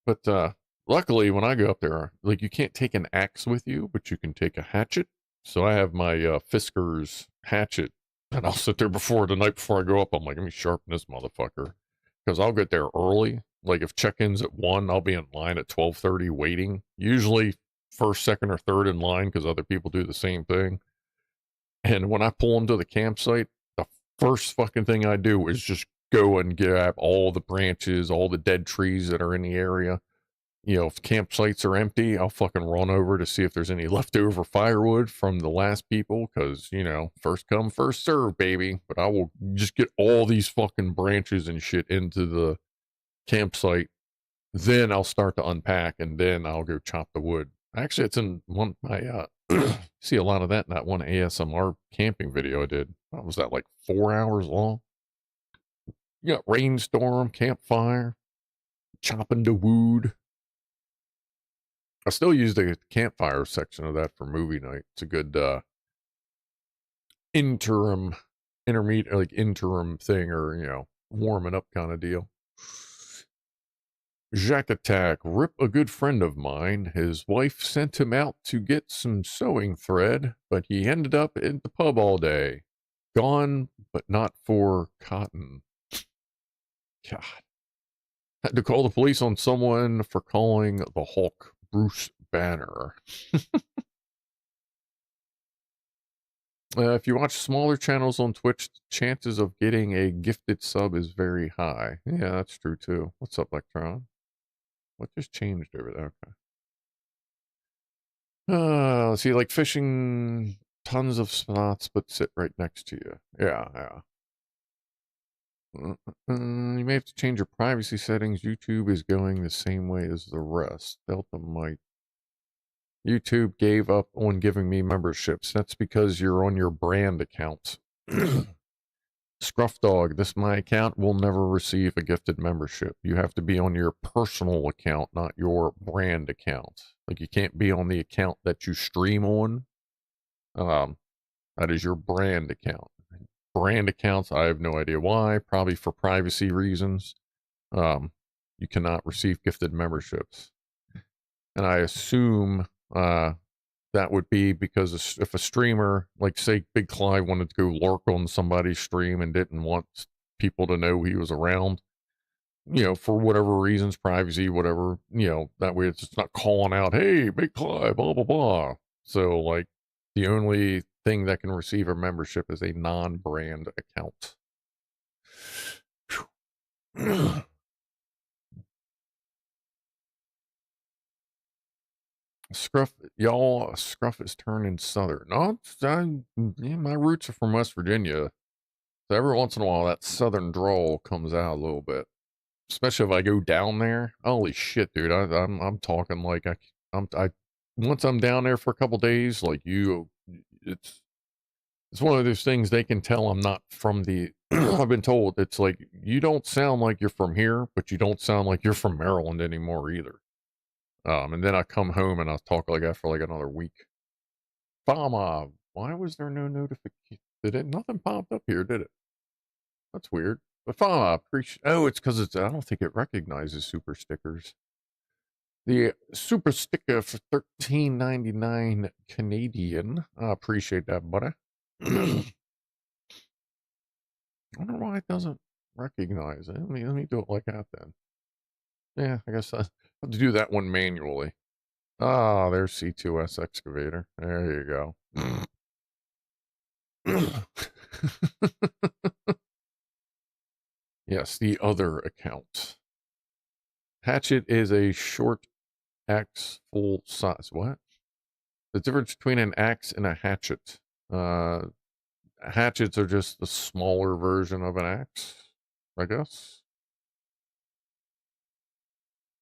But, luckily, when I go up there, like, you can't take an axe with you, but you can take a hatchet. So I have my, Fisker's hatchet, and I'll sit there the night before I go up. I'm like, let me sharpen this motherfucker. Because I'll get there early. Like, if check-in's at 1, I'll be in line at 12:30 waiting. Usually first, second, or third in line because other people do the same thing. And when I pull into the campsite, the first fucking thing I do is just go and grab all the branches, all the dead trees that are in the area. If campsites are empty, I'll fucking run over to see if there's any leftover firewood from the last people, because, first come, first serve, baby. But I will just get all these fucking branches and shit into the campsite. Then I'll start to unpack, and then I'll go chop the wood. Actually, it's in one, see a lot of that in that one ASMR camping video I did. What was that, like 4 hours long? You got rainstorm, campfire, chopping the wood. I still use the campfire section of that for movie night. It's a good interim thing, or warming up kind of deal. Jack Attack, rip a good friend of mine. His wife sent him out to get some sewing thread, but he ended up in the pub all day. Gone, but not for cotton. God. Had to call the police on someone for calling the Hulk Bruce Banner. If you watch smaller channels on Twitch, chances of getting a gifted sub is very high. Yeah, that's true too. What's up, Electron? What just changed over there? Okay. Let's see, like fishing tons of spots, but sit right next to you. Yeah. You may have to change your privacy settings. YouTube is going the same way as the rest. Delta might. YouTube gave up on giving me memberships. That's because you're on your brand account. Scrufdog, this my account will never receive a gifted membership. You have to be on your personal account, not your brand account. Like, you can't be on the account that you stream on. That is your brand account. Brand accounts, I have no idea why, probably for privacy reasons. You cannot receive gifted memberships. And I assume that would be because if a streamer, like say Big Clive, wanted to go lurk on somebody's stream and didn't want people to know he was around, for whatever reasons, privacy, whatever, that way it's just not calling out, hey, Big Clive, blah, blah, blah. So, like, the only thing that can receive a membership is a non-brand account. Scruff is turning southern. No, my roots are from West Virginia. So every once in a while, that southern drawl comes out a little bit. Especially if I go down there. Holy shit, dude! I'm talking like once I'm down there for a couple days, like it's one of those things they can tell I'm not from the. I've been told it's like you don't sound like you're from here, but you don't sound like you're from Maryland anymore either. And then I come home and I'll talk like that for like another week. Fama, why was there no notification? Nothing popped up here, did it? That's weird. But Fama, appreciate. Oh, it's because I don't think it recognizes super stickers. The super sticker for $13.99 Canadian. I appreciate that, buddy. I don't know why it doesn't recognize it. Let me do it like that then. Yeah, I guess I have to do that one manually. Ah, there's C2S excavator. There you go. Yes, the other account. Hatchet is a short axe full size. What? The difference between an axe and a hatchet. Hatchets are just the smaller version of an axe, I guess.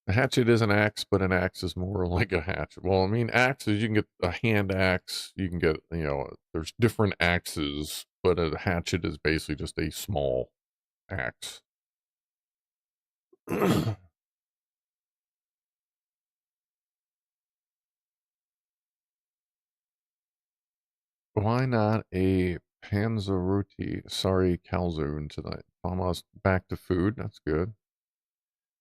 A hatchet is an axe, but an axe is more like a hatchet. Well, I mean, axes, you can get a hand axe. You can get, there's different axes, but a hatchet is basically just a small axe. Why not a Panzerotti? Sorry, calzone tonight. Almost back to food. That's good.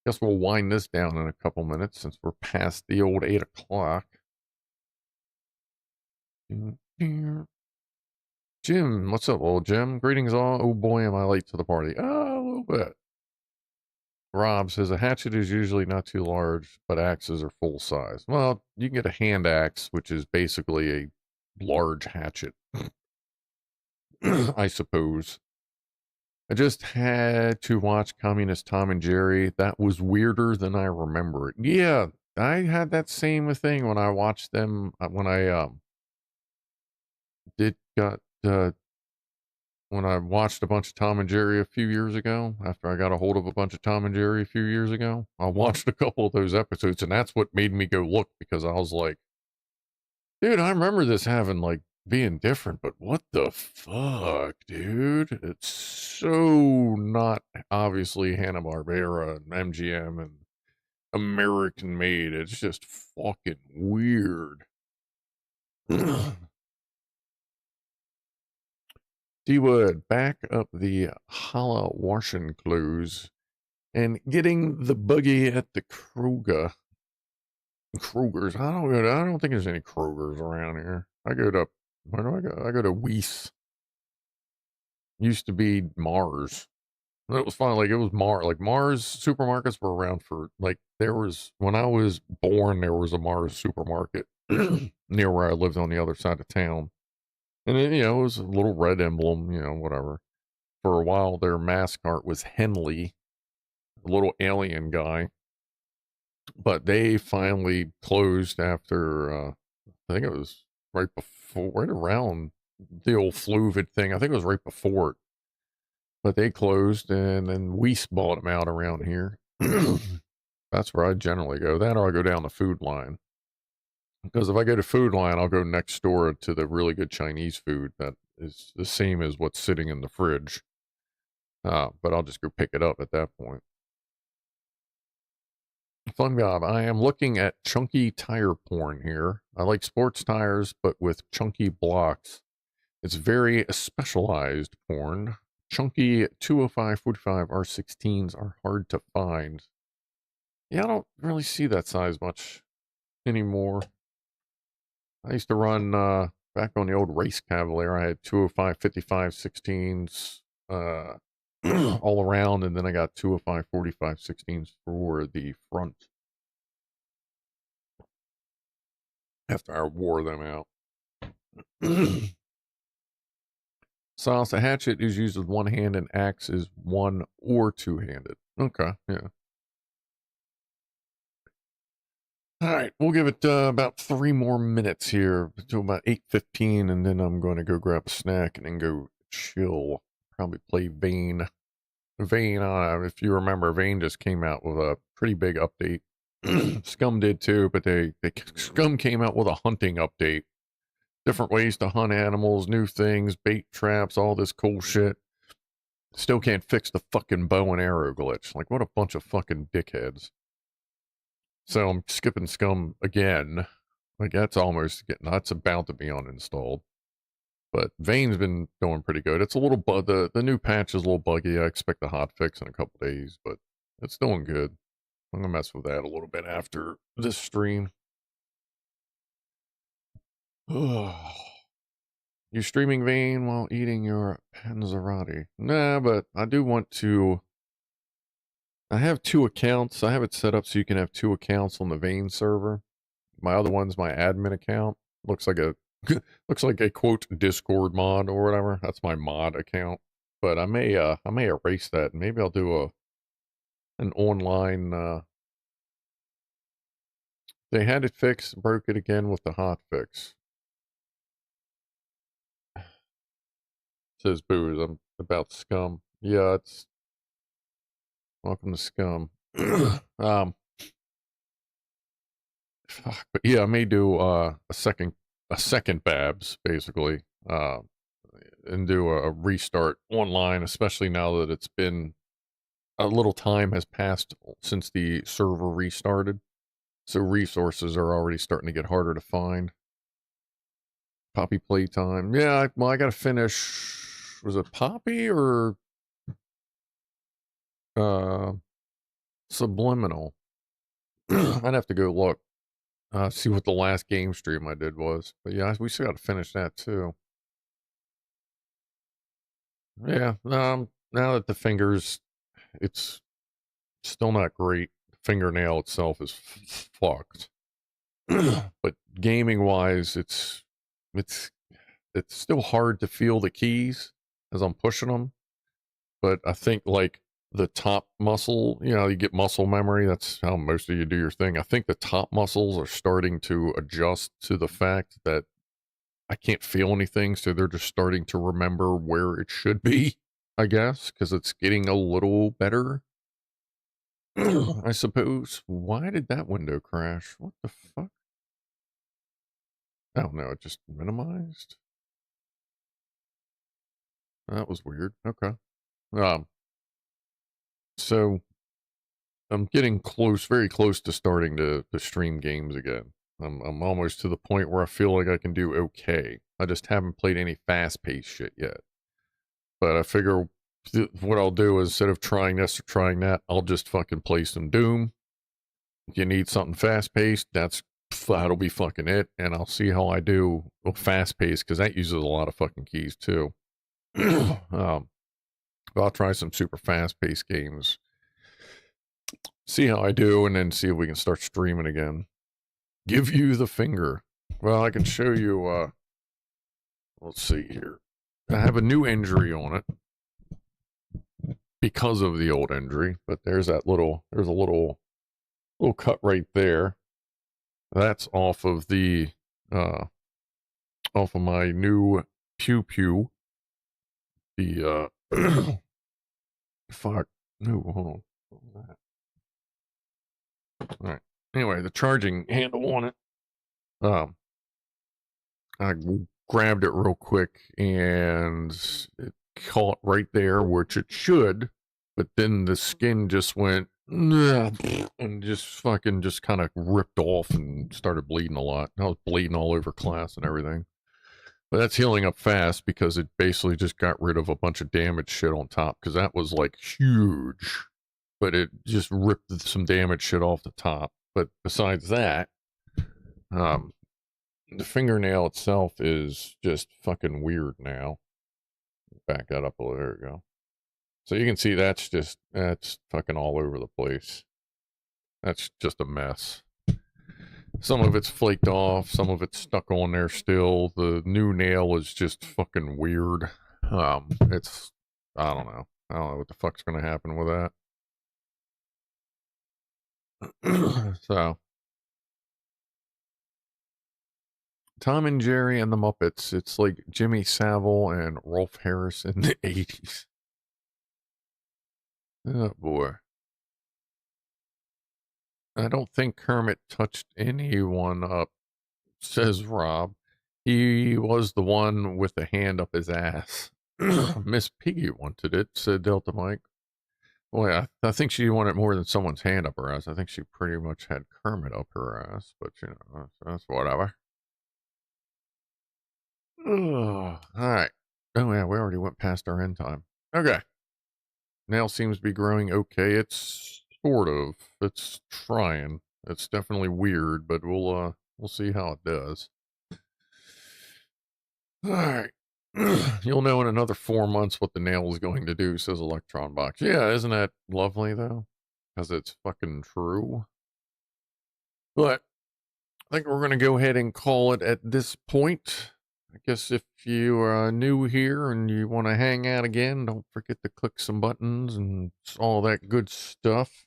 Guess we'll wind this down in a couple minutes since we're past the old 8 o'clock. Jim, what's up, old Jim? Greetings all. Oh boy, am I late to the party. Oh, a little bit. Rob says a hatchet is usually not too large, but axes are full size. Well, you can get a hand axe, which is basically a large hatchet. I suppose. I just had to watch Communist Tom and Jerry. That was weirder than I remember it. Yeah, I had that same thing when I watched them, when I when I watched a bunch of Tom and Jerry a few years ago, after I got a hold of a bunch of Tom and Jerry a few years ago, I watched a couple of those episodes, and that's what made me go look, because I was like, dude, I remember this having, like, being different, but what the fuck, dude? It's so not obviously Hanna-Barbera and MGM and American made. It's just fucking weird. D-Wood, back up the holla washing clothes and getting the buggy at the Kroger's. I don't think there's any Kroger's around here. I go to, where do I go? I go to Weiss. Used to be Mars. It was fun. Like, it was like Mars supermarkets were around for, like, when I was born, there was a Mars supermarket near where I lived on the other side of town. And it, it was a little red emblem, whatever. For a while, their mascot was Henley, a little alien guy. But they finally closed after, I think it was right around the old Fluvid thing. I think it was right before it. But they closed, and then Weiss bought them out around here. That's where I generally go. That or I go down the Food Line. Because if I go to Food Line, I'll go next door to the really good Chinese food that is the same as what's sitting in the fridge. But I'll just go pick it up at that point. Fun job. I am looking at chunky tire porn here. I like sports tires, but with chunky blocks. It's very specialized porn. Chunky 205/45 R16s are hard to find. Yeah, I don't really see that size much anymore. I used to run back on the old race Cavalier. I had 205 55 16s all around, and then I got 205 45 16s for the front after I wore them out. Silas, a hatchet is used with one hand and axe is one or two-handed. Okay, yeah. All right, we'll give it about 3 more minutes here to about 8:15, and then I'm going to go grab a snack and then go chill. Probably play Vane. Vane, if you remember, Vane just came out with a pretty big update. Scum did too, but Scum came out with a hunting update. Different ways to hunt animals, new things, bait traps, all this cool shit. Still can't fix the fucking bow and arrow glitch. Like, what a bunch of fucking dickheads. So I'm skipping Scum again. Like, that's about to be uninstalled. But Vane's been doing pretty good. It's a little the new patch is a little buggy. I expect a hot fix in a couple days, but it's doing good. I'm gonna mess with that a little bit after this stream. You streaming Vane while eating your panzerotti? Nah, but I do want to. I have 2 accounts. I have it set up so you can have 2 accounts on the Vane server. My other one's my admin account. Looks like a quote Discord mod or whatever. That's my mod account. But I may erase that. Maybe I'll do an online. They had it fixed, broke it again with the hot fix. Says Booze, I'm about Scum. Yeah, it's welcome to Scum. Fuck, but yeah, I may do a second Babs basically, and do a restart online, especially now that it's been a little time has passed since the server restarted, so resources are already starting to get harder to find. Poppy playtime, yeah. Well, I gotta finish. Was it Poppy or Subliminal? I'd have to go look. See what the last game stream I did was. But yeah, we still got to finish that too. Yeah, now that the fingers, it's still not great. The fingernail itself is fucked. But gaming wise, it's still hard to feel the keys as I'm pushing them. But I think like the top muscle, you get muscle memory. That's how most of you do your thing. I think the top muscles are starting to adjust to the fact that I can't feel anything. So they're just starting to remember where it should be, I guess, because it's getting a little better. I suppose. Why did that window crash? What the fuck? I don't know. It just minimized. That was weird. Okay. So I'm getting close, very close to starting to stream games again. I'm almost to the point where I feel like I can do okay. I just haven't played any fast-paced shit yet. But I figure what I'll do is instead of trying this or trying that, I'll just fucking play some Doom. If you need something fast-paced, that'll be fucking it. And I'll see how I do fast-paced, because that uses a lot of fucking keys too. I'll try some super fast-paced games. See how I do, and then see if we can start streaming again. Give you the finger. Well, I can show you, let's see here. I have a new injury on it because of the old injury, but there's a little cut right there. That's off of my new pew pew. The, fuck. No, hold on. What was that? All right. Anyway, the charging handle on it. I grabbed it real quick and it caught right there, which it should, but then the skin just went and just kind of ripped off and started bleeding a lot. I was bleeding all over class and everything. But that's healing up fast because it basically just got rid of a bunch of damaged shit on top, because that was like huge. But it just ripped some damaged shit off the top. But besides that, The fingernail itself is just fucking weird now. Back that up a little. There we go. So you can see that's fucking all over the place. That's just a mess. Some of it's flaked off, some of it's stuck on there still. The new nail is just fucking weird. I don't know. I don't know what the fuck's gonna happen with that. So, Tom and Jerry and the Muppets. It's like Jimmy Savile and Rolf Harris in the 80s. Oh boy. I don't think Kermit touched anyone up, says Rob. He was the one with the hand up his ass. Miss Piggy wanted it, said Delta Mike. Boy, I think she wanted more than someone's hand up her ass. I think she pretty much had Kermit up her ass, but you know, that's whatever. All right. Oh yeah, we already went past our end time. Okay. Nail seems to be growing okay. It's sort of. It's trying. It's definitely weird, but we'll see how it does. All right. You'll know in another 4 months what the nail is going to do, says Electron Box. Yeah, isn't that lovely though? Because it's fucking true. But I think we're going to go ahead and call it at this point. I guess if you are new here and you want to hang out again, don't forget to click some buttons and all that good stuff.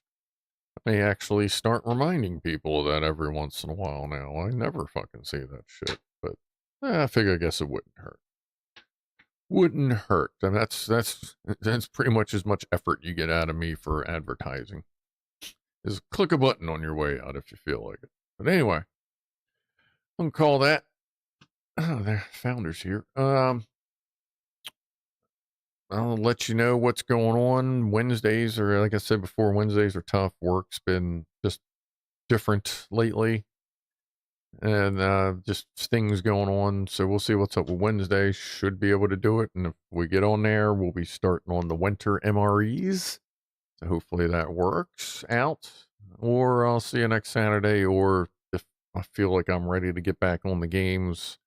I may actually start reminding people of that every once in a while now. I never fucking say that shit, but I figure I guess it wouldn't hurt. Wouldn't hurt. And that's pretty much as much effort you get out of me for advertising. Is click a button on your way out if you feel like it. But anyway, I'm gonna call that. Oh, there, Founders here. I'll let you know what's going on. Wednesdays are, like I said before, Wednesdays are tough. Work's been just different lately. And just things going on. So we'll see what's up with Wednesday. Should be able to do it. And if we get on there, we'll be starting on the winter MREs. So hopefully that works out. Or I'll see you next Saturday. Or if I feel like I'm ready to get back on the games,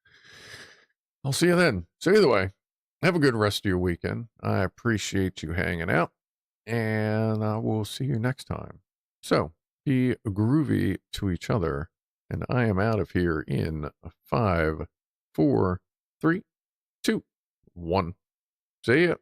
I'll see you then. So either way, have a good rest of your weekend. I appreciate you hanging out. And I will see you next time. So be groovy to each other. And I am out of here in 5, 4, 3, 2, 1. See ya.